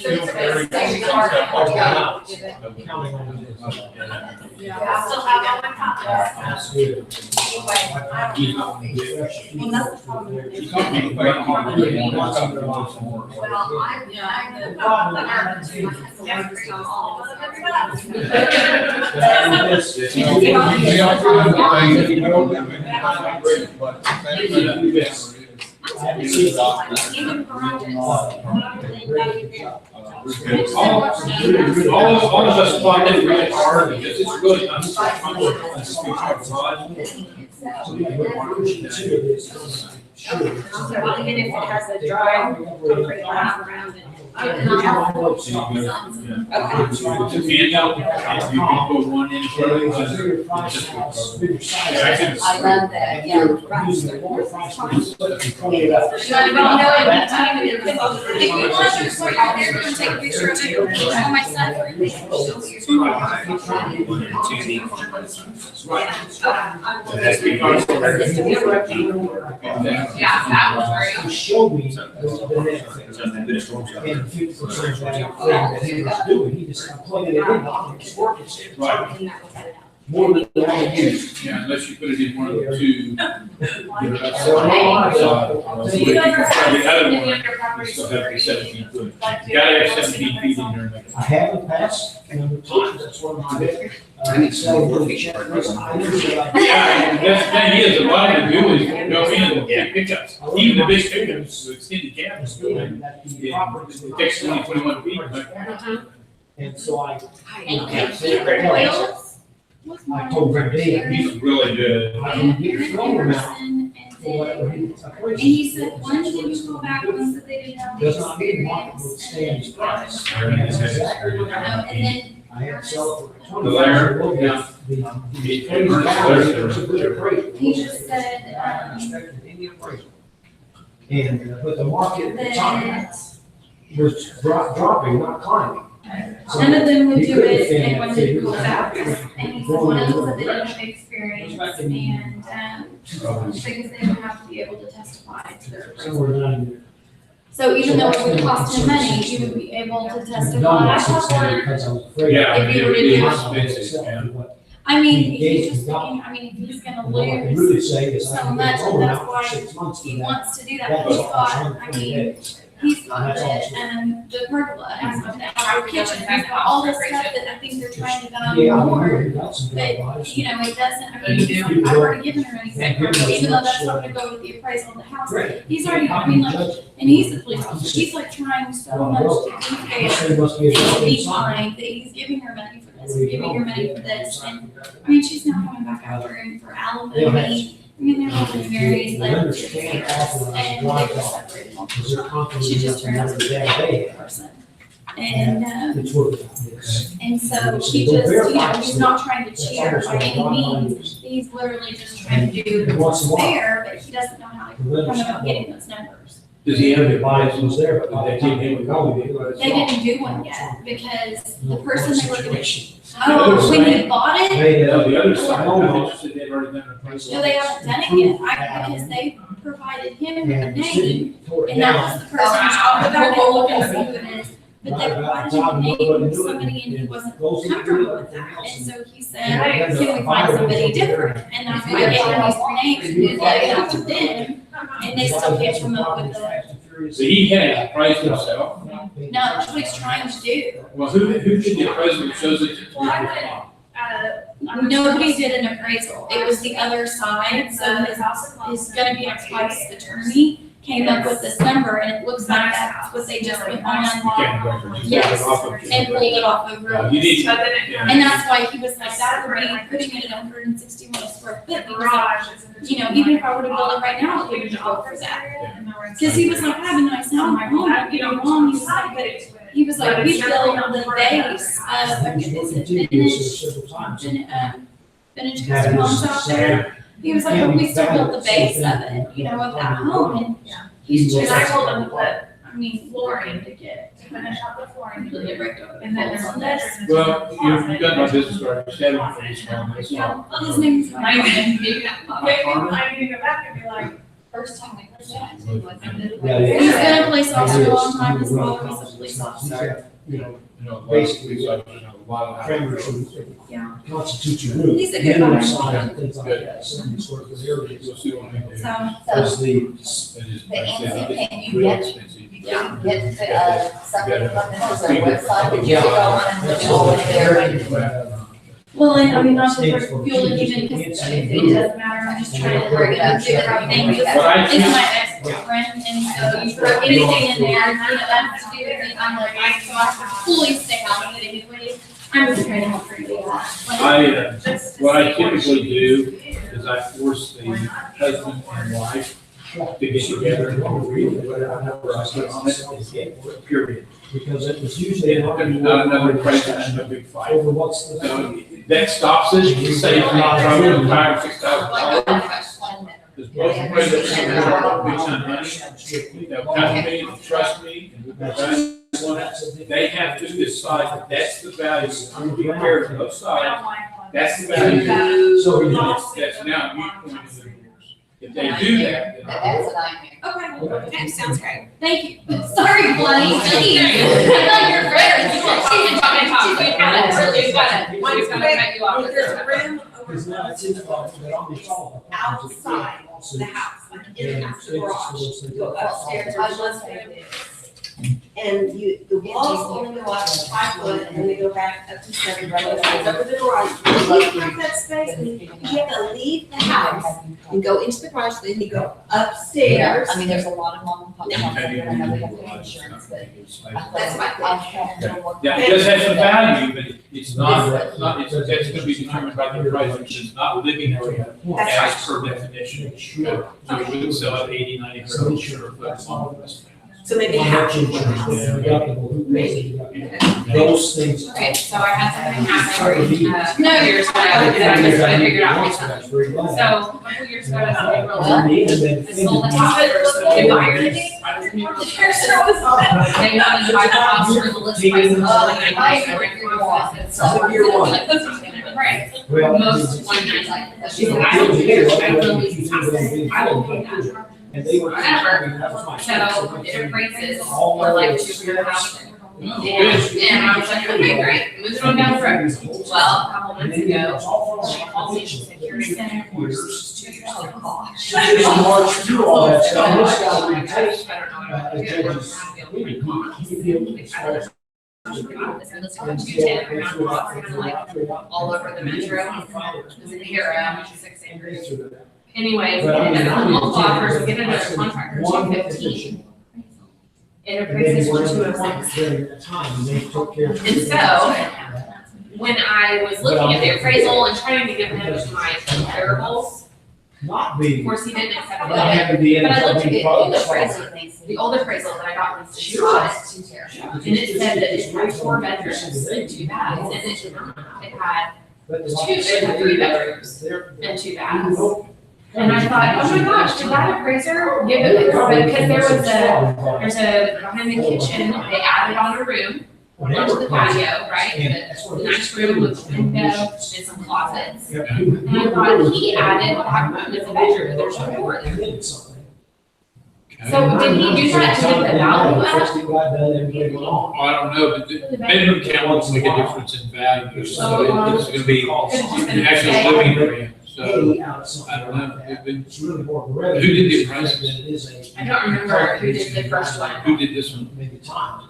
S10: Yeah, I still have all my copies.
S12: Well, that's the problem.
S2: All of us find it really hard because it's really
S12: Even if it has a dry concrete line around it.
S2: It's a handout, if you can put one in for it.
S13: I love that, yeah.
S12: You want to sort out there and take a picture of it, on my son.
S2: That's because.
S12: Yeah, that was great.
S3: Show me the next thing. And 50% of that he was doing, he just plugged it in, and it's working.
S2: Right.
S3: More than the one you use.
S2: Yeah, unless you put it in one of the two. The other one, you still have to be 17 foot. You gotta have 17 feet in there.
S3: I haven't passed number two, that's one of my, celebrating checklist items that I.
S2: Yeah, and that's the thing is, a lot of it do is go in and get pickups, even the big pickups, with extended cabins, go in. It takes 21 feet, but
S3: And so I
S12: I
S3: told Rick Day,
S2: he's really good.
S3: I don't get the phone amount
S12: And
S3: for whatever he
S12: he said, one didn't go back, one said they didn't have the
S3: does not mean the market will stand his price.
S12: And then
S3: I have sold for
S2: The layer, yeah.
S12: he just said,
S3: And, but the market at the time
S12: that
S3: was dropping, not climbing. So
S12: none of them would
S3: he
S12: do
S3: couldn't
S12: it,
S3: stand
S12: and
S3: that
S12: one didn't
S3: figure.
S12: go back. And he said, one of them said they didn't have experience, and because they would have to be able to testify to their.
S3: Somewhere down
S12: So even though it would cost him money, you would be able to
S3: here.
S12: testify.
S3: Because I was afraid.
S2: Yeah,
S12: If you were to
S2: it
S12: do
S2: is expensive, yeah.
S12: I mean,
S3: He gave
S12: he's just
S3: me
S12: thinking, I mean, if he's gonna
S3: What I can
S12: lose
S3: really say is I
S12: so
S3: can
S12: much,
S3: get a
S12: and
S3: loan
S12: that's
S3: out
S12: why
S3: for 6 months for
S12: he
S3: that.
S12: wants to do that,
S3: That
S12: but he's
S3: was
S12: got, I
S3: 120
S12: mean,
S3: days.
S12: he's got
S3: That's
S12: the pergola, he's got the outdoor kitchen, he's got all this stuff that I think they're trying to
S3: Yeah,
S12: value
S3: I
S12: more.
S3: mean, we got some good advice.
S12: You know, it doesn't, I mean, I've already given her an example, even though that's not gonna go with the appraisal of the house.
S3: Great.
S12: He's already, I mean, like, and he's the police officer, he's like trying so much to be fair.
S3: There must be a
S12: To
S3: problem
S12: be
S3: somewhere.
S12: kind, that he's giving her money for this, and giving her money for this, and, I mean, she's now coming back after him for alimony. I mean, they're only married,
S3: They
S12: like,
S3: understand authorize
S12: and they
S3: drive
S12: were
S3: off.
S12: separated.
S3: Because they're confident
S12: She
S3: enough
S12: just
S3: to know
S12: turns
S3: the
S12: into
S3: day
S12: a person. And,
S3: it's worth it.
S12: and so he just, you know, he's not trying to cheat her by any means. He's literally just trying to do what's fair, but he doesn't know how to come about getting those numbers.
S2: Does he have the
S3: Bias was there,
S2: Did
S3: but
S2: they take him going?
S12: They didn't do one yet, because the person they were gonna, when he bought it,
S2: The other side, I'm interested, they've already done a price.
S12: no, they haven't done it yet, because they provided him with a name, and that was the person, I'll go back and look and see who it is. But they provided him a name of somebody, and he wasn't comfortable with that, and so he said, can we find somebody different? And that's why I gave him these three names, and he got it out to them, and they still can't come up with the,
S2: So he can't price himself.
S12: no, that's what he's trying to do.
S2: Well, who should the president shows it to?
S12: Well, I Nobody did an appraisal, it was the other side, so his gonna be an ex-wife's attorney, came up with this number, and it looks like that's what they just went on. Yes, and pulled it off of real.
S2: You need,
S12: And that's why he was like, that would be putting it at 161 square foot, because like, you know, even if I were to build it right now, it would go for that. Because he was like, I have a nice home, don't get me wrong, he was like, but he was like, we built the base of, is it vintage custom homes out there? He was like, but we still built the base of it, you know, of that home, and he's just, I told him to put, I mean, flooring to get, to finish up the flooring, to get bricked over. And then there's on this.
S2: well, you've got my business card, just have it for this one.
S12: Yeah, his name's Mike.
S11: Maybe I need to go back and be like, first time I heard that.
S12: He's been a police officer a long time, his father was a police officer.
S3: You know,
S2: You know,
S3: basically,
S2: it's like, you know, a lot of.
S3: framers
S12: Yeah.
S3: constitutes your roof.
S12: He's a good
S3: Minimum
S12: guy.
S3: size and things like that, 70 square foot area.
S2: You'll see what I do.
S12: So,
S3: Is the,
S2: It is,
S13: The
S2: like I said,
S13: ANSI,
S2: it's
S13: can you
S2: real
S13: get-
S2: expensive.
S13: Yeah, get something from them as a website, that you can go on and look over there.
S12: well, and I mean, not to fuel it even, because it doesn't matter, I'm just trying to bring it up, do everything, because it's my ex-boyfriend, and so you throw anything in there, you know, that's to do with it, I'm like, I thought fully stay out of it anyway. I'm just trying to help her do that.
S2: What I typically do is I force the husband and wife to get together and agree with whatever number I put on it, and get, period.
S3: because it was usually.
S2: Not another price, and a big fight.
S3: Over what's the.
S2: So that stops it, you say, I'm not trying to hire $6,000. Because both presidents have big time money, they'll come to me, and trust me, and they have to decide that that's the value, I'm gonna be fair to both sides, that's the value.
S3: So, you know,
S2: That's now you point to the divorce. If they do that, then
S13: That's a nightmare.
S12: Okay, that sounds great. Thank you. Sorry, Bonnie, please. I thought you were friends.
S11: She's been talking, we kind of really gotta,
S8: One
S11: cut you off.
S8: quick, there's a room over
S3: Because now it's his fault, but on the fall.
S8: outside the house, like in the house, the garage. You go upstairs, I must say this. And you, the walls only go out to 5 foot, and then they go back up to 7, right over the garage. You have that space, and you have to leave the house and go into the garage, then you go upstairs.
S13: I mean, there's a lot of mom and pop shops that I know they have to pay insurance, but
S8: That's my
S13: I
S2: yeah, it does have some value, but it's not, that's gonna be determined by the price, which is not living area as per definition. So we wouldn't sell it 80, 90 square foot.
S8: So maybe half.
S3: Those things.
S11: Okay, so I had something happen, no, years ago, that I just figured out recently. So, a couple years ago, I sold a realtor, I sold the house, the buyer, they wanted to buy the house for the list price of Right, most 190, she's like, I don't care, I will lease the house, I will pay that.
S3: And they were.
S11: Whatever, so it appraises for like 200,000. And I was like, okay, great, moving on down the road. Well, a couple months ago, she called me, she said, here's the years. Oh, gosh.
S3: So just march through all that stuff. This guy
S11: I
S3: would take,
S11: judges. All over the metro, it was in Hero, which is 6 acres. Anyway, we ended up multiple offers, we get another contract for 215. It appraises for 206. And so, when I was looking at the appraisal and trying to give him my comparables,
S3: Not
S11: of
S3: be.
S11: course, he didn't accept
S3: Not
S11: it.
S3: having the.
S11: But I looked at the old
S3: appraisal.
S11: appraisal that I got was and it said that it had 4 bedrooms and 2 baths, and it did not. It had it had 3 bedrooms and 2 baths. And I thought, oh my gosh, did that appraiser give it, because there's a, behind the kitchen, they added on a room, onto the patio, right? The nice room with a window and some closets. And I thought, he added that room as a bedroom, but there's no door there. So did he do that to get the value up?
S2: I don't know, but the bedroom count won't make a difference in value, so it's gonna be actually living area, so, I don't know.
S3: It's really more.
S2: Who did the appraisal?
S11: I don't remember who did the first one.
S2: Who did this one?
S3: Maybe time.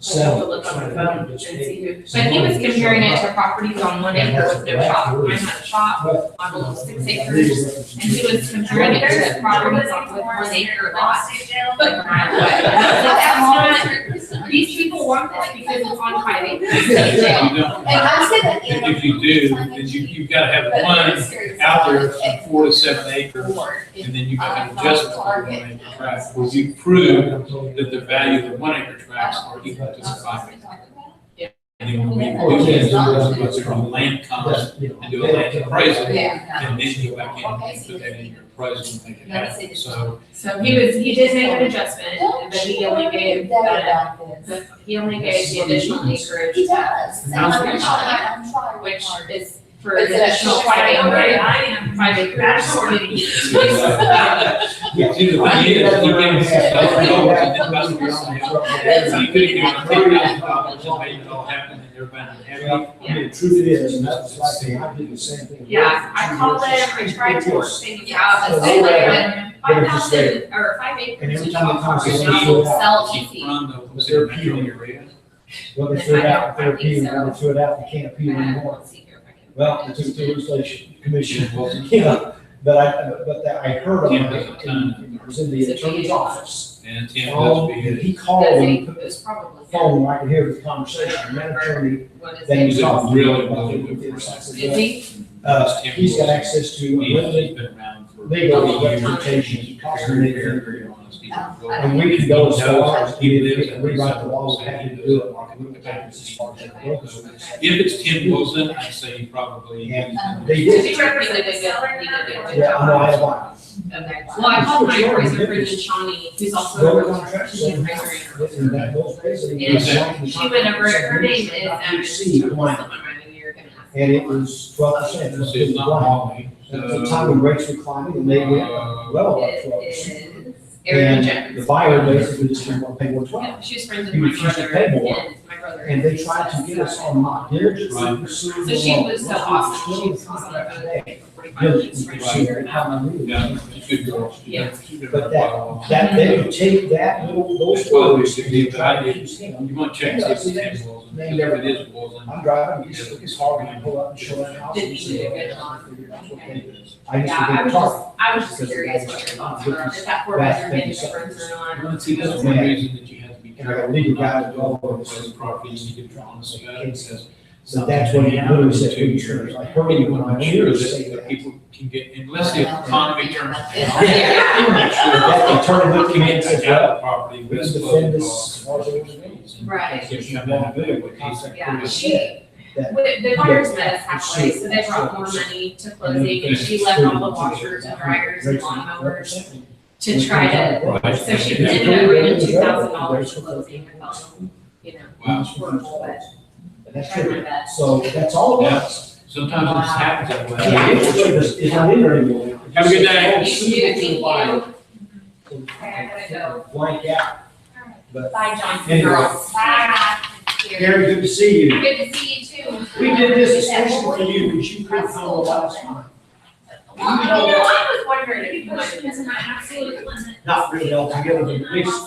S7: I'll have to look on the phone and see who, but he was comparing it to properties on 1 acre with no shop. Mine had a shop on almost 6 acres, and he was comparing it to properties on with 1 acre lots. Like a mile away. And I was like, that's not, these people want this because it's on 5 acres.
S2: And
S5: I said that.
S2: if you do, then you've got to have one out there from 4 to 7 acres, and then you've got an adjustment for 1 acre tract, where you prove that the value of the 1 acre tracts are equal to the 5 acre. And then when we do that, what's called land comps, and do a land appraisal, and then you go back in and put that in your appraisal and make it happen, so.
S7: So he did make an adjustment, but he only gave, he only gave the additional acreage.
S13: He does.
S7: Which is for an additional 5 acre. 5 acres. Or did he?
S2: See, the thing is, you gave us $6,000 so you could have given $10,000 and made it all happen, and everybody would have
S3: The truth is, and that's like, I did the same thing.
S7: Yeah, I called them, I tried to work things out, but they like, 5,000 or 5 acres.
S3: And every
S7: each
S3: time it
S7: offer
S3: comes to
S7: is
S3: it,
S7: not
S3: you
S7: sell
S2: keep
S7: easy.
S2: from the metro area.
S3: Well, they threw it out, they're appealing, now they threw it out, they can't appeal anymore. Well, they took it to the legislation commission, but I heard about it, it was in the attorney's office.
S2: And Tim does
S3: Oh,
S2: be.
S3: and he called and put
S7: It was probably.
S3: the phone right here with the conversation, that attorney,
S7: What is
S3: that
S7: it?
S3: he's talking
S2: Really,
S3: about.
S2: really good
S3: He's
S2: person.
S7: Is he?
S3: he's got access to literally
S2: He's been around for.
S3: legal representation, cost of
S2: Very,
S3: anything.
S2: very honest. He's
S3: And we can go as far as
S2: He
S3: we
S2: lives
S3: can
S2: in
S3: rewrite the laws, we have to do it, like, we can take this as far as that goes.
S2: If it's Tim Wilson, I'd say he probably.
S3: And they
S7: Did
S3: did.
S7: he represent a good, he did a good
S3: Yeah, I know, I
S7: job.
S3: have one.
S7: Okay. Well, I called my appraiser, Brendan Shawnee, who's also a
S3: Road
S7: realtor,
S3: contracts,
S7: she's an appraiser.
S3: in that those days, they
S7: And
S3: was signed
S7: she went over, her name is,
S3: and it was 12%.
S2: This is not wrong.
S3: At the time when rates were climbing, and they went well above 12%.
S7: It is Erin
S3: And
S7: Jones.
S3: the buyer basically just didn't want to pay 112.
S7: Yeah, she's friends with
S3: He
S7: my
S3: refused to
S7: brother
S3: pay more.
S7: and my brother.
S3: And they tried to get us on my diligence.
S2: Right.
S7: So she was so awesome, she was awesome, I voted for 45 minutes for a year.
S2: Yeah, she's a good girl.
S7: Yeah.
S3: But that, they would take that little, those
S2: Well,
S3: words.
S2: we should be
S3: and try to
S2: divided.
S3: use him.
S2: You want to check see if it's Tim Wilson,
S3: They
S2: because if
S3: never-
S2: it is Wilson.
S3: I'm driving, it's hard when you pull up and show that house.
S7: Did
S3: and
S7: he
S3: say,
S7: do a
S3: "Okay,
S7: good job?"
S3: I used
S7: Yeah,
S3: to
S7: I
S3: get
S7: was
S3: target.
S7: I was just curious what your thoughts were, if that 4 bedroom made a difference or not.
S2: Well, see, that's one reason that you have to be
S3: And I got a
S2: careful.
S3: legal guy to go over
S2: Those
S3: this.
S2: properties, you can be honest about it, because.
S3: So that's what he literally said to insurance. I heard
S2: And you
S3: him when
S2: want
S3: I
S2: to make sure
S3: heard say
S2: that
S3: that.
S2: people can get, unless the economy turns.
S3: That attorney looked at me and said, well,
S2: Property,
S3: we
S2: best
S3: can
S2: closing
S3: defend this
S2: costs.
S3: as far as it goes.
S7: Right.
S2: If you have that big, what he's.
S7: Yeah, the buyers met us halfway, so they brought more money to closing, and she left all the washers and dryers and lawnmowers to try to, so she ended up bringing $2,000 to closing, I felt, you know,
S2: Wow.
S7: horrible, but
S3: That's
S7: tried my
S3: true.
S7: best.
S3: So that's all it was.
S2: Sometimes it just happens that way.
S3: Yeah, it's not in there anymore.
S2: Have a good day.
S7: You too, thank you. Okay, I gotta go.
S3: Blank out. But
S7: Bye, Johnson
S3: Anyway.
S7: girls. Bye.
S3: Gary, good to see you.
S7: Good to see you too.
S3: We did this especially for you because you couldn't come the last time.
S7: Well, I was wondering if you wanted, because I absolutely wasn't.
S3: Not really altogether, but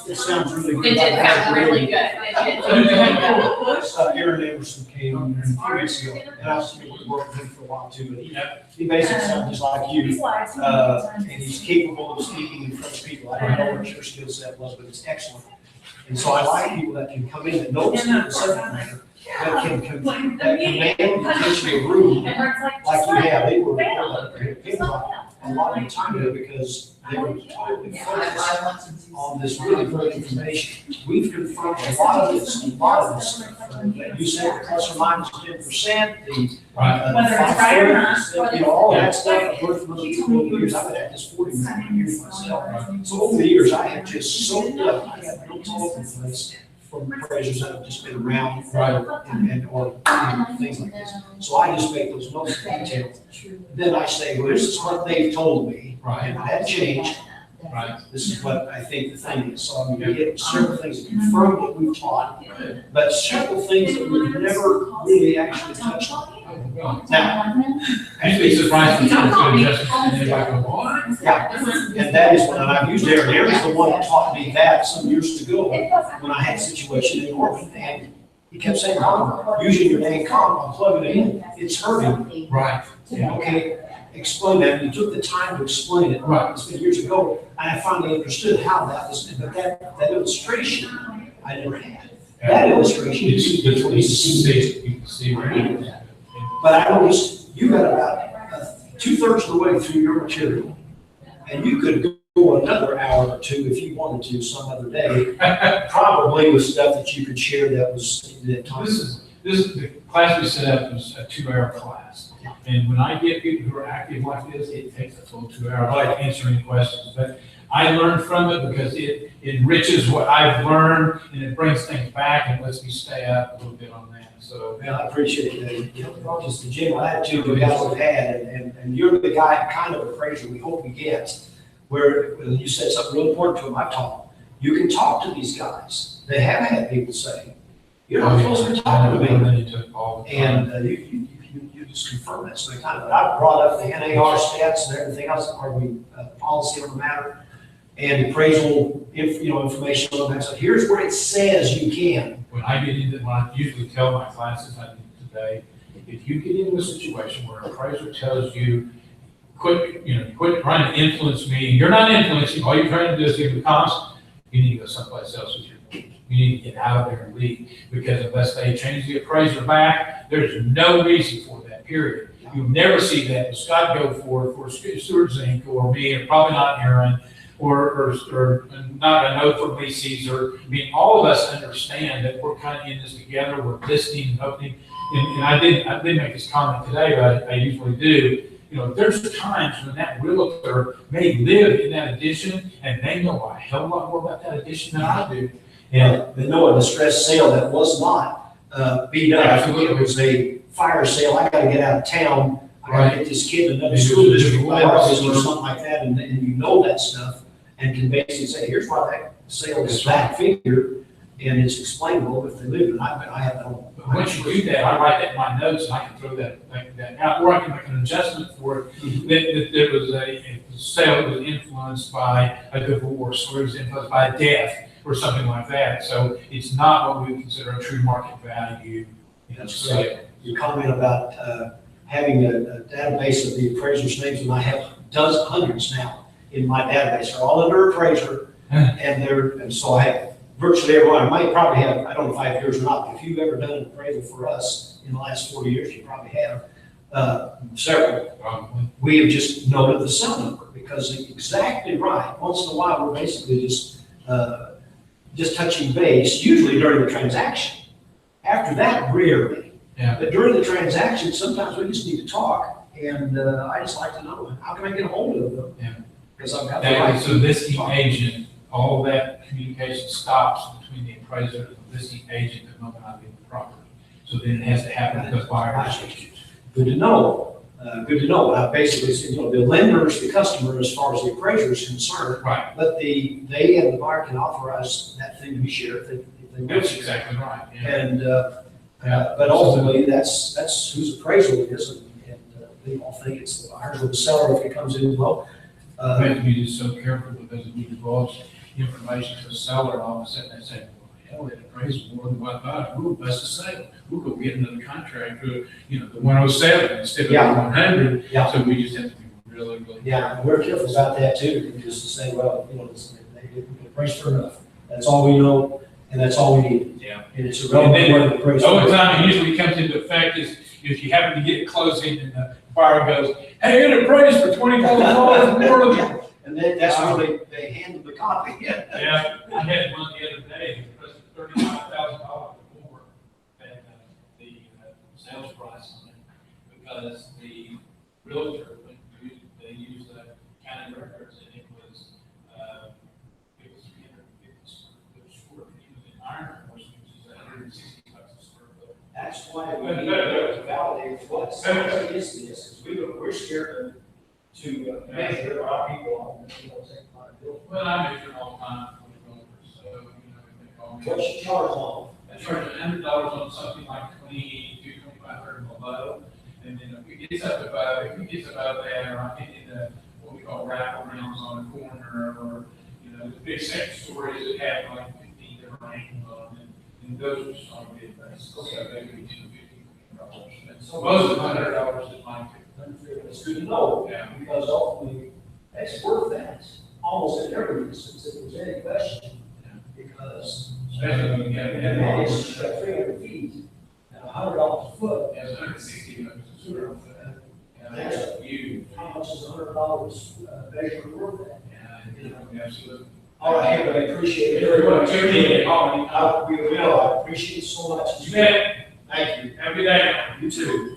S3: it sounds really good.
S7: It did sound really good. It did.
S3: Aaron Anderson came in a few weeks ago, and I was working with him for a while too, and he basically sounds just like you. And he's capable of speaking in front of people. I don't know what your skill set was, but it's excellent. And so I like people that can come in and know the subject matter, that can command the attention of the room like you have. They were a lot of the time ago because they were totally focused on this really great information. We've confronted a lot of this stuff. You said plus or minus 10%, the
S2: Right.
S3: 5 you know, all that stuff. I've worked for another 20 years. I've been at this 40 years myself. So over the years, I have just soaked up. I got no talking place from appraisers that have just been around, and or things like this. So I just make those notes detailed. Then I say, well, this is what they've told me.
S2: Right.
S3: And that changed.
S2: Right.
S3: This is what I think the thing is. So I'm gonna get several things that confirm what we've taught, but several things that we've never really actually touched on. Now,
S2: I'd be surprised if it's good adjustment, and everybody go, what?
S3: yeah, and that is when I've used Aaron. Aaron's the one that taught me that some years ago when I had a situation in Norman, and he kept saying, "Mom, using your name comp, I'm plugging it in, it's hurting."
S2: Right.
S3: Okay, explain that. You took the time to explain it.
S2: Right.
S3: It's been years ago, and I finally understood how that was, but that illustration, I never had. That illustration is between
S2: You can see right.
S3: But I noticed you got about 2/3 of the way through your material, and you could go another hour or two if you wanted to some other day, probably with stuff that you could share that was that time.
S2: This is, the class we set up was a 2-hour class. And when I get people who are active like this, it takes a full 2 hours to answer any questions. But I learned from it because it enriches what I've learned and it brings things back and lets me stay up a little bit on that. So.
S3: Yeah, I appreciate that. You know, just the general attitude we guys have had, and you're the guy, kind of appraiser we hope we get, where when you said something real important to them, I've taught them. You can talk to these guys. They have had people say, "You're not supposed to be talking to me," and you just confirm that. So they kind of, I brought up the NAR stats and everything else, or we policy on the matter, and appraisal, information on that. So here's where it says you can.
S2: When I get into, when I usually tell my classes, I did today, if you get into a situation where an appraiser tells you, quit trying to influence me, you're not influencing, all you're trying to do is give me comps, you need to go someplace else with your book. You need to get out of there and leave, because unless they change the appraiser back, there's no reason for that, period. You'll never see that. Scott go for Stuart Zink or me, and probably not Aaron, or not a note from Lee Caesar. I mean, all of us understand that we're kind of in this together. We're listening and opening. And I did make this comment today, but I usually do. There's times when that realtor may live in that addition and they know a hell of a lot more about that addition than I do.
S3: And they know a distressed sale that was not beat up.
S2: Absolutely.
S3: It was a fire sale. I gotta get out of town. I gotta
S2: Right.
S3: get this kid in another school district or something like that, and you know that stuff, and can basically say, here's why that sale is that figure, and it's explainable if they live, and I have no.
S2: But once you do that, I write that in my notes and I can throw that out, or I can make an adjustment for it. That there was a sale that was influenced by a divorce, or it was influenced by a death, or something like that. So it's not what we would consider a true market value.
S3: That's right. Your comment about having a database of the appraisers' names, and I have hundreds now in my database. They're all under appraiser, and so I have virtually everyone. I might probably have, I don't know if I have yours or not, but if you've ever done an appraisal for us in the last 40 years, you probably have several.
S2: Probably.
S3: We have just noted the cell number because it's exactly right. Once in a while, we're basically just touching base, usually during the transaction. After that, rarely.
S2: Yeah.
S3: But during the transaction, sometimes we just need to talk, and I just like to know, how can I get a hold of them?
S2: Yeah.
S3: Because I've got the right.
S2: So listing agent, all that communication stops between the appraiser and the listing agent the moment I leave the property. So then it has to happen because buyers issues.
S3: Good to know. Good to know. I basically said, the lender is the customer as far as the appraiser is concerned.
S2: Right.
S3: But they and the buyer can authorize that thing to be shared if they
S2: That's
S3: wish.
S2: exactly right. Yeah.
S3: And, but ultimately, that's whose appraisal it is, and they all think it's the buyer's or the seller if it comes in low.
S2: We have to be just so careful because if we divulge information to the seller, all of a sudden they say, well, hell, that appraisal more than what I thought. We'll bust a sale. We'll go get another contract for, the 107 instead of the 100.
S3: Yeah.
S2: So we just have to be really, really.
S3: Yeah, and we're careful about that too, just to say, well, they didn't appraise for enough. That's all we know, and that's all we need.
S2: Yeah.
S3: And it's irrelevant whether the appraisal.
S2: The only time it usually comes into effect is if you happen to get closing and the buyer goes, hey, it appraised for $20,000 more than.
S3: And then that's where they handle the copy.
S2: Yeah, I had one the other day, it was $35,000 more than the sales price on it, because the realtor, they used the county records, and it was 350 square feet, it was in iron, which is $160 a square foot.
S3: That's why we need to validate what size is this, because we're scared to measure our people on.
S2: Well, I measure all the time for the builders, so, they call me.
S3: What's your charge on?
S2: I charge $100 on something like 2,500 below, And then if it gets up above, if it gets above that, or in the, what we call wraparounds on the corner, or, you know, the big second stories that have like 15 different angles on them, and those are strong bid prices, so they would be $250. And so most of the $100 is mine.
S3: It's good to know,
S2: Yeah.
S3: because ultimately, it's worth that, almost in every instance, if there's any question. Because
S2: Especially when you get,
S3: and that is 300 feet and $100 a foot.
S2: yeah, it's 160 bucks a square foot. Yeah,
S3: That's
S2: that's huge.
S3: How much is $100 measured worth that?
S2: Yeah, absolutely.
S3: All right, but I appreciate it.
S2: Everyone, tune in.
S3: I appreciate it so much.
S2: You bet.
S3: Thank you.
S2: Have a good day.
S3: You too.